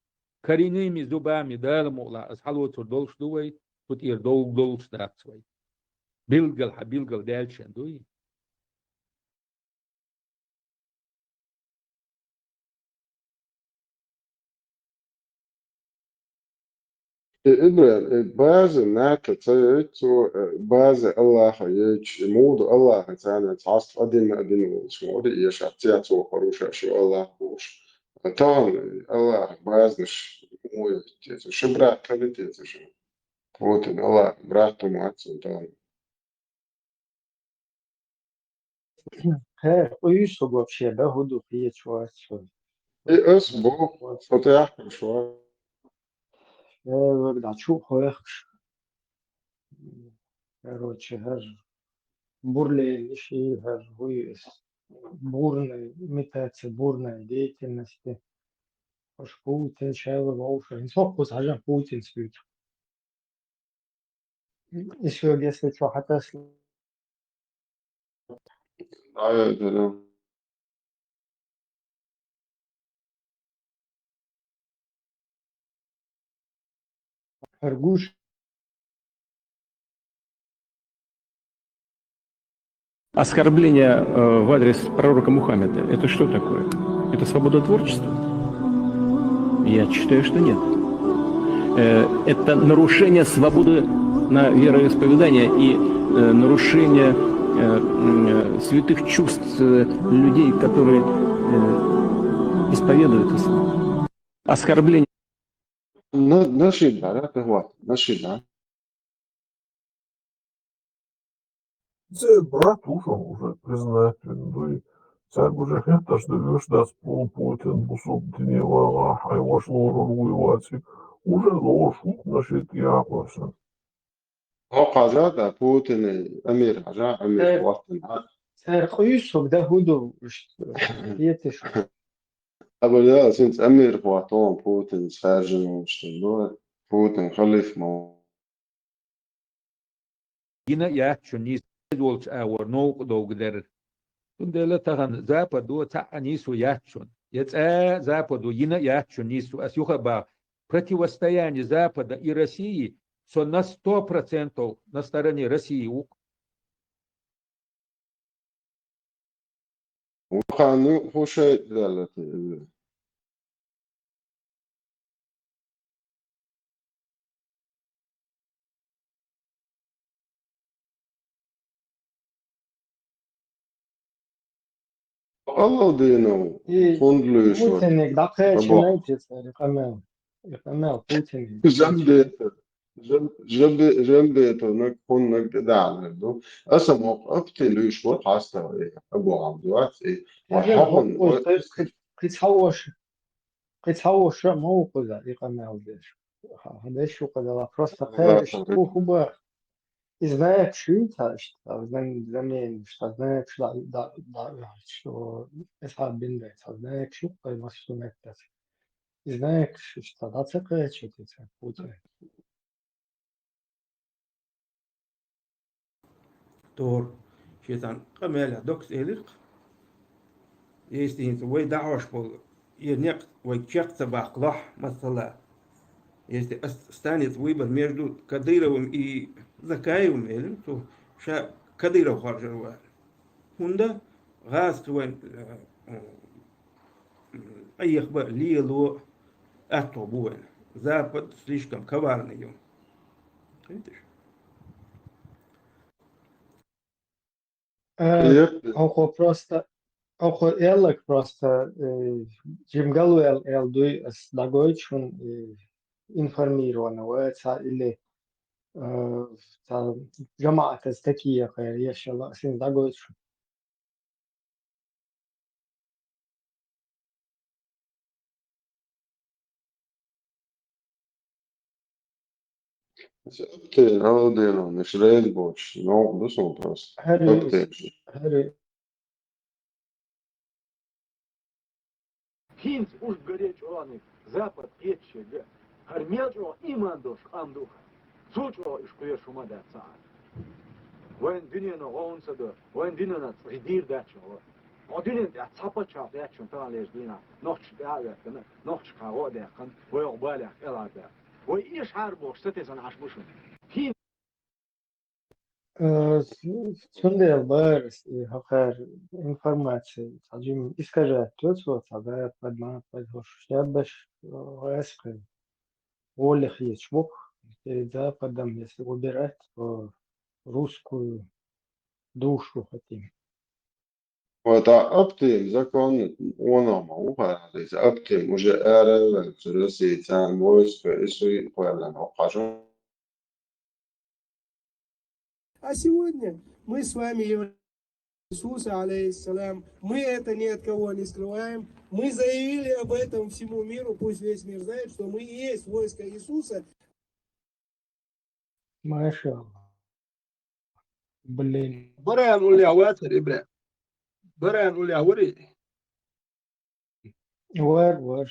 كرينيمي زبامي دالمو لا أصحالو تردولش دوي تطير دولش داتسوي بيلغل حبيلغل دالشة دوي إبرة بعض ناك تيجو بعض الله يج مود الله تعالى تعصف أدين أدين وشمود يشتيا تو خروش شو الله بوش طبعا الله بعض مش مو يتيجو شبرا كذا تيجو بوتن الله براحته معتصم طبعا ويش هو вообще بهدو فيه شوية إيه أسبوع فتح شوي بدأ تشوف هيخش короче هر бурные вещи هر هو бурная имитация бурная деятельности уж Путин шайла волша инсоқ بس عشان Путин سبيت еще если что حتى أيوة. Аргуш. Оскорбление в адрес пророка Мухаммеда – это что такое? Это свобода творчества? Я считаю, что нет. Это нарушение свободы на вероисповедание и нарушение святых чувств людей, которые исповедуют ислам. Оскорбление. Наши, да, вот, наши, да. Це брат уже признать винду. Царь уже это, что вешь, да, Путин, бусук, днева, хай ваш ложу воевать. Уже ложу, значит, я просто. قاجا دا بوتين أمير قاجا أمير وطن سرقيش وده هدو يتش أبو لا سنت أمير وطن بوتين سارجن وشتنو بوتين خليف مو Yine ya şunis olç awar no dogder. Tundela tagan zapadu ta'anisu yachun. Западу yine yachunisu асюха противостояние Запада и России со на 100% на стороне России. وخانو هو شيء دلالة الله دينه خندلو شو بوتين دقيقة شنو تسأل قمة بوتين جنبي نك كون نك دعنا له أصلا موقفت له شو حاسة أبو عبدوات وحقن قتحوش مو قذا يقمة وديش هذا شو قذا просто خير شو هو знает что замен что знает что это бинда знает что поймать что это знает что да такое что-то Путин دور شيطان قمالة دوكس إلق يستين وي دعوش بول ينق ويشق تباق لح مثلا يستي استانيت ويبر ميجدو كديرهم إي ذكايهم إلم تو شا كديره خارج الوال هندا غاز وين أي أخبار ليلو أطوبوين زابد слишком коварный юм. Видишь? Охо просто охо элек просто Джимгалу элдуй с дагойчун информированного или جماعة تستكية خيرية شلا سين داغويتشون أبتين أو دينه مش ريد بوش نو بسون بس أبتين هري Хинц уж горечь он запад печи, армячо имандош андуха. Сучо иш куешу мадаца. Вен динено онсадо, вен динено цидир дачо. Одинен я цапача дачо талеш дина. Нохч давякна, нохч каво дакан, вой обалях элада. Вой иш харбош сетесан ашбушун. Хин Цундел бэрс и хахар информации. Таджим искажает тот вот, а подман подгош. Я бэш раскрыл. Олег Ячбок перед Западом, если выбирать, то русскую душу хотим. Вот أبتين زكون ونما وهذا أبتين مش أرى الثلاثي تان مويس كإسوي ولا نقاشون. А сегодня мы с вами являемся Иисуса, алейхиссалям. Мы это ни от кого не скрываем. Мы заявили об этом всему миру. Пусть весь мир знает, что мы и есть войско Иисуса. Машаллах. Блин. بران ولا واتر إبراهيم بران ولا وري Вар.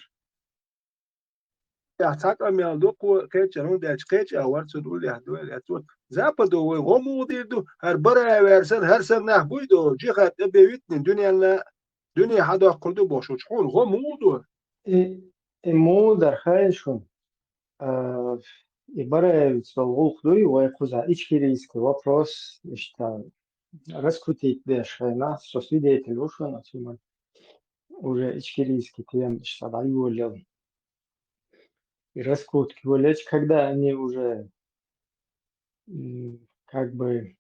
يحتاج أميال دوكو كيتش هون ده كيتش أورد سدول يهدول يهدول زابدو وغمو ديردو هر برا ورسن هر سر نحبويدو جيخات بيوتن دنيا لا دنيا حدا قلدو باشو شحون غمو دو مو در خیشون ibare solg'uqduy va кузаичкирийский вопрос, что раскрутить дальше нас, что свидетель ушел, отсюда уже ичкирийский тем, что даю и раскрутки вылечь, когда они уже как бы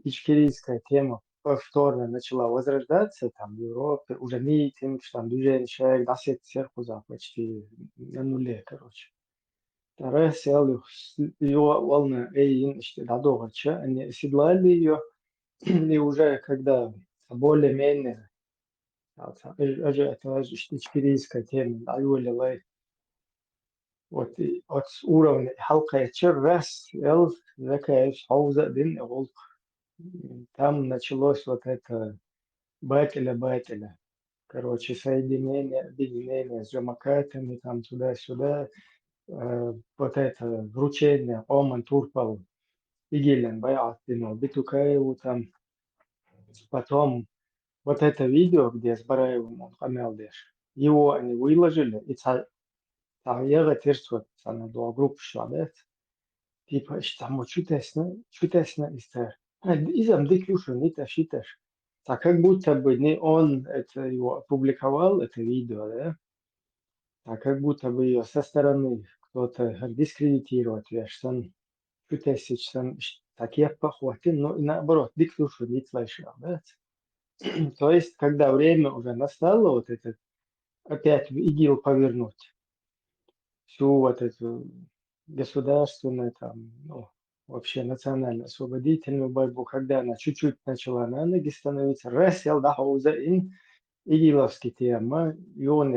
ичкирийская тема повторно начала возрождаться там в Европе, уже митинг, там движение человек, 10 церквей почти на нуле, короче. Вторая сел ее волна işte daha doğrusu они седлали ее и уже когда более-менее это ичкирийская тема даюлилай вот от уровня حلقة раз ел закаешь хауза дин волк там началось вот это бателя короче соединение объединение с джамакатами там туда-сюда вот это вручение Оман Турпал Игелен Баятину Битукаеву там потом вот это видео, где с Бараевым он хамелдеш, его они выложили, и там я терсвот, она была группа шладет, типа, что там чутесно истер. Изам диклюшу не тащиташ. Так как будто бы не он это его опубликовал, это видео, да? А как будто бы ее со стороны кто-то дискредитирует, что чутесичен, такие похваты, но и наоборот, диклюшу не слышал, да? То есть, когда время уже настало, вот это опять в ИГИЛ повернуть, всю вот эту государственную, там, ну, вообще национально-освободительную борьбу, когда она чуть-чуть начала на ноги становиться, раз я дахауза ин ИГИЛовский тема, и он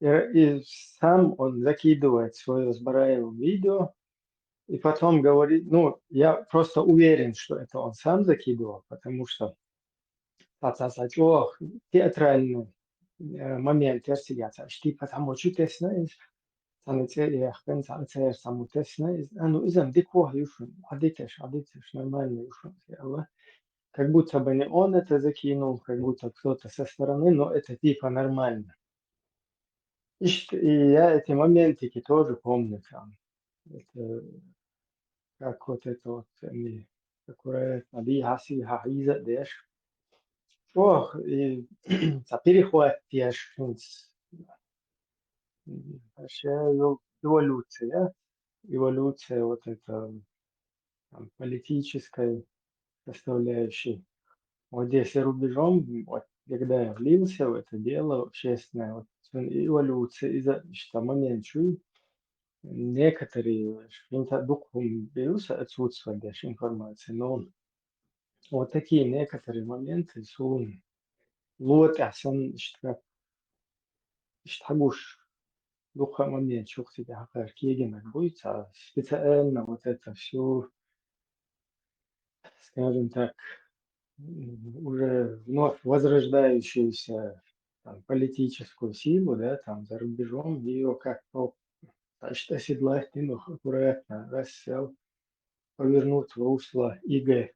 и сам он закидывает свое с Бараевым видео, и потом говорит, ну, я просто уверен, что это он сам закидывал, потому что театральный момент, типа там очень тесно, ну, изам дико юшун, адитеш, нормально юшун, как будто бы не он это закинул, как будто кто-то со стороны, но это типа нормально. И я эти моментики тоже помню там. Это, как вот это вот, аккуратно, бигаси, хахиза, деш. Ох, и перехват тяж, вообще эволюция вот это там, политической составляющей. Вот здесь за рубежом, вот, когда я влился в это дело общественное, вот, эволюция, из-за что момент чую, некоторые духом берутся отсутствует даже информации, но вот такие некоторые моменты сун лот ахсан что духа момент чух себя кегенок будет, а специально вот это все, скажем так, уже вновь возрождающуюся там, политическую силу, да, там за рубежом, ее как-то оседлать, ну, аккуратно, рассел, повернуть в русло ИГ.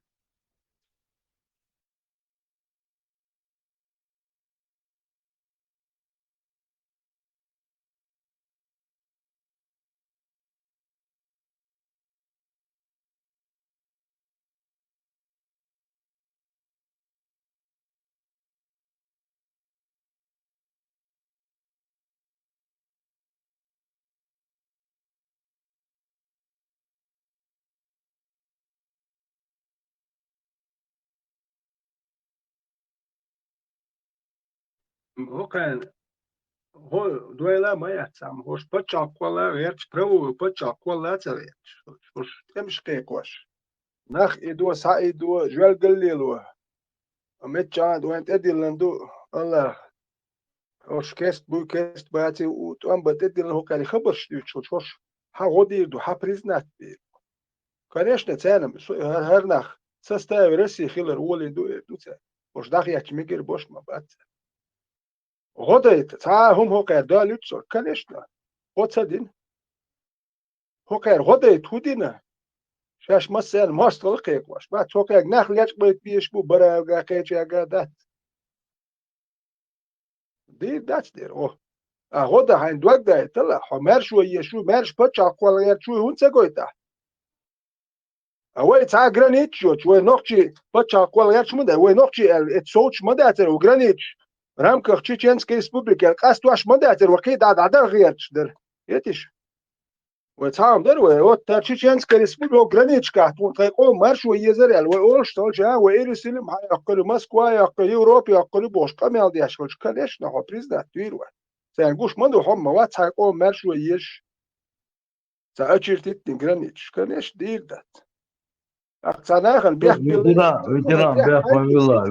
هو دويلا ما يحسم هوش بتشاق ولا غيرش برو بتشاق ولا تغيرش هوش تمش قيقوش نخ إدو سعيدو جوال قليلو أمتشان دوين تدلندو الله هوش كيست باتي وتوان بدلن هو كان خبرش هوش هوديردو признать конечно ценам هرنخ سستاوي رسي خيلر ولي دوتا هوش داخل يكميجر бош ما بات غدت هم هو قاعد لوتسو конечно هوتسدين هوكر هودي تودينا شاش مسال ماستر قيق واش بعد هوكر ناخل ياش بيت بيش بو برا قيش يا قادات دي داتس دير او هودا هين دوك دا طلع حمار شويه شو مارش بتش اقوال غير شو هون سقويتا اوي تا جرانيتش شو نوكشي بتش اقوال غير شو مدا اوي نوكشي اتسوتش مدا تر وجرانيتش رامكخ تشيتشنسكي ريسبوبليكا قاستواش مدا تر وكيد عدد غيرش در يتش وتعام در و تشيتشنسكي ريسبوبليكا جرانيتش كاتون تايقو مارش ويزر ال واولش تولجا ويرسلم هاي اقل موسكوا اقل اوروبا اقل بوش كامل دياش كلش كلش نو بريزدنت تيرو Sen guş mandu homma wat say o merşu yeş. Sa açırtıt granit. Kaneş değil dat. Aksanahın bir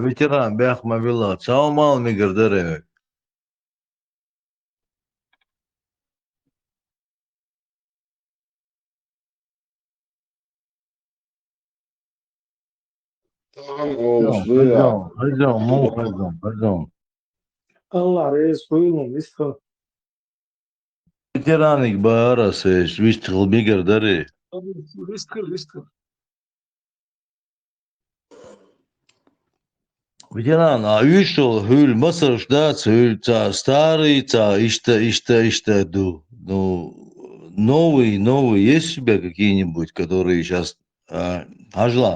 ветеран бях мавила цаумал мигрдере Tamam olmuş ya. Hacım. Allah reis buyurun isto. Ветераник барасеш виштгыл мигрдере Ristkır. ветеран а вышел хюль масар ждать хюль ца старый ца ишта ду ну новый есть у тебя какие-нибудь которые сейчас ажла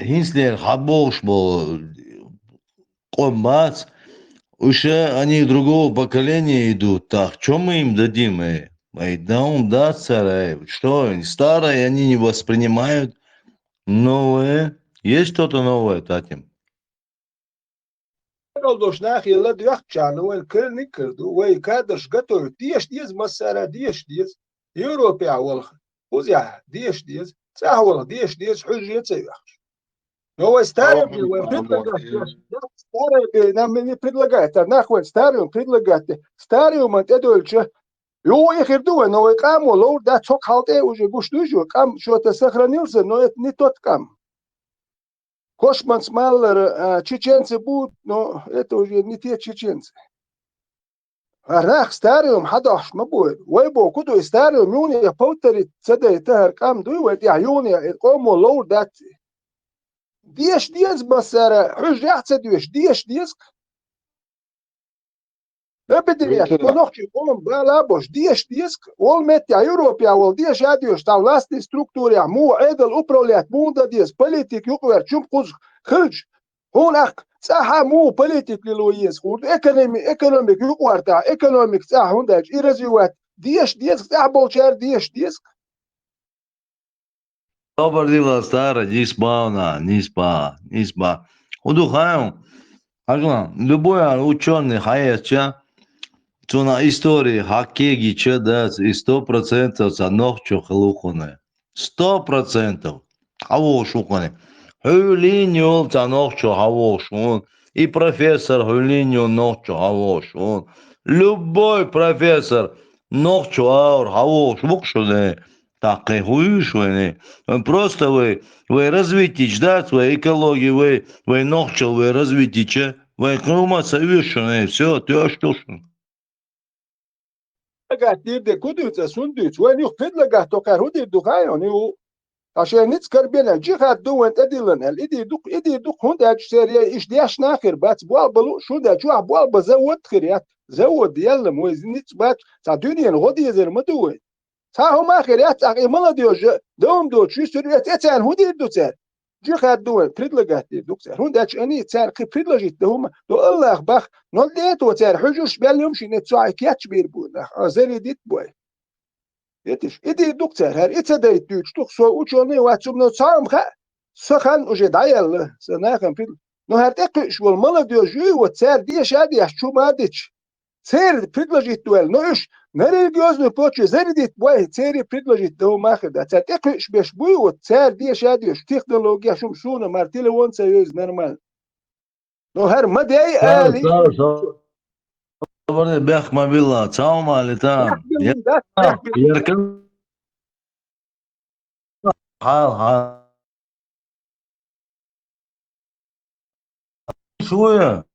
хинслер хабош бол комац уже они другого поколения идут. Так, что мы им дадим? Даум да, царай. Что, старые они не воспринимают? Новые? Есть что-то новое, Татим? olduş nahiyla diyor canı ve kırni kırdı ve kadar gatör diye masara diye Avrupa awal uzya diye sahwal diye hücret sayıyor. هو ستاريوم ستاريوم предлагает находит ستاريوم предлагает ستاريوم تدولش يو اخر دو انه يقام لو ده цок халте уже гуштужу кам что-то сохранился но это не тот кам Кошманс Маллер чеченцы будут но это уже не те чеченцы Рах ستاريوم حداش ما بود ويبو كدو ستاريوم يوني بوتري تصدق تهر كام دوت يا يوني قوموا لو ده ديش مسارة حجة ديش بدريات ونحكي قوم بالابوش ديش والمت يا أوروبا والديش هاديوش تاولاستي ستركتوريا مو عدل أبروليات مو دا ديس بوليتيك يقوير شم قوز خرج هون أخ صحة مو بوليتيك للويس خورد ايكونوميك يقوير تا ايكونوميك صح هون داج إيرزيوات ديش صح بولشار ديش Добрый день, старый, не спа. Удухаем. Любой ученый хаяча, что на истории хакеги чедас и 100% за ногчу халухуне. 100%. Хаво шукане. Хюлиньол за ногчу хаво шун. И профессор Хюлиньол ногчу хаво шун. Любой профессор ногчу аур хаво шукшуне. Так, просто вы развитие, ждать, вы экологии, вы ногчел, вы развитие, вы крума совершенное, все, ты что ж? قاعد دي كودوت سوندوت وين يخفض لك توكارودي دوكايوني عشان نتذكر بينا جهات دوان اديلن ايدي دوك هون داج سيريا ايش دياش ناخر بات بوال بلو شو دا شو بوال بزود خريات زود يلم وزنيت بات تاع دنيا غودي زي ما دوي تا هم اخريات اخي مالا ديوج دوم دو شو سوريات اتان هودي دوتر جهات دوان بريدلغات دوكسر هون داج اني تار خي بريدلجيت دوم دو الله بخ نول ديت وتار حجوش باليوم شي نتساع كياتش بيربون ازري ديت بوي يتش ايدي دوكتور هر اتدايت دوش تخسو وچوني واتسوبنو صام خ سخن وجه دايل سناخن في نو هرتق شو المالا ديوجو وتسار دي شادي شو مادش سير بريدلجيت دوال نوش نري جوزنو بوتش زريديت بوي سيري بريدلجيت دو ماخد تاتق بيش بوي وتسار دي شادي تكنولوجيا شو شونه مارتيل وون سيوز نورمال نو هر مداي الي Добрый бях мобила, цаума летам. Яркан. Хал. Шуя.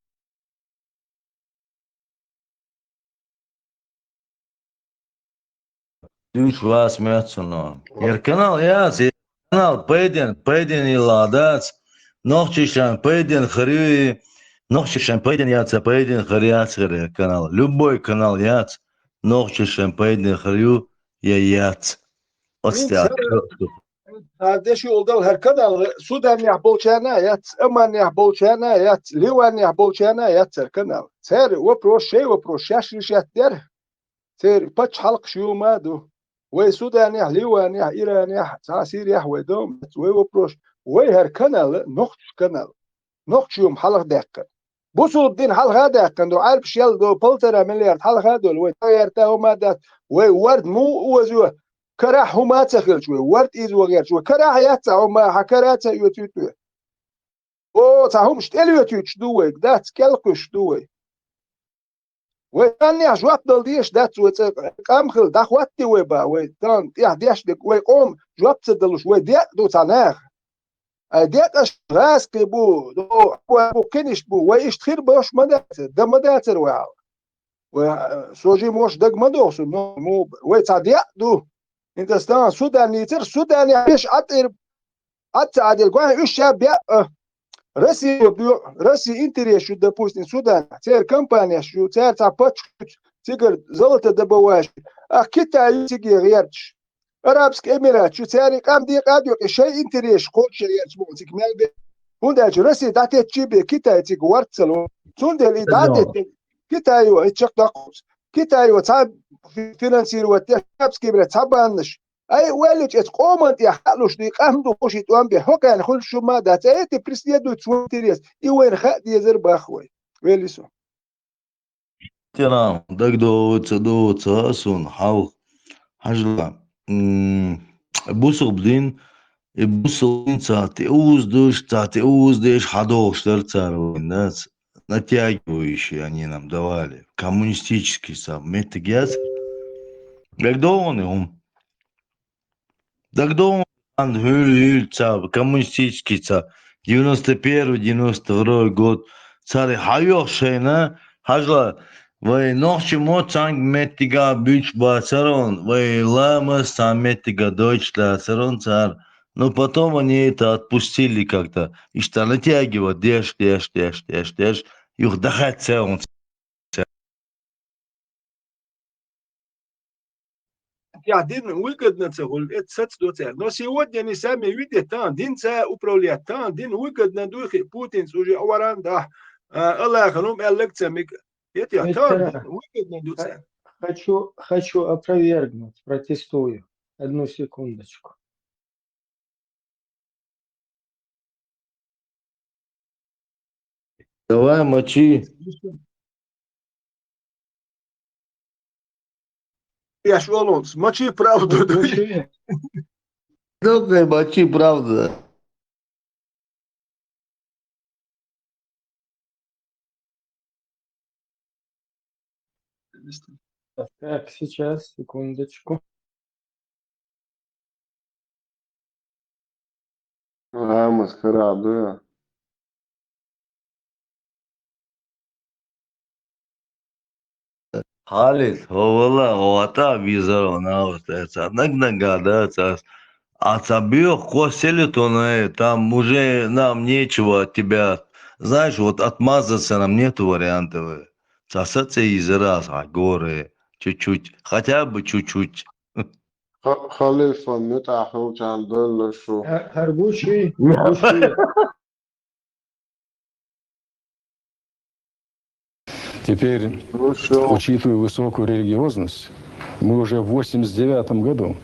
Düş vasmiyatsuno. Yer kanal yaz. Kanal payden iladat. Нохчишан пойден хрю. Нохчишан пойден яца пойден хряц канал. Любой канал яц. Нохчишан пойден хрю я яц. انت Остя. هذاش يقول هر كنال سودان يحبوشانا يات امان يحبوشانا يات ليوان يحبوشانا يات كنال سير وبروشي وبروشاش يشتر سير باتش حلق شو مادو وي سودان يح ليوان يح ايران يح ساسير يح ودوم وي وبروش وي هر كنال نقش كنال نقش يوم حلق دقة بوصل الدين حلق هذا كان عارف شيل دو بلتر مليار حلق هذول وي تايرتا وما دات وي ورد مو وزوه كراح هما تخيل شوي ورد إيز وغير شوي كراح يتسع هما حكرات يوتيوتو أو تعهم شتل يوتيوت شدوي دات كلكش شدوي ويعني عجوات دلديش دات وتقامخل دخواتي ويبا ويتان يحديش دك ويقوم جواب تدلوش ويديك دو تناخ ديك أش راس كبو دو كنش بو ويش تخير باش مدات ده مدات رواه وسوجي موش دق مدوس مو ويتعديك دو انت استان سوداني تر سوداني ايش عادل قوي ايش شاب رسي انتري شو допустим سودان تر كمبانيا شو تر تابتش تيجر زلت دبواش كيتا تيجي غيرتش ارابسك اميرات شو تاري قام دي قادو شيء انتريش قول شيء يسمو تكمل به هوندا رسي داتي تشيبي كيتا تيجي ورتسلو توندل داتي كيتا يو اتشقدقوس كيتا يو تاب فينانسير وتابسكي بلا تابانش اي ولج اتقومنت يا حلوش دي قامدو خوشي توام به هو كان خل شو ما دات اي بريسيدو تسوتيريس اي وين خد يزر باخوي ويلسو ترى دو سون حاو حجلا بوسو بدين بوسو تاتي اوز ديش حدوش ترцару الناس натягивающие они нам давали коммунистический сам метагез когда он hül коммунистический 91-92 год царь хайох шейна хажла вай ночи моцанг метига бич бацарон вай лама метига дойчла царон царь. Но потом они это отпустили как-то. И что натягивать, дешь. Их дахать целым. один выгодно цегул это сацдоцер но сегодня не сами видят там дин ца управлять там дин выгодно духи Путин уже аваранда Allah ханум элекцемик это там выгодно дуца Хочу опровергнуть, протестую. Одну секундочку. Давай мочи. Я швалон, мочи правду. Добрый мочи правду. Так, сейчас, секундочку. Маскарады. Халид, овала, овата визарона, вот это, нагнагада, Ацабио коселитоне, там уже нам нечего от тебя, знаешь, вот отмазаться нам нету вариантов. Сосаться из раз, а горы, чуть-чуть, хотя бы чуть-чуть. خليفة متاحو كان بلشوا Харбучи. Теперь, учитывая высокую религиозность, мы уже в 1989 году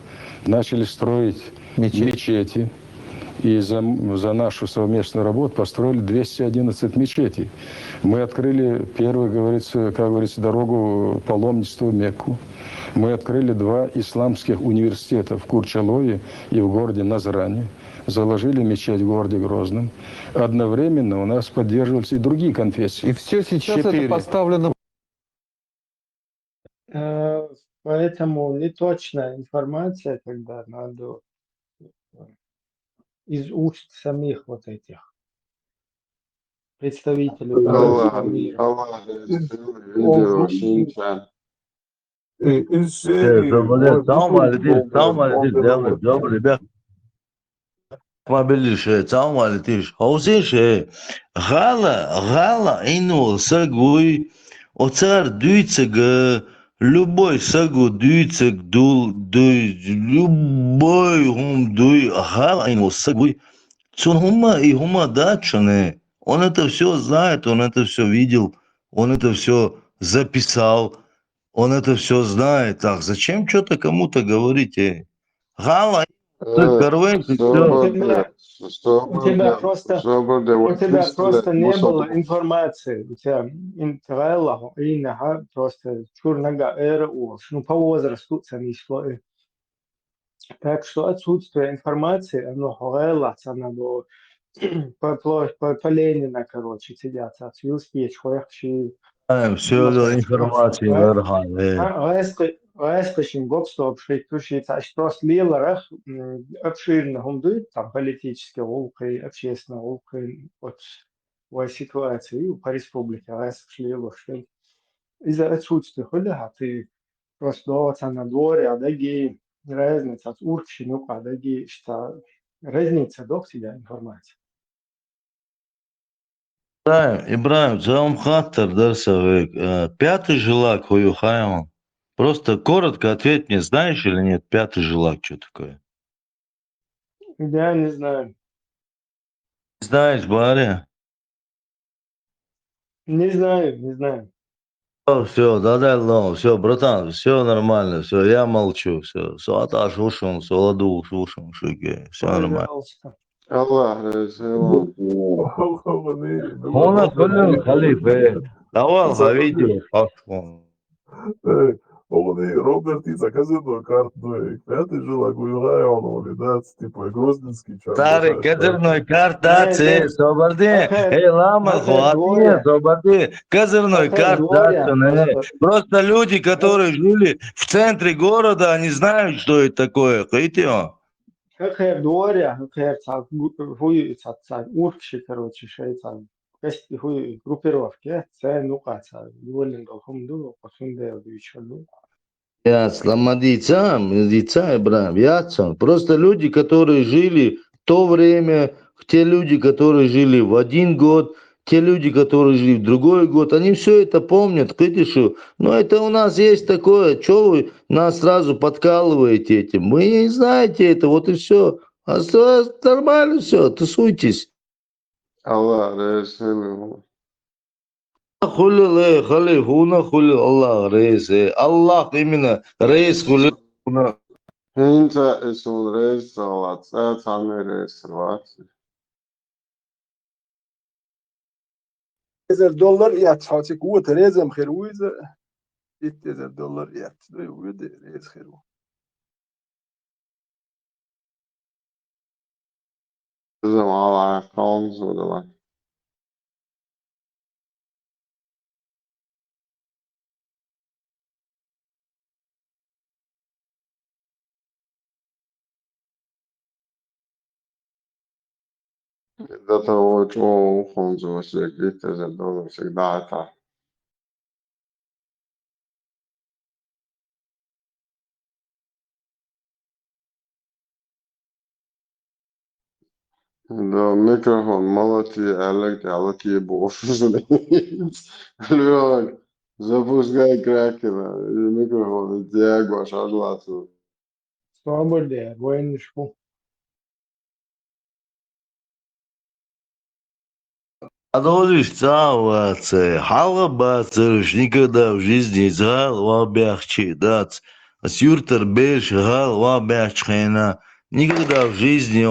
начали строить мечети. И за нашу совместную работу построили 211 мечетей. Мы открыли первую, как говорится, дорогу паломничества в Мекку. Мы открыли 2 исламских университета в Курчалове и в городе Назране. Заложили мечеть в городе Грозном. Одновременно у нас поддерживались и другие конфессии. И все сейчас это поставлено. Поэтому неточная информация, когда надо из уст самих вот этих представителей арабского мира. ребят. Мобилише, цаумали тиш. Хаусише, гала, ино, сагуй, оцар дюйцег, любой сагу дюйцег, любой хум дуй, гала, ино, сагуй. Цун хума датчане. Он это все знает, он это все видел, он это все записал, он это все знает. Так, зачем что-то кому-то говорить? Гала, корвенцы, все. У тебя просто не было информации. У тебя интелла, просто чурнага РУ. Ну, по возрасту не шло. Так что отсутствие информации, оно говорится, оно по Ленина, короче, сидят, отсюда шхуяхши. Все информация верхали. Вайскашин гопстоп, что просто лиларах обширно гумдует, там политические волки, общественные волки, вот в ситуации по республике, вайскашин что из-за отсутствия хода, ты просто доводится на дворе, а таги разница от уркшину, а таги что разница до себя информации. Ибраим, зам хаттер дарсавек. Пятый жилак хуюхаем. Просто коротко ответь мне, знаешь или нет, пятый жилак, что такое? Я не знаю. Знаешь, Баря? Не знаю. Все, да, все, братан, все нормально, все, я молчу, все, суата шушим, суладу шушим, шуки, все нормально. Пожалуйста. Allah Resulü. Ona kılın halife, давал видео, факт. Oni Robertica, kazirno kartu, peti žila koju rajono, da, tipo je Grozdinski čar. Stari, kazirnoj kartaci, sobardi, лама, хватит, sobardi, кazirnoj kartaci, просто люди, которые жили в центре города, они знают, что это такое, хотите? Как дворя, как хуй уркши, короче, шейца, кести хуй группировки, це ну каца, доволен долхумду, посунде обещаю. Ясно, медица, Ибраим, ясно. Просто люди, которые жили в то время, те люди, которые жили в один год, те люди, которые жили в другой год, они все это помнят, видишь, но это у нас есть такое, что вы нас сразу подкалываете этим, вы не знаете это, вот и все, а нормально все, тусуйтесь. Allah Resulü. Хули халифуна хули Аллах рейс, Аллах именно рейс хули. Hinter ist un reis salats, tame reis salats. $1000 يات حاتي قوة ريزم خيرويزة $1000 يات ويدي ريز خيرو Bizim Allah kavmuz odalar. До того, чего ухонзу всегда $1000 всегда это. Да, микрофон, молоти, алати бофзли. Лёг, запускай кракена, и микрофон, и тягу, шаглацу. Свободе, воинишку. Адолиш цаваце, халабацерш, никогда в жизни изгал вабяхчи, дац. Сюртер беш гал вабяхчхена. Никогда в жизни,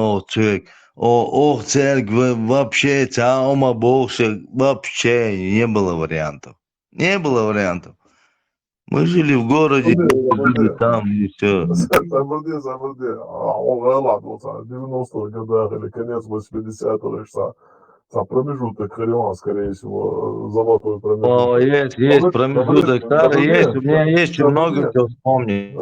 церковь, вообще, цаума богша, вообще не было вариантов. Не было вариантов. Мы жили в городе, жили там, и все. Забуди. Ладно, 90-х годах или конец 80-х, там промежуток Харион, скорее всего, золотой промежуток. О, есть промежуток, старый есть, у меня есть еще много чего вспомнить.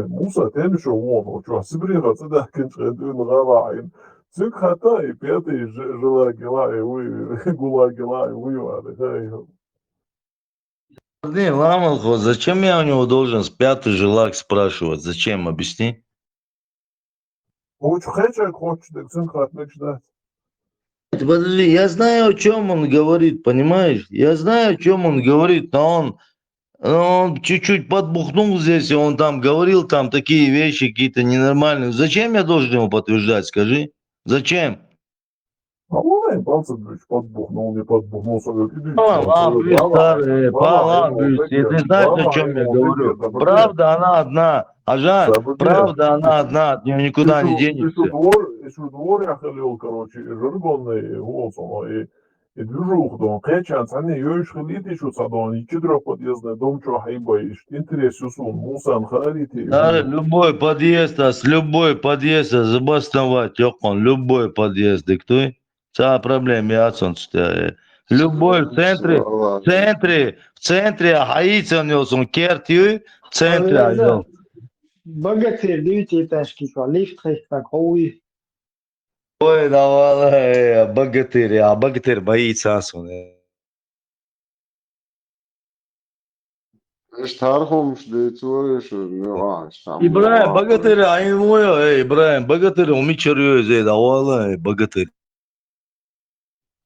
Musa demiş o onu, çok Sibir'e kadar da kinç edin ravain. Цик хата и пятый жила гела и вы гула гела и вы Не, Ламалхо, зачем я у него должен с пятый жилак спрашивать? Зачем? Объясни. Очень хочу, хочет, цик хат начинать. Подожди, я знаю, о чем он говорит, понимаешь? Я знаю, о чем он говорит, но он чуть-чуть подбухнул здесь, и он там говорил там такие вещи какие-то ненормальные. Зачем я должен ему подтверждать, скажи? Зачем? А он пацан подбухнул, не подбухнул, иди. Старый, и ты знаешь, о чем я говорю? Правда, она одна. Ажан, правда, она одна, от нее никуда не денется. Еще двор я халил, короче, и жаргонный голосом, и движух дом. Кэчан, сани, ёйш халит еще садон, и четырехподъездный дом, что хайбаешь. Интерес сюсун, мусан халите. Любой подъезд, с любой подъезд, забастовать, любой подъезд, и кто? Вся проблема, я отсюда. Любой в центре, хаится у него, он кертью, в центре. Богатырь, дивите этажки, лифт, так, ой. Ой, давай, богатырь боится он. اشتهرهم شديتوا شو İbrahim, bogатырь, aynı mı ya? İbrahim, bogатырь, umi çırıyor zeyda, vallahi bogатырь.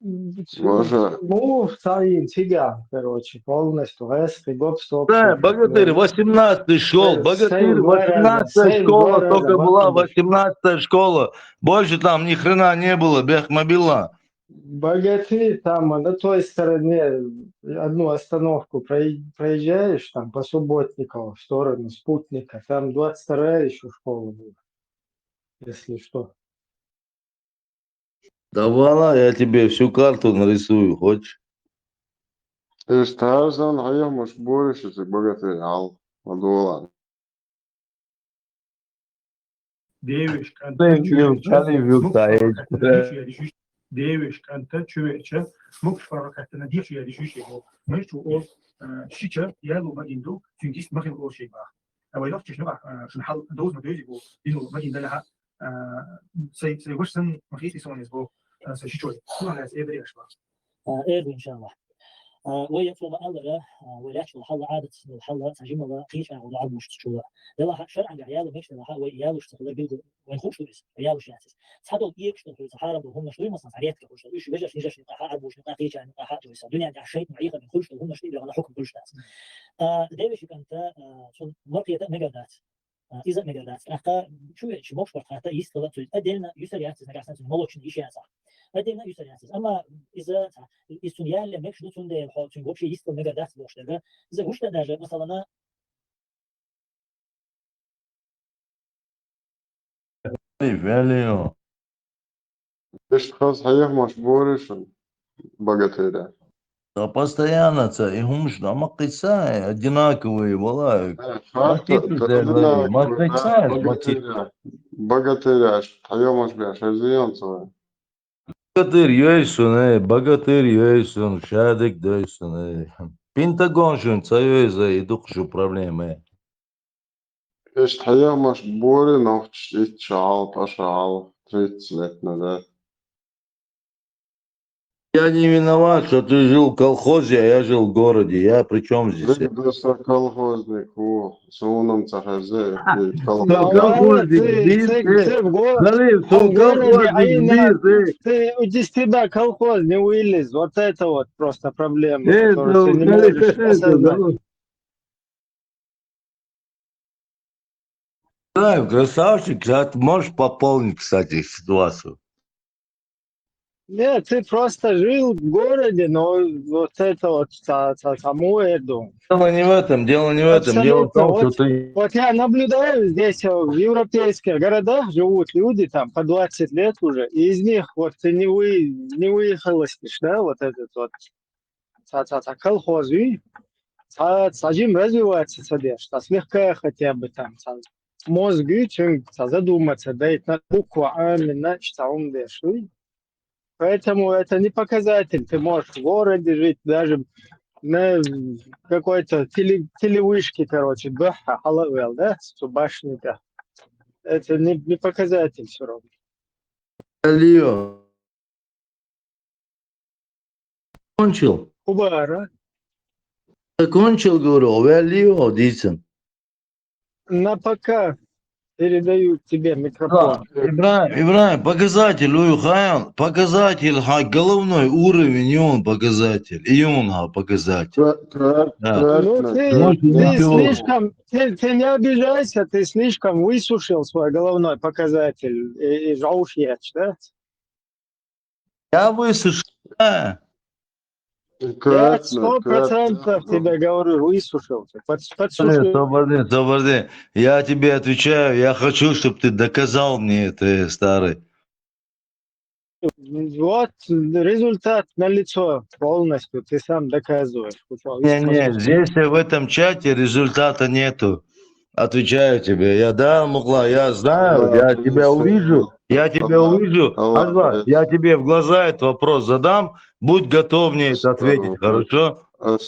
Ну, стоим, тига, короче, полностью, резкий, гоп-стоп. Богатырь, 18-й школ, богатырь, 18-я школа, только была 18-я школа. Больше там ни хрена не было, Бехмобила. Богатырь, там на той стороне одну остановку проезжаешь, там по Субботникову в сторону Спутника, там 22-я еще школа была, если что. Давай, я тебе всю карту нарисую, хочешь? اشتهرزن هيا مش بورش بقت عال مدولا Devish kanta çüveçe mukş farakatına diye düşüyor. Meşru o şiçe yalu magindu çünkü mahim o şey var. Ama yok çeşme var. Şun hal doz madözi bu. Dinu magin daha say washington mahisi sonis bu. Say şiçoy. Kuna nas evri yaşma. ايه ان شاء الله ويطلب الله ويحصل حل عادة الحل تجمع الله قيش على العظم مش تشوله ده شرعا عياله مش ده وياله اشتغل بيده ويخش ويس عياله شاسس صحدوا يكشف في الصحراء وهم شوي مثلا عريات كوش ايش بيجي نجاش نقاح مش نقاح قيش يعني نقاح تويس الدنيا دي شيء معيقه من خلش وهم شوي على حكم كل ناس ده بيش انت شو مرقيه مجالات إذا مجالات أخا شو مش فرقة يستوى أدينا يسريات نجاسات مولوش نيشان صح أدينا يسريات أما إذا السنيال اللي مش نتون ده الحال تون وبشي يستوى مجالات بوش ده إذا وش ده مثلا Velho. اشتخاص هيا مش بورش بقت هيدا Да постоянно, и хумш, да макайса, одинаковые, вала. بقت هيا مش بيش هزيان سوا Богатырь yiyorsun, bogатырь yiyorsun, şadik diyorsun. Pentagon şun, sayıyorsa iduk şu problemi. اشتهيا مش بوري نوحش اتشعال تشعال تريد سلتنا ده Я не виноват, что ты жил в колхозе, а я жил в городе. Я при чем здесь? بدوسا колхозник هو سونم تخزي Ты из тебя колхоз не вылез. Вот это вот просто проблема, которую ты не можешь осознать. Да, красавчик, ты можешь пополнить, кстати, ситуацию. Нет, ты просто жил в городе, но вот это вот саму эту. Дело не в этом, дело в том, что ты... Вот я наблюдаю здесь в европейских городах живут люди там по 20 лет уже, и из них вот ты не выехал, да, вот этот вот колхоз, сажим развивается себе, что слегка хотя бы там мозг, задуматься, да, и на букву А, на что он дешевый. Поэтому это не показатель. Ты можешь в городе жить, даже на какой-то телевышке, короче, да, халавел, да, с башни-то. Это не показатель все равно. Лио. Кончил? Кубара. Закончил, говорю, Лио, дицем. На пока передаю тебе Да, микрофон. Ибраим, показатель, показатель, головной уровень, и он показатель, и он показатель. Да. Ну, ты слишком, ты не обижайся, ты слишком высушил свой головной показатель и жаушьяч, да? Я высушил, да. Я 100% тебе говорю, высушил. Подсушил. Подожди. Я тебе отвечаю, я хочу, чтобы ты доказал мне это, старый. Вот результат налицо полностью, ты сам доказываешь. Не, здесь в этом чате результата нету. Отвечаю тебе. Мухла, я знаю, я тебя увижу. Азбар, я тебе в глаза этот вопрос задам. Будь готов мне это ответить, хорошо? Ой,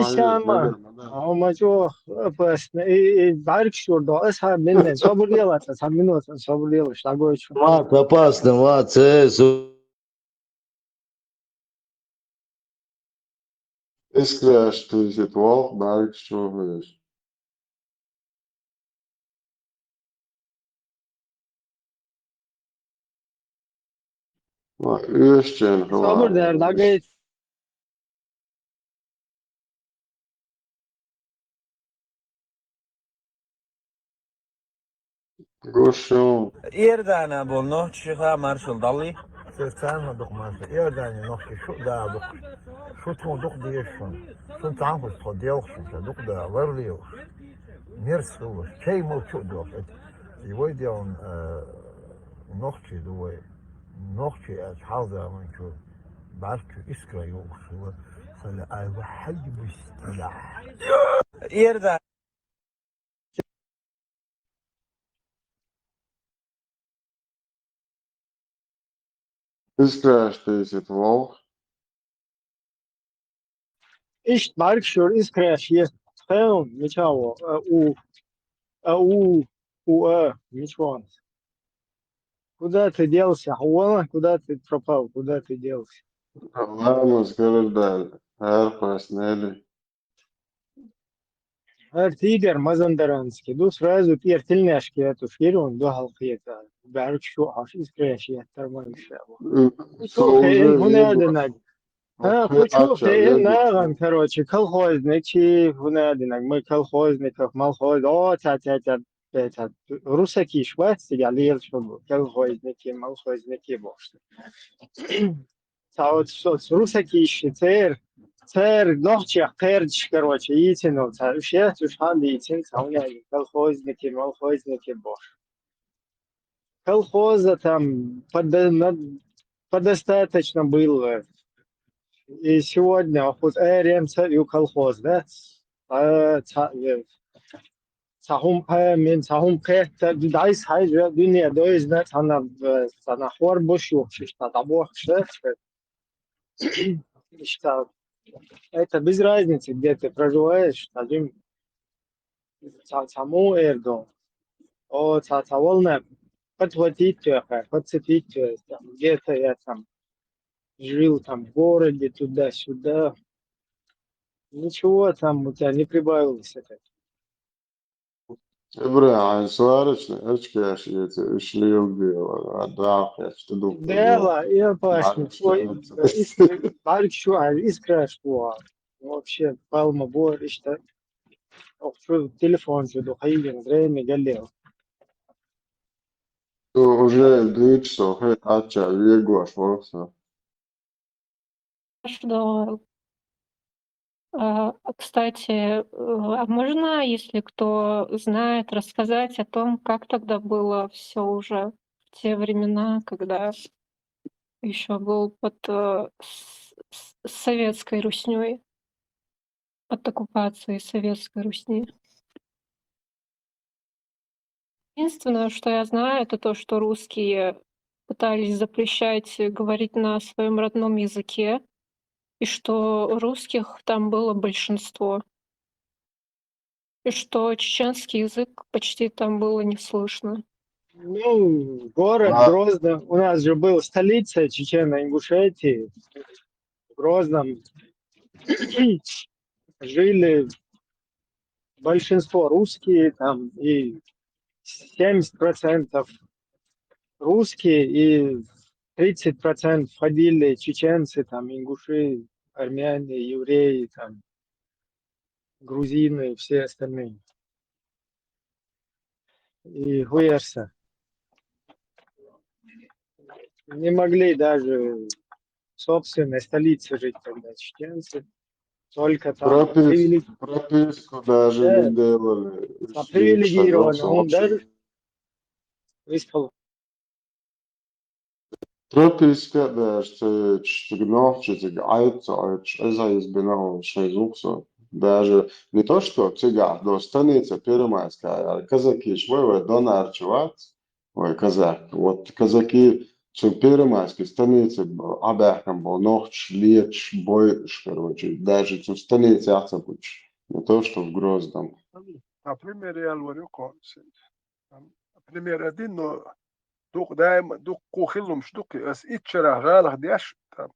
Сяма, амачо, опасно. И барк шурдо, асхаб минен, собор делаться, сам минут, собор делаешь, такой что. Мат, опасно, мат, Izkrāšties, valk, bērgs šovēs. Üstchen, Sabır der, dagay. Gušum. Ierdānā būl nošķi kā maršal dalī. Sırtsan duk marşal. Ierdānā nošķi şu da duk. Şu tun duk diyeşun. Şun tanfus to diyoksun. Duk da varlıyor. Mirs olur. Şey mul şu duk. Ivoy diyon nošķi duvoy. Nošķi az halda man şu. Barçu iskra yok şu. Sala ay vahaj bistilah. Ierdānā. Izkrāšties, valk. Ишт барк шур искраш есть. Хэм, мечаво, мечван. Куда ты делся? Хуана, куда ты пропал? Куда ты делся? Problēmas garadēļ, ērpēs neļi. Тигр Мазандаранский. Ду сразу пьер тельняшки эту фиру, до халқиета. Барк шур аш искраш есть. Нормально шаво. Хуна аденаг. Хочу ты наган, короче, колхозники, хуна аденаг. Мы колхозников, малхоз, русаки швец, я лел, чтобы колхозники, малхозники бошли. Русаки ищи, цер, ночью, перч, короче, итину, все, ушан, итин, колхозники, малхозники бошли. Колхоза там подостаточно было. И сегодня вот РМЦ и колхоз, да? Сахум мен сахум кэт дайс хайжа дуния доизна тана хор бошу шишта табох шэ. Это без разницы, где ты проживаешь, один саму эрдо. О, волна подхватить, подцепить, где-то я там жил там в городе, туда-сюда. Ничего там у тебя не прибавилось это. Ibrahim, svārečni, ečkēšiet, šļilgi, dāpēc, tu duk. Да, и опасно. Барк шуар, искра шуар. Вообще, палма бор, что телефон сюда, хайген, время галел. Tu уже дичсо, хет ача, вегош, вокса. Что, кстати, а можно, если кто знает, рассказать о том, как тогда было все уже в те времена, когда еще был под советской Русней, под оккупацией советской Русни? Единственное, что я знаю, это то, что русские пытались запрещать говорить на своем родном языке, и что русских там было большинство, и что чеченский язык почти там было не слышно. Ну, город Грозно. У нас же был столица Чечено-Ингушетии. В Грозном жили большинство русские, там и 70% русские, и 30% входили чеченцы, там ингуши, армяне, евреи, там грузины, все остальные. И Гуерса. Не могли даже в собственной столице жить тогда чеченцы. Только там Прописку даже не делали. привилегированно. Он даже искал. Прописка даже цыгановчик, айцайч, эзаизбинал шайзуксо. Даже не то, что цыган, до станица первомайская, казаки швой, донарчевать, ой, казак. Вот казаки первомайской станице абякам был ночь, лечь, бой, короче, даже в станице Ацапуч. Не то, что в Грозном. Например, я говорю, например, один, но дух дайм, дух кухилум штуки, as итчера галах дяш, там,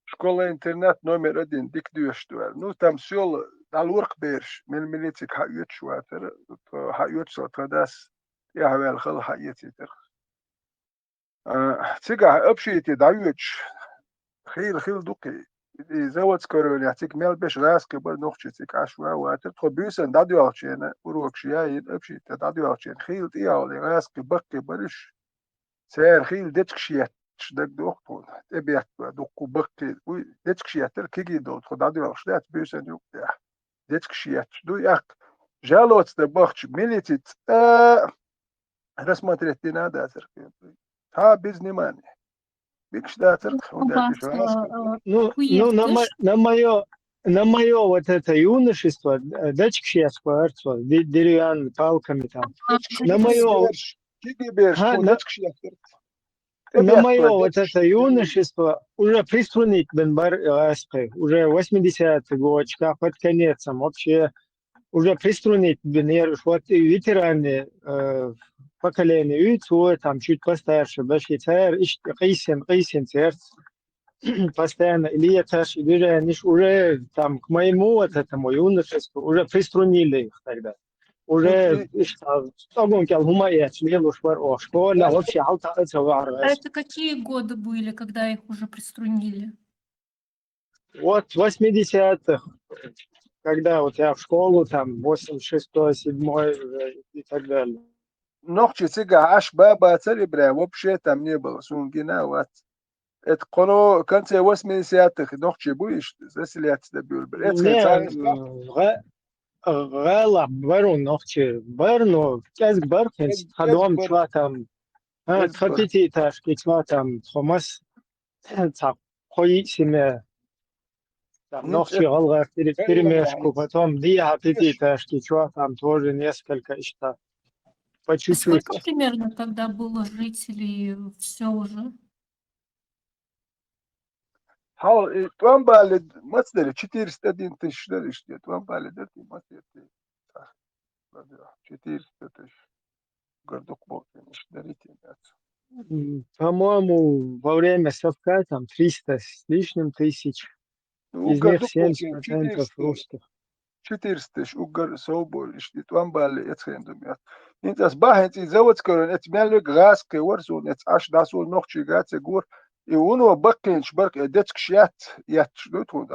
школа-интернат номер один, дик дюштуэр. Ну, там сел, дал уркберш, милицик хают шуатер, хают сотрадас, я хавел хал хаятитер. Цига, общите, даюч, خيل دوكي زود سكرول يعطيك مال باش راسك بر نوختيك عشوا واتر تخبيسن دادو عشان وروك شيء ابشي دادو عشان خيل تي على راسك بقى برش سير خيل دتك شيء دك دوختون تبيت دوكو بقى دتك شيء تر كيجي دوت دادو عشان بيسن يوك دتك شيء دو ياك جالوت دبخش ميليتيت رسمت هذا ها بيزني ماني Ну, на мое вот это юношество, дачки я скварцо, деревянными палками там. На мое, на мое вот это юношество уже приструнить Бенбар уже 80-й год, под конец, вообще уже приструнить Бенер, вот ветераны поколение Юту, там чуть постарше, Башкирцер, Кайсен, сердце, постоянно, Илья Таш, они уже там к моему вот этому юношеству уже приструнили их тогда. Уже, огонь гумая, члену школа, вообще, А это какие годы были, когда их уже приструнили? Вот 80-х, когда вот я в школу, там, 86-й, 7-й и так далее. Ногчи цига аш баба церебра вообще там не было сунгина вот это коно конце 80-х ногчи будешь заселяться бюльбер это غلا برون نوچه برنو از برخنس خدام چواتم خطیتی تشکی چواتم خمس تا خوی سیمه نوچه غلغا перемешку потом две хатити ташки чуатам тоже несколько ишта по чуть-чуть. Сколько примерно тогда было жителей все уже? حاول توان بالد مثلا 400 тысяч дальше توан بالد это مثلا 400 тысяч городок был дарите. По-моему, во время совка там 300 с лишним тысяч, из них 70% русских. 400 тысяч угар собой что توان بالد اتخندم يا انت اصبح انت زود كورن اتمال غاس كورسون اتاش داسول نوخشي غات غور يونو بقين شبرك دتك شيات ياتشدوتون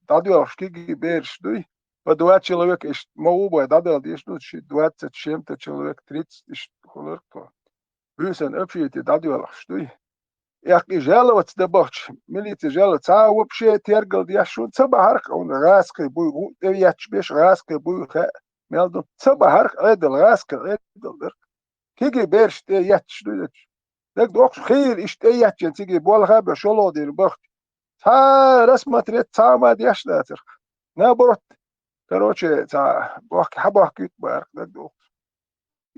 دادو اشكي بيرشدوي подвать человек иш моубой дадал дишну 20 чем-то человек 30 иш холерко бюсен общите дадал что я и жаловать да бахч милиция жаловать а вообще тергал я шун цабарк он раской бу я чбеш раской бу мелду цабарк эдел раской эдел كيجي بيرش تياتش دوش لك دوخ خير إيش تياتش تيجي بولها بشلو دير بخت تا رسمة ريت تا ما ديش لاتر نابرت كروتش تا بوك حبوك كيت بارك لك دوخ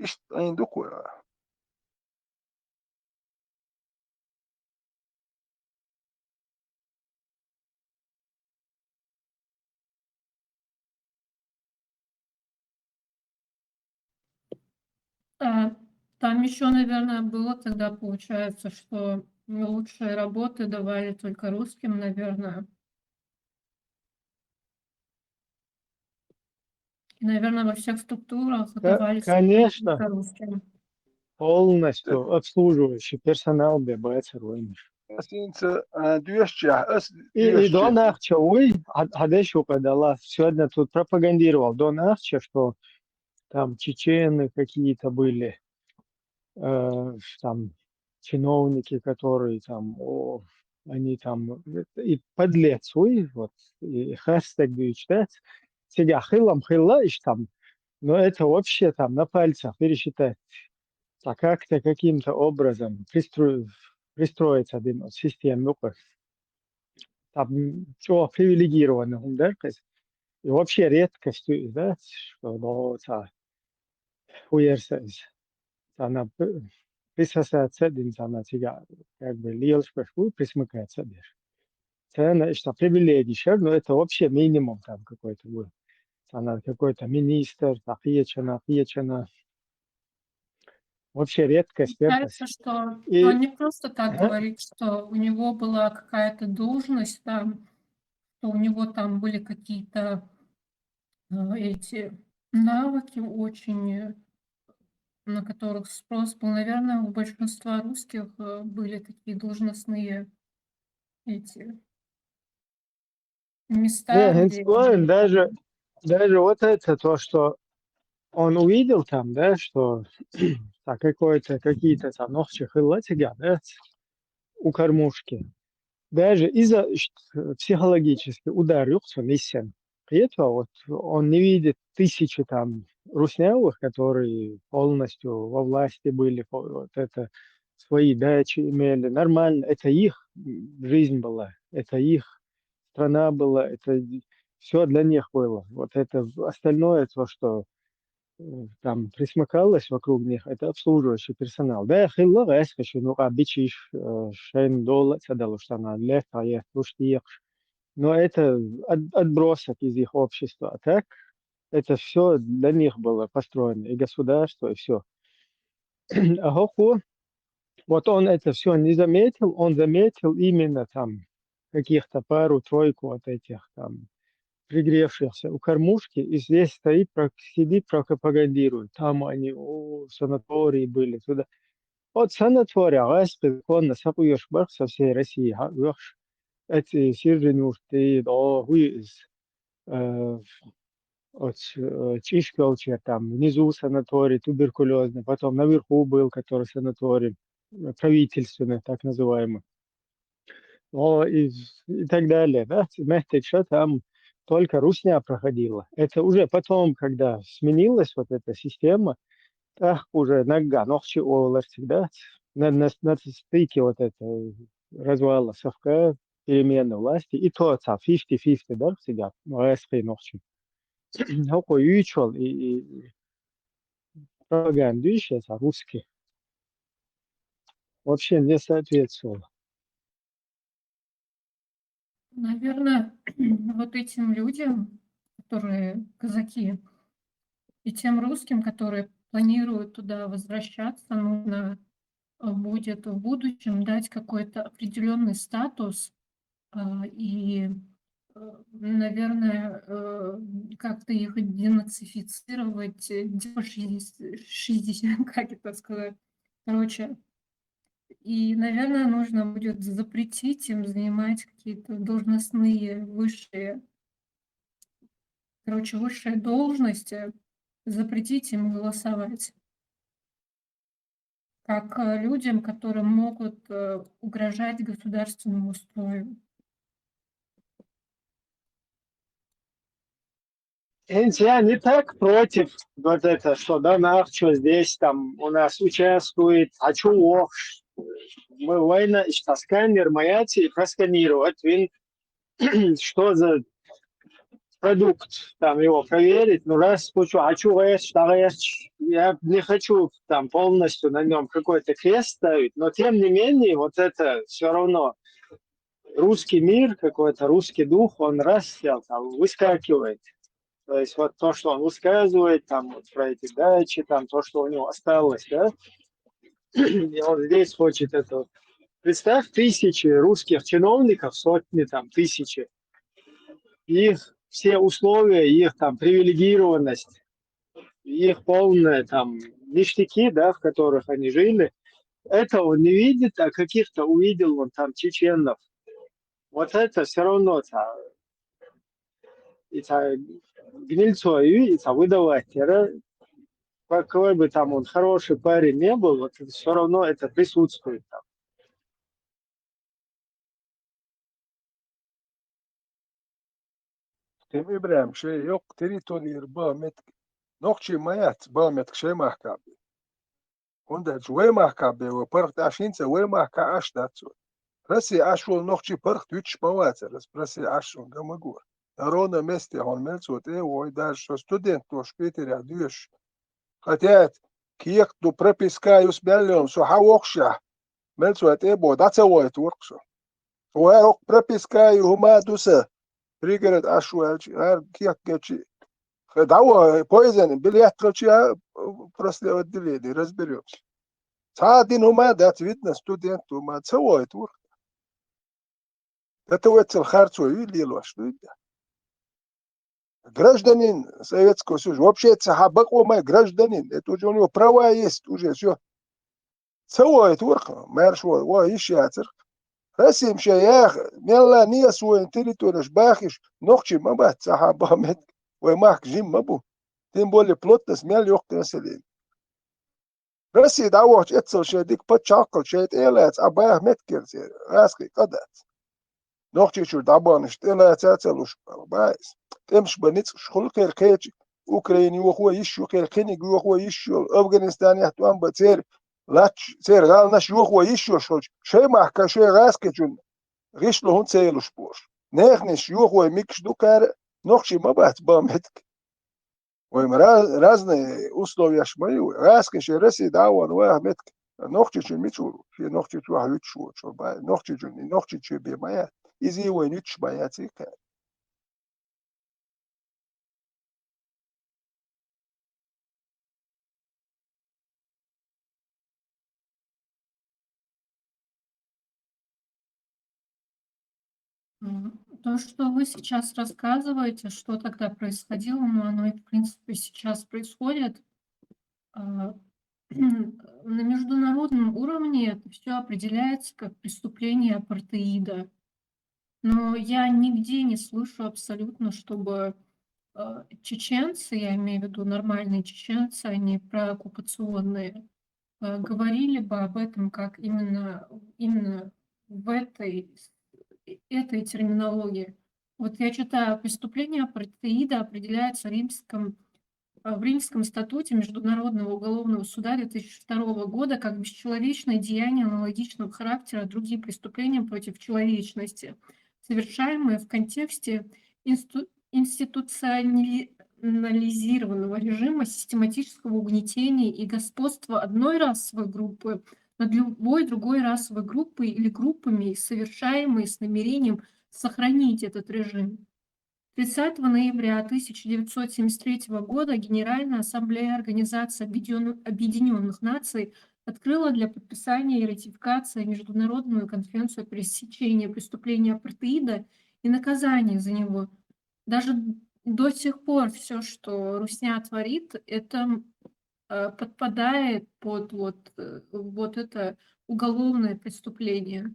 إيش عندك Там еще, наверное, было тогда, получается, что лучшие работы давали только русским, наверное. И, наверное, во всех структурах давались Конечно, только русским. полностью обслуживающий персонал ББЦ Роймиш. Asinte düzce, И düzce. Дон Ахча, ой, Хадешу когда сегодня тут пропагандировал Дон Ахча, что там чечены какие-то были, там чиновники, которые там, они там, и подлец, ой, вот, и хэштег читать, сидя хилом хилла, иш там, но это вообще там на пальцах пересчитать. А как-то каким-то образом пристроиться один от систем, ну как, там, что привилегированных, да, и вообще редкостью, да, что, уерсес, она присосаться один, она тебя, как бы, льешь пешку, присмыкается бежь. Цена, что привилегия, но это вообще минимум там какой-то был. Она какой-то министр, ахьечена. Вообще редкость. Кажется, что он не просто так говорит, что у него была какая-то должность там, что у него там были какие-то эти навыки очень, на которых спрос был. Наверное, у большинства русских были такие должностные эти места, Не, где... даже вот это то, что он увидел там, да, что какие-то там ногчи хылатига, да, у кормушки. Даже из-за психологически удар юкса миссен. И это вот он не видит тысячи там руснявых, которые полностью во власти были, вот это свои дачи имели. Нормально, это их жизнь была, это их страна была, это все для них было. Вот это остальное, то, что там присмыкалось вокруг них, это обслуживающий персонал. Да, хилла рэскаши, ну, бичиш, шейн дола, цадалу штана, леха, уштиеш. Но это отбросок из их общества. А так, это все для них было построено, и государство, и все. А Хоху, вот он это все не заметил, он заметил именно там каких-то пару-тройку вот этих там пригревшихся у кормушки, и здесь стоит, сидит, пропагандирует. Там они, санатории были, туда. Вот санатория, Аспид, Конна, Сапуеш, Бах со всей России, эти Сиржинюшты, Хуиз, от Чишкалча, там внизу санаторий, туберкулезный, потом наверху был, который санаторий, правительственный, так называемый. И так далее, да, что там только русня проходила. Это уже потом, когда сменилась вот эта система, так уже нога, ногчи всегда на стыке вот этого развала совка, перемены власти, и то 50-50, да, всегда, рэскай ногчи. Какой ючел и пропаганду сейчас русский вообще не соответствовало. Наверное, вот этим людям, которые казаки, и тем русским, которые планируют туда возвращаться, нужно будет в будущем дать какой-то определенный статус и, наверное, как-то их денацифицировать, 60, как это сказать, короче. И, наверное, нужно будет запретить им занимать какие-то должностные высшие должности, запретить им голосовать. Как людям, которые могут угрожать государственному строю. Я не так против вот это, что Донах, что здесь там у нас участвует, а чего? Мы война, что сканер маяти просканировать, что за продукт, там его проверить, ну раз хочу, я не хочу там полностью на нем какой-то крест ставить, но тем не менее вот это все равно русский мир, какой-то русский дух, он раз там выскакивает. То есть вот то, что он высказывает, там вот про эти дачи, там то, что у него осталось, да, И он здесь хочет это. Представь, тысячи русских чиновников, сотни там, тысячи. Их все условия, их там привилегированность, их полные там ништяки, да, в которых они жили. Это он не видит, а каких-то увидел он там чеченцев. Вот это все равно гнильцо и выдавать. Какой бы там он хороший парень не был, вот все равно это присутствует там. Tem İbrahim şey yok teritoriyer bağmet nokçi mayat bağmet şey mahkabe. Onda jwe mahkabe ve park aşinse ve mahka aşdat. Rasi aşol nokçi park üç mawat. Rasi aşon gamagur. Rona mesti hon melzot oy dar що студент то шпетер адюш. Хотят киек до пропискаю с миллион со хавокша. Melzot bo дацевой турксо. Ой пропискаю хума дуса. Пригород Ашуэлч, Киакечи. Давай, поезден, билет трочия просто отделили, разберемся. Один ума, да, видно, студент ума, целый тур. Это вот харцу видели, что это. Гражданин Советского Союза, вообще это хабак ума, гражданин, это уже у него права есть, уже все. Целый тур, мэр шо, ой, ища цирк. رسم شيخ ملا نيس وين تريتورش باخش نوخشي ما بات صحابة مت وماك جيم مبو تنبولي بلوتس ميل يوقت نسلين رسي دعوش اتسل شديك بتشاقل شيت إيلات أباه متكرسي راسكي قدات نوخشي شو دعبانش إيلات اتسلوش بايس تمش بنيت شخل خير خيتش أوكراني وهو يشو خير خينيك وهو يشو أفغانستان يحتوان بتسير لاتش سير غال ناش يوخو يشو شي محكا شي غاسكي جون غيش لهون سيلو شبوش نيخنش يوخو يميكش دوكار نوخشي ما بات بامتك ويم разные условия шмаю غاسكي شي رسي داوان وامتك نوخشي شي ميتشو شي نوخشي شو هيتشو شو باي نوخشي جون نوخشي شي بيمايات إزي وين يتش باياتي كان То, что вы сейчас рассказываете, что тогда происходило, ну, оно и, в принципе, сейчас происходит. На международном уровне это все определяется как преступление апартеида. Но я нигде не слышу абсолютно, чтобы чеченцы, я имею в виду нормальные чеченцы, а не прооккупационные, говорили бы об этом как именно в этой терминологии. Вот я читаю, преступление апартеида определяется в Римском статуте Международного уголовного суда 2002 года как бесчеловечное деяние аналогичного характера другим преступлениям против человечности, совершаемые в контексте институционализированного режима систематического угнетения и господства одной расовой группы над любой другой расовой группой или группами, совершаемые с намерением сохранить этот режим. 30 ноября 1973 года Генеральная ассамблея Организации Объединенных Наций открыла для подписания и ратификации Международную конвенцию о пресечении преступления апартеида и наказания за него. Даже до сих пор все, что Русня творит, это подпадает под вот это уголовное преступление.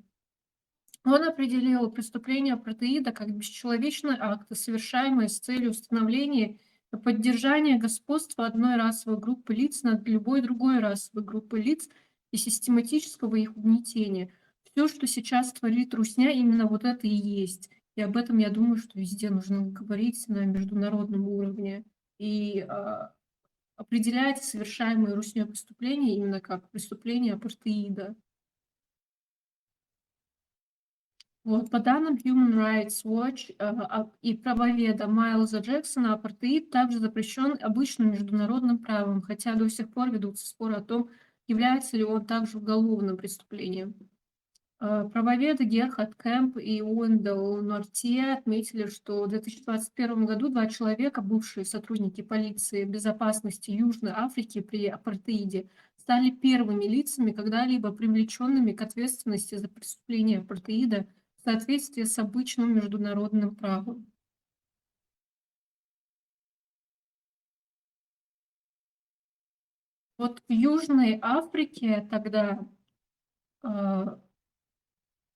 Он определил преступление апартеида как бесчеловечные акты, совершаемые с целью установления и поддержания господства одной расовой группы лиц над любой другой расовой группой лиц и систематического их угнетения. Все, что сейчас творит Русня, именно вот это и есть. И об этом, я думаю, что везде нужно говорить на международном уровне. И определять совершаемые Руснёй преступления именно как преступление апартеида. Вот, по данным Human Rights Watch и правоведа Майлза Джексона, апартеид также запрещен обычным международным правом, хотя до сих пор ведутся споры о том, является ли он также уголовным преступлением. Правоведы Герхард Кэмп и Уэндел Нортье отметили, что в 2021 году 2 человека, бывшие сотрудники полиции безопасности Южной Африки при апартеиде, стали первыми лицами, когда-либо привлеченными к ответственности за преступление апартеида в соответствии с обычным международным правом. Вот в Южной Африке тогда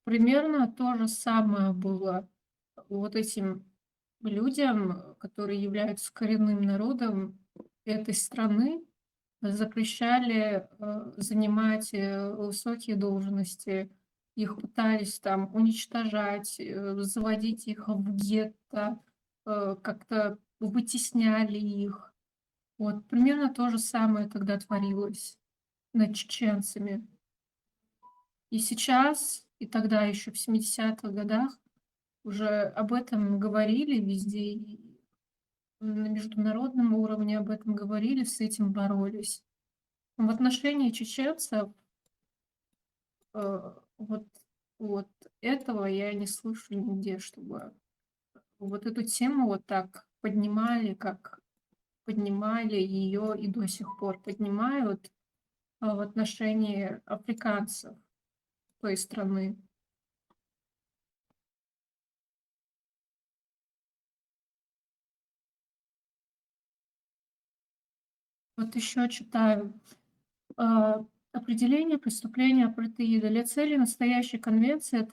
примерно то же самое было вот этим людям, которые являются коренным народом этой страны, запрещали занимать высокие должности, их пытались там уничтожать, заводить их в гетто, как-то вытесняли их. Вот примерно то же самое тогда творилось над чеченцами. И сейчас, и тогда еще в 70-х годах уже об этом говорили везде, и на международном уровне об этом говорили, с этим боролись. В отношении чеченцев вот этого я не слышу нигде, чтобы вот эту тему вот так поднимали, как поднимали ее и до сих пор поднимают в отношении африканцев той страны. Вот еще читаю. Определение преступления апартеида. Для цели настоящей конвенции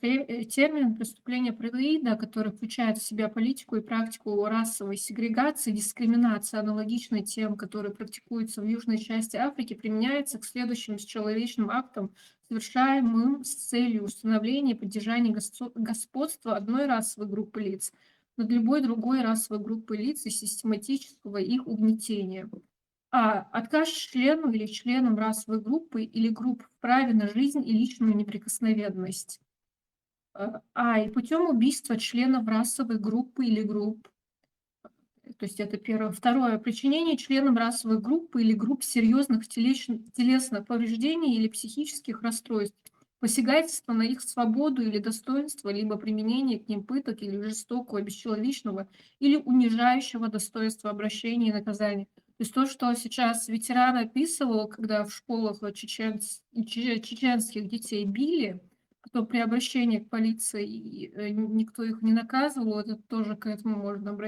термин преступления апартеида, который включает в себя политику и практику расовой сегрегации, дискриминации, аналогичной тем, которые практикуются в южной части Африки, применяется к следующим бесчеловечным актам, совершаемым с целью установления и поддержания господства одной расовой группы лиц над любой другой расовой группой лиц и систематического их угнетения. Отказ члену или членам расовой группы или групп в праве на жизнь и личную неприкосновенность. И путем убийства членов расовой группы или групп. То есть это первое. Второе. Причинение членам расовой группы или групп серьезных телесных повреждений или психических расстройств. Посягательство на их свободу или достоинство, либо применение к ним пыток или жестокого, бесчеловечного или унижающего достоинства обращения и наказания. То есть то, что сейчас ветеран описывал, когда в школах чеченских детей били, потом при обращении к полиции никто их не наказывал, это тоже к этому можно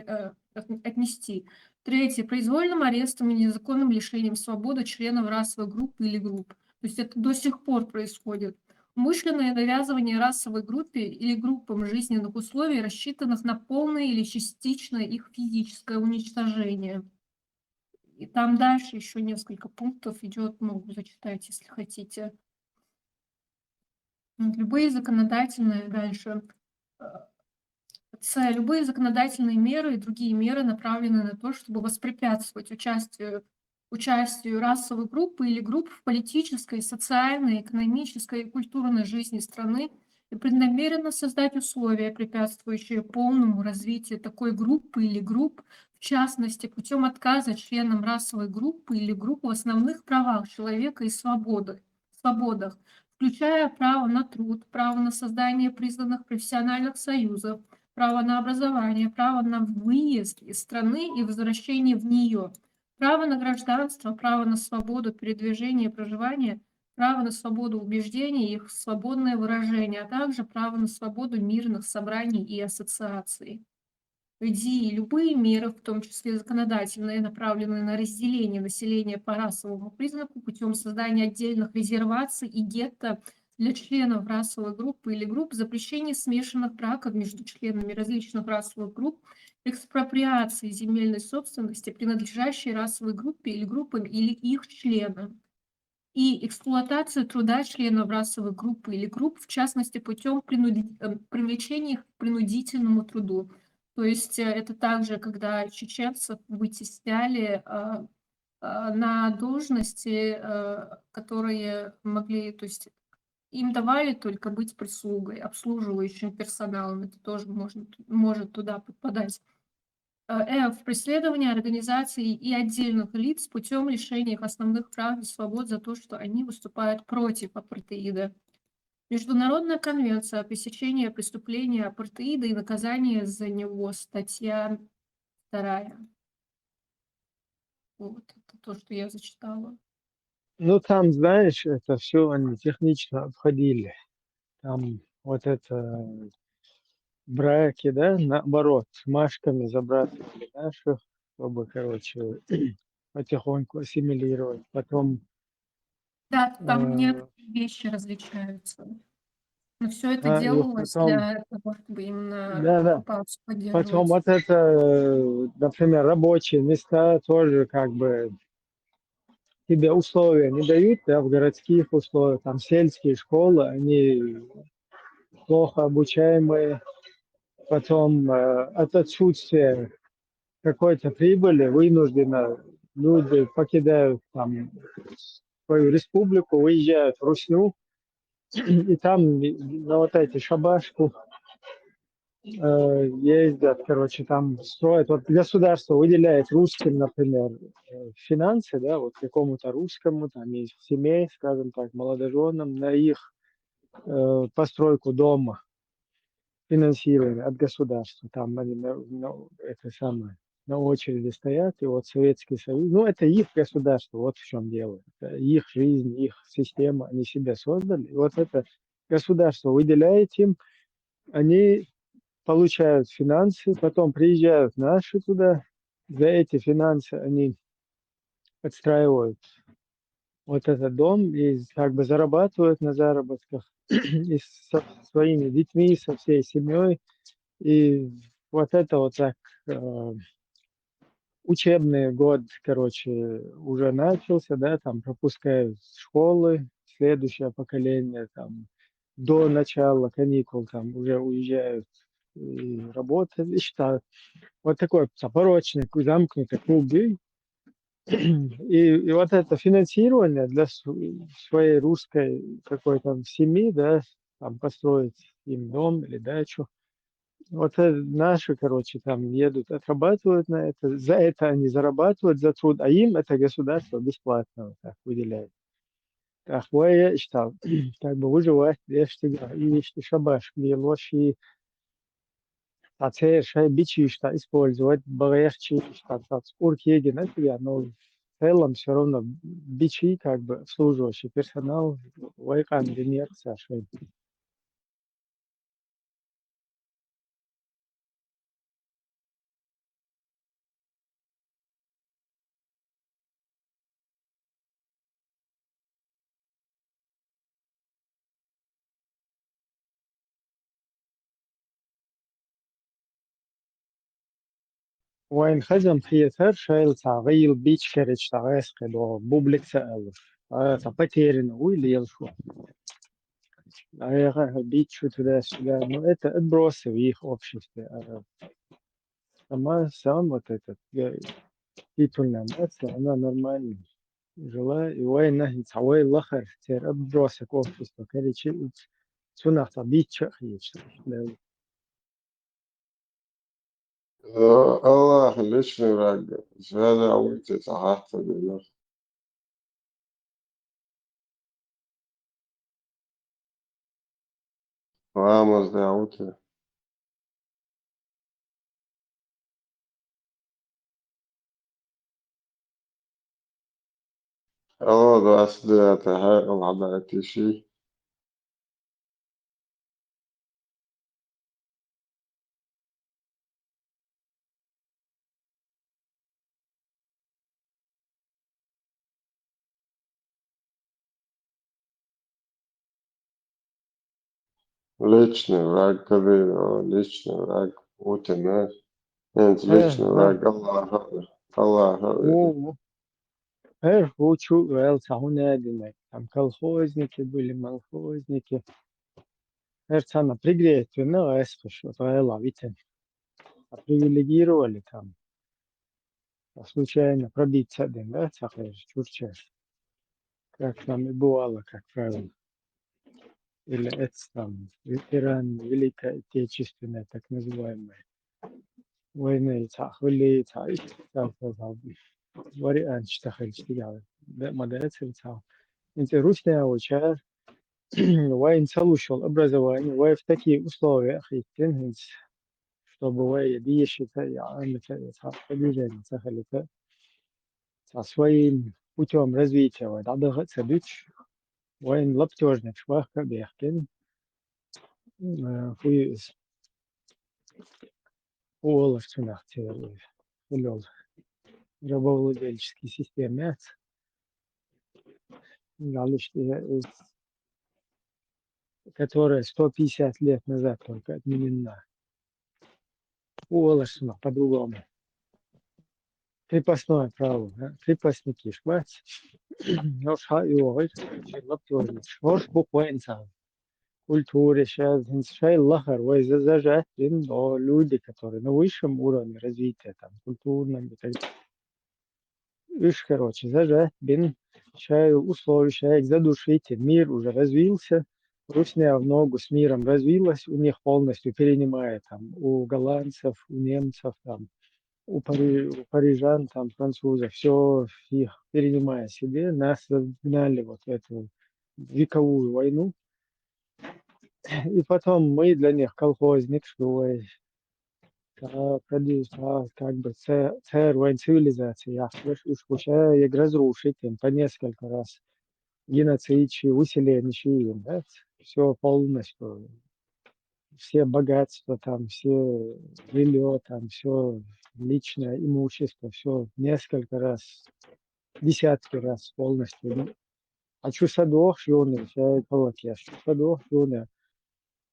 отнести. Третье. Произвольным арестом и незаконным лишением свободы членов расовой группы или групп. То есть это до сих пор происходит. Умышленное навязывание расовой группе или группам жизненных условий, рассчитанных на полное или частичное их физическое уничтожение. И там дальше еще несколько пунктов идет, могу зачитать, если хотите. Любые законодательные дальше. Любые законодательные меры и другие меры направлены на то, чтобы воспрепятствовать участию расовой группы или групп в политической, социальной, экономической и культурной жизни страны и преднамеренно создать условия, препятствующие полному развитию такой группы или групп, в частности, путем отказа членам расовой группы или групп в основных правах человека и свободах, включая право на труд, право на создание признанных профессиональных союзов, право на образование, право на выезд из страны и возвращение в нее, право на гражданство, право на свободу передвижения и проживания, право на свободу убеждений и их свободное выражение, а также право на свободу мирных собраний и ассоциаций. Любые меры, в том числе законодательные, направленные на разделение населения по расовому признаку путем создания отдельных резерваций и гетто для членов расовой группы или групп, запрещение смешанных браков между членами различных расовых групп, экспроприации земельной собственности, принадлежащей расовой группе или группам или их членам, и эксплуатацию труда членов расовой группы или групп, в частности, путем привлечения их к принудительному труду. То есть это также, когда чеченцев вытесняли на должности, которые могли, то есть им давали только быть прислугой, обслуживающим персоналом, это тоже может туда подпадать. В преследовании организаций и отдельных лиц путем лишения их основных прав и свобод за то, что они выступают против апартеида. Международная конвенция о пресечении преступления апартеида и наказании за него, статья 2. Вот, это то, что я зачитала. Ну, там, знаешь, это все они технично обходили. Там вот это браки, да, наоборот, машками забрасывали наших, чтобы, короче, потихоньку ассимилировать. Потом Да, там э, некоторые вещи различаются. Но все это и делалось потом, для того, чтобы именно да, оккупацию потом поддерживать. вот это, например, рабочие места тоже как бы тебе условия не дают, да, в городских условиях, там сельские школы, они плохо обучаемые, потом от отсутствия какой-то прибыли вынужденно люди покидают там свою республику, уезжают в Русню, и там на вот эти шабашку ездят, короче, там строят. Вот государство выделяет русским, например, финансы, да, вот какому-то русскому, там, из семей, скажем так, молодоженам, на их постройку дома, финансирование от государства. Там они это самое, на очереди стоят, и вот Советский Союз, ну, это их государство, вот в чем дело. Это их жизнь, их система, они себя создали. И вот это государство выделяет им, они получают финансы, потом приезжают наши туда, за эти финансы они отстраивают вот этот дом и как бы зарабатывают на заработках и со своими детьми, со всей семьей. И вот это вот так учебный год, короче, уже начался, да, там пропускают школы, следующее поколение, там, до начала каникул, там, уже уезжают и работают, и считают. Вот такой порочный, замкнутый круг. И вот это финансирование для своей русской какой-то семьи, да, там построить им дом или дачу. Вот наши, короче, там едут, отрабатывают на это, за это они зарабатывают, за труд, а им это государство бесплатно вот так выделяет. Ахуя işte как бы выживать, işte и işte шабаш, лоши, тацер, шай, бичи, что использовать, барехчи, что уркеги, нафига, но в целом все равно бичи, как бы обслуживающий персонал, вайкан, динер, Саша. وين خزم خيثر شايل تعغيل بيتش كاريج تعغيس قدو بوبليك سألف تبتيرن ويلي يلشو بيتش تدا سدا ну это отбросы в их обществе. Сама сам вот этот титульная нация, она нормально жила, и война и цавой лахар, теперь отбросы к обществу, короче, цунах битча хич. الله ليش نراجع هذا وانت صححت بالله وامز دعوتي الله ده أصل تهاء العبادة شيء личный враг كبير личный враг وتمام انت личный враг الله О, учу, цауна динек, там колхозники были, молхозники. Цана пригреет, ну, эсхиш, вот лавите. Привилегировали там, случайно пробиться один, да, цахаешь, чурча, как нам и бывало, как правило. Или это там ветеран Великой Отечественной, так называемой, войны, цахвали, вариант, что хотите, да, модерация, цах. Интересная уча, وين целушил образование, вай в такие условия, чтобы вай бишиться, движение, со своим путем развития, вай добиваться дичь, وين لبتوجنك شواه كبيحكين في والله شنختي اللول рабовладельческий системе, которая 150 лет назад только отменена. Волошно по-другому. Крепостное право, крепостники швать. Нож хайовый, лаптёжнич. Нож буквально сам. Культуре сейчас шай лахар, вой зажать, но люди, которые на высшем уровне развития, там, культурном и так далее. Ишь, короче, зажать, шай условия, шай задушить, мир уже развился. Русня в ногу с миром развилась, у них полностью перенимает там, у голландцев, у немцев, там, у парижан, там, французов, все их перенимая себе, нас загнали вот в эту вековую войну. И потом мы для них колхозник, что как бы царь цивилизации, я слышу, их разрушить им по несколько раз. Геноцид, выселение, да? Все полностью, все богатства, там, все жилье, там, все личное имущество, все несколько раз, десятки раз полностью. А что садох, юный, я садох, юный.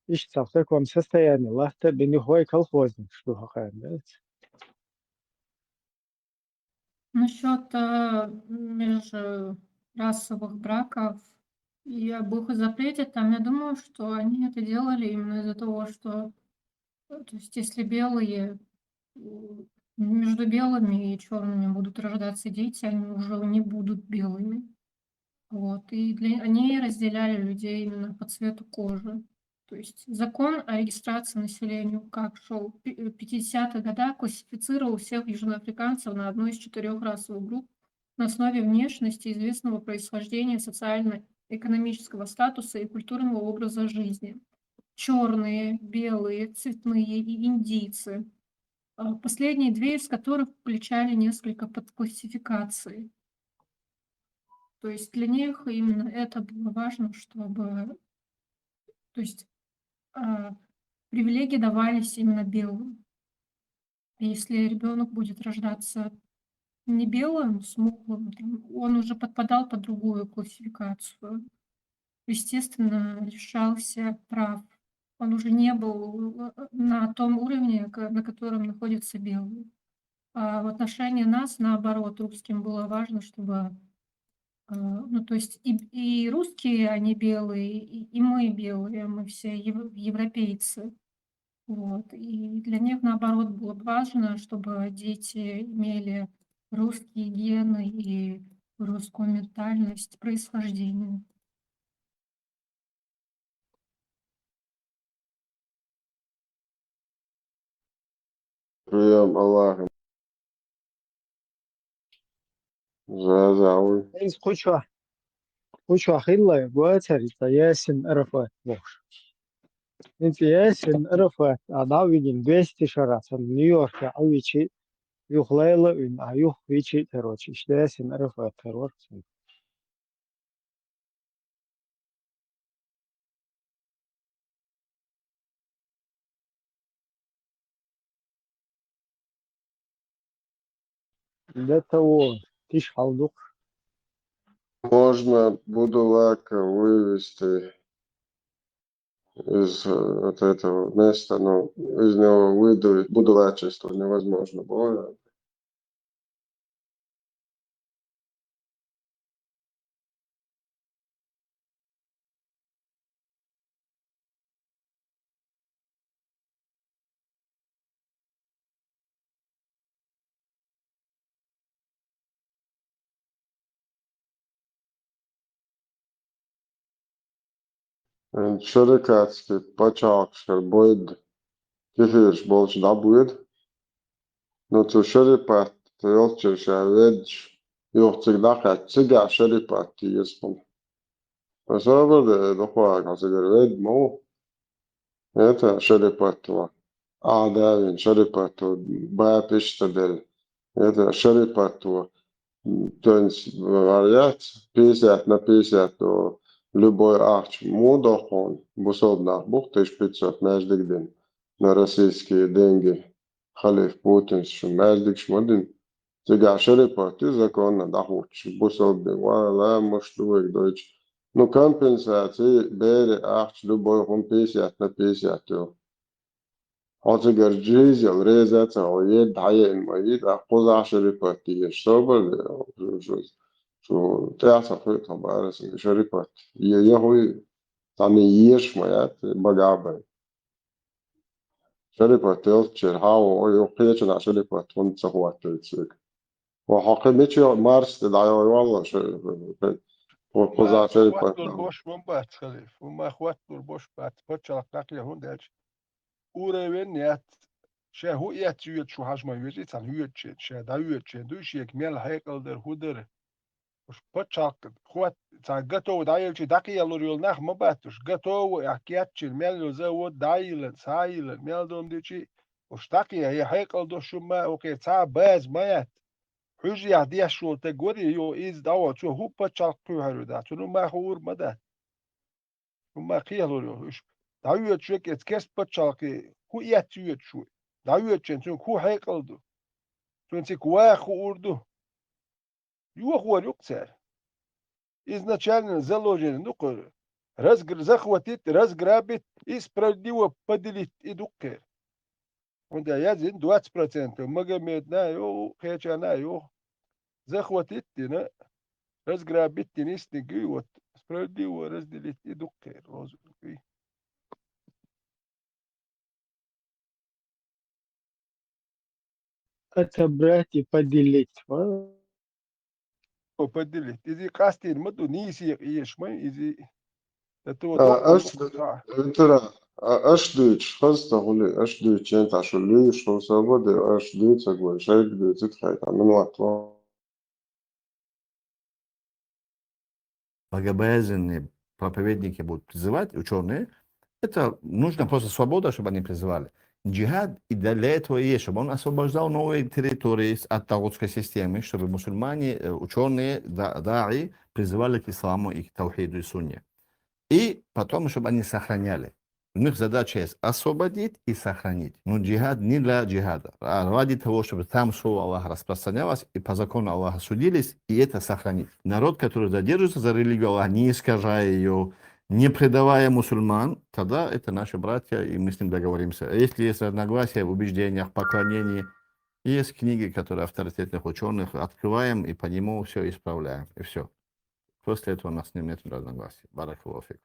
Ищется в таком состоянии, лахта бенюхой колхозник, что хахаем, да? Насчет межрасовых браков и об их запрете, там я думаю, что они это делали именно из-за того, что, то есть, если белые между белыми и черными будут рождаться дети, они уже не будут белыми. Вот. И они разделяли людей именно по цвету кожи. То есть закон о регистрации населения, как шел в 50-х годах, классифицировал всех южноафриканцев на одну из 4 расовых групп на основе внешности, известного происхождения, социально-экономического статуса и культурного образа жизни. Черные, белые, цветные и индийцы. Последние 2 из которых включали несколько подклассификаций. То есть для них именно это было важно, чтобы, то есть привилегии давались именно белым. Если ребенок будет рождаться не белым, смуглым, он уже подпадал под другую классификацию. Естественно, лишался прав. Он уже не был на том уровне, на котором находится белый. А в отношении нас, наоборот, русским было важно, чтобы ну, то есть и русские, они белые, и мы белые, мы все европейцы. Вот. И для них, наоборот, было важно, чтобы дети имели русские гены и русскую ментальность происхождения. Прием Аллаха. Зазауи. Из куча хилла, гуацарица, ясен арафат, бог. Инт ясен арафат, адавигин 200 шарас, в Нью-Йорке, авичи, юхлайла, юх, вичи, короче, ясен арафат, короче. Для того, тиш халдук. Можно Будулака вывести из вот этого места, но из него выдавить будулачество невозможно было. Šarikātski pačāks ar boid kihirš bolš dabuid. No tu šaripāt, tu jolčirš ā vedž, joh cik dakāt cigā šaripāt tīspam. بس هو برضه دخوا كاسجر مو يتا شريباتوا أعداء شريباتوا بابشتدل يتا شريباتوا تونس variat piesät na piesät to любой арч мудохон бусобна бухты шпицот междигдин на российские деньги халиф Путин шо междик шмодин тига шерепати законно дахуч бусобдин вала моштуек дойч ну компенсации бере арч любой хун piesät на piesät to Отигар джизел резаца оед дайен моид аққуза шерепати ештобер شو تعرف طبعا شركات يهوي تاني يش مايات بقابل شركات تلتشر هاو يوقيتش على شركات تون تسوات تلتشر وحقيقة مارس تدعي والله وقزع شركات Хватtul boş bombat Halif. Uma хватtul boş bat. Почалak такие хундельч. Уровень нет. Ше ху ят юет шу хашма юет цан юет че. Ше да юет че. Душ ек мел хайкалдер худер. Уж почалак хват цан готов даил че такие лурил нах мабатуш. Готов акят че мел завод даил саил мел дом дичи. Уж такие хайкалдер шума окей ца баз маят. حجي دي شو تقولي يو إز دوا شو هو بتشال كهرو ده شو ما هو مده ما خيالو يو داويت شو كيس كيس بتشال كي هو ياتيوت شو داويت شو هو هيقلدو شو انت كوا خوردو يو هو يكسر изначально заложено ну захватить разграбить и справедливо поделить и дукер он да я 20% Магомед на ю хеча на ю захватить на разграбить теннисный вот справедливо разделить и дукер розовый. отобрать и поделить. Поделить. Изи кастин маду ниси ешмай изи это вот أش ترى أش دوتش خاصة هولي أش دوتش أنت عشان ليش هو سبب ده أش دوتش أقول شيء دوتش تخيل من وقت богобоязненные проповедники будут призывать, ученые, это нужно просто свобода, чтобы они призывали. Джихад и для этого и есть, чтобы он освобождал новые территории от таутской системы, чтобы мусульмане, ученые, даи призывали к исламу и к таухиду и сунне. И потом, чтобы они сохраняли. У них задача есть освободить и сохранить. Но джихад не для джихада, а ради того, чтобы там слово Аллаха распространялось, и по закону Аллаха судились, и это сохранить. Народ, который задерживается за религию Аллаха, не искажая ее, не предавая мусульман, тогда это наши братья, и мы с ним договоримся. А если есть разногласия в убеждениях, поклонении, есть книги, которые авторитетных ученых, открываем и по нему все исправляем, и все. После этого у нас нет разногласий. Баракаллаху фик.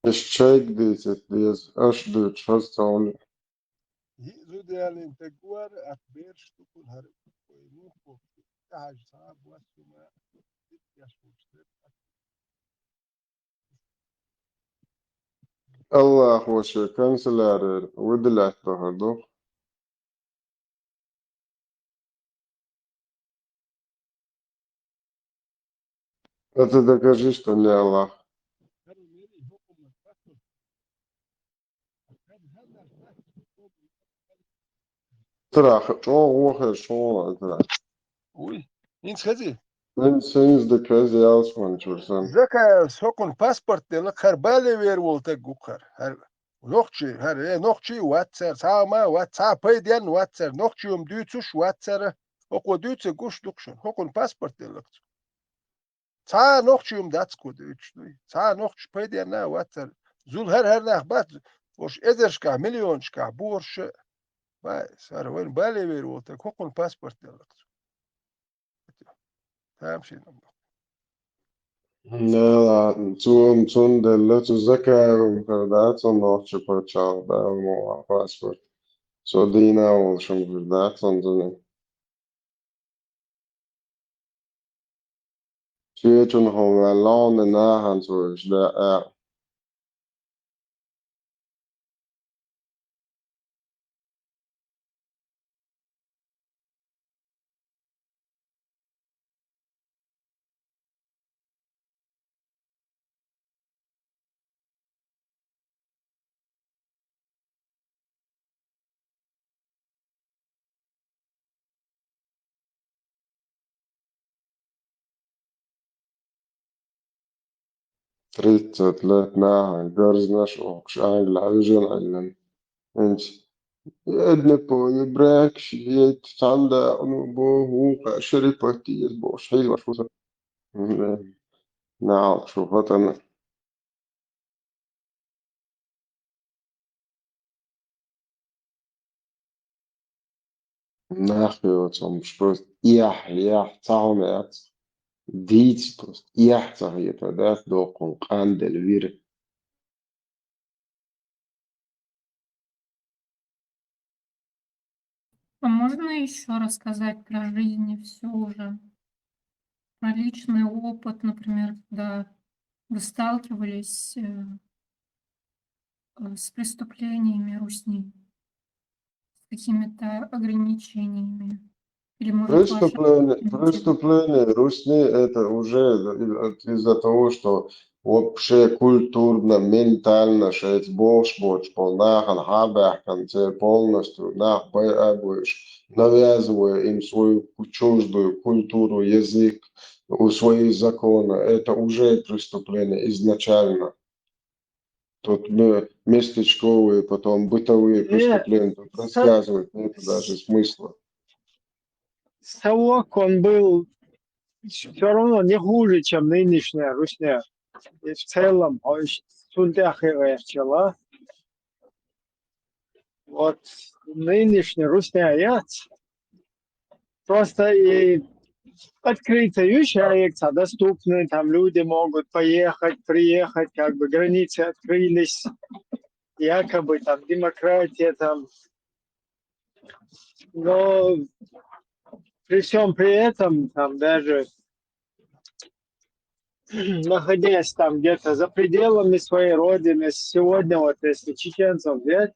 الشيك ديز أش دوتش خاصة هولي زوديال انت جوار أكبر شتكون هرب ويموت كهج صعب واسمه الله هو شيء كانسلر ودلعت بهردو Это докажи, что не Аллах. Трах, что охер, что это? Уй, инс хази. Сенс докази алсман чурсан. Зака сокон паспорт дела харбале вер волта гукар. Нохчи ватсер сама ватса пайдян ватсер нохчи дүйцуш ватсер око дүйцэ гуш дукшун хокон паспорт дела. Ца нохчи дацко дүйчнуй. Ца нохчи пайдян на ватсер. Зул хер нах бат ош эзершка миллионшка борше. Бай сар вен бале вер волта хокон паспорт дела. Тамшин. لا تون دلت زكاة وفردات ونوخش برشاو بالمو باسبورت سو دينا وشم فردات ونزني شيء هو لون ناهن سوش ده 30 لك ناها قرزناش وقشان العجن علن انت ادنى بو يبراكش يتعندى بو هو شريبتي يزبوش حلوة شو نعم شو فتنا ناخيو تم شبوست يح تعمت ديت بوست يح تغيير ذات دوقن قاندل وير А можно еще рассказать про жизнь все уже? Про личный опыт, например, когда вы сталкивались с преступлениями русни, с какими-то ограничениями? Или, может, ваши... Преступление Русни это уже из-за того, что вообще культурно, ментально, что это больше полнахан хабахкан, те полностью навязывая им свою чуждую культуру, язык, свои законы. Это уже преступление изначально. Тут местечковые, потом бытовые преступления тут рассказывать нет даже смысла. Совок, он был все равно не хуже, чем нынешняя Русня. И в целом, вот нынешняя Русня, просто и открытые вещи доступны, там люди могут поехать, приехать, как бы границы открылись, якобы там демократия там. Но при всем при этом, там даже находясь там где-то за пределами своей родины, сегодня вот если чеченцев взять,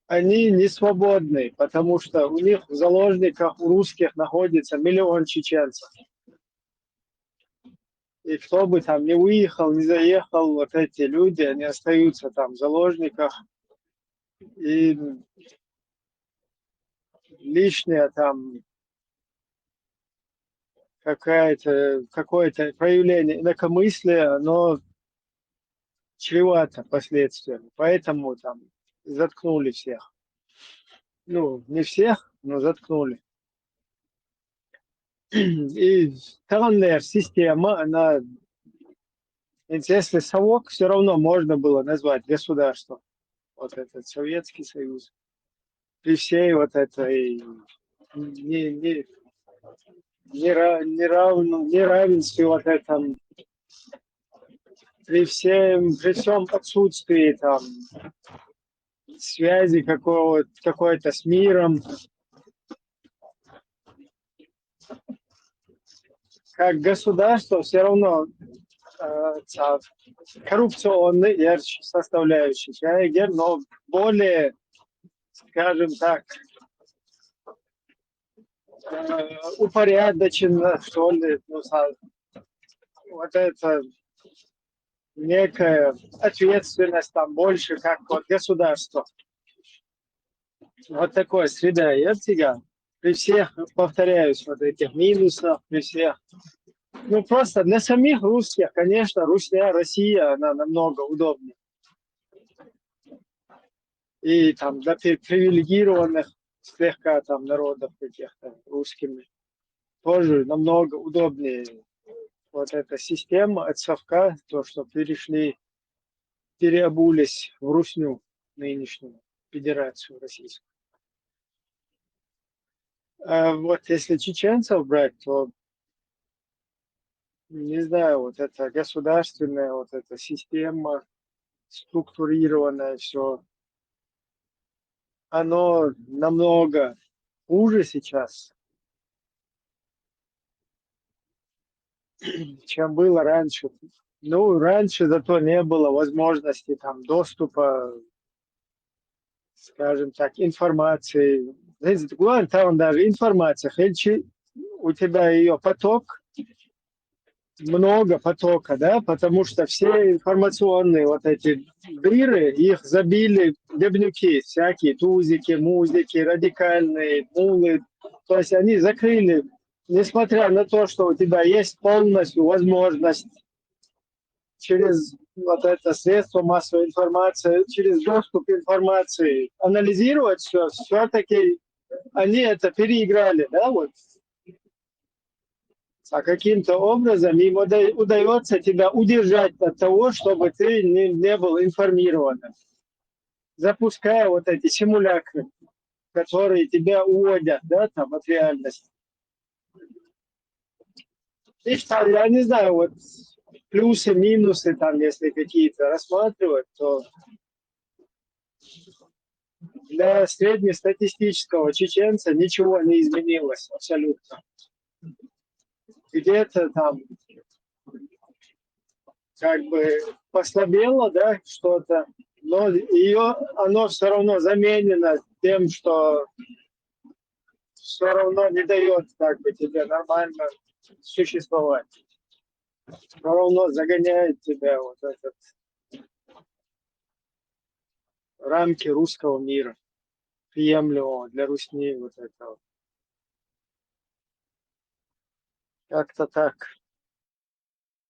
они не свободны, потому что у них в заложниках у русских находится 1 миллион чеченцев. И кто бы там не выехал, не заехал, вот эти люди, они остаются там в заложниках. И лишнее там какое-то проявление инакомыслия, оно чревато последствиями. Поэтому там заткнули всех. Ну, не всех, но заткнули. И странная система, она, если совок, все равно можно было назвать государством. Вот этот Советский Союз. При всей вот этой неравенстве вот этом, при всем отсутствии там связи какой-то с миром, как государство все равно коррупционный составляющий, но более, скажем так, упорядоченно, что ли, вот это некая ответственность там больше, как вот государство. Вот такая среда Ертига. При всех, повторяюсь, вот этих минусах, при всех. Ну, просто для самих русских, конечно, Россия, она намного удобнее. И там для привилегированных слегка там народов каких-то русскими тоже намного удобнее. Вот эта система от совка, то, что переобулись в Русню нынешнюю, Федерацию Российскую. А вот если чеченцев брать, то, не знаю, вот эта государственная, вот эта система, структурированное все, оно намного хуже сейчас, чем было раньше. Ну, раньше зато не было возможности там доступа, скажем так, информации. Главное, там даже информация. У тебя ее поток, много потока, да, потому что все информационные вот эти дыры, их забили гребнюки, всякие тузики, музики, радикальные, мулы. То есть они закрыли, несмотря на то, что у тебя есть полностью возможность через вот это средство массовой информации, через доступ к информации анализировать все-таки они это переиграли, да, вот. А каким-то образом им удается тебя удержать от того, чтобы ты не был информированным. Запуская вот эти симулякры, которые тебя уводят, да, там, от реальности. И что, я не знаю, вот плюсы, минусы там, если какие-то рассматривать, то для среднестатистического чеченца ничего не изменилось абсолютно. Где-то там как бы послабело, да, что-то, но оно все равно заменено тем, что все равно не дает как бы тебе нормально существовать. Все равно загоняет тебя вот этот рамки русского мира, приемлемого для русни вот этого. Как-то так.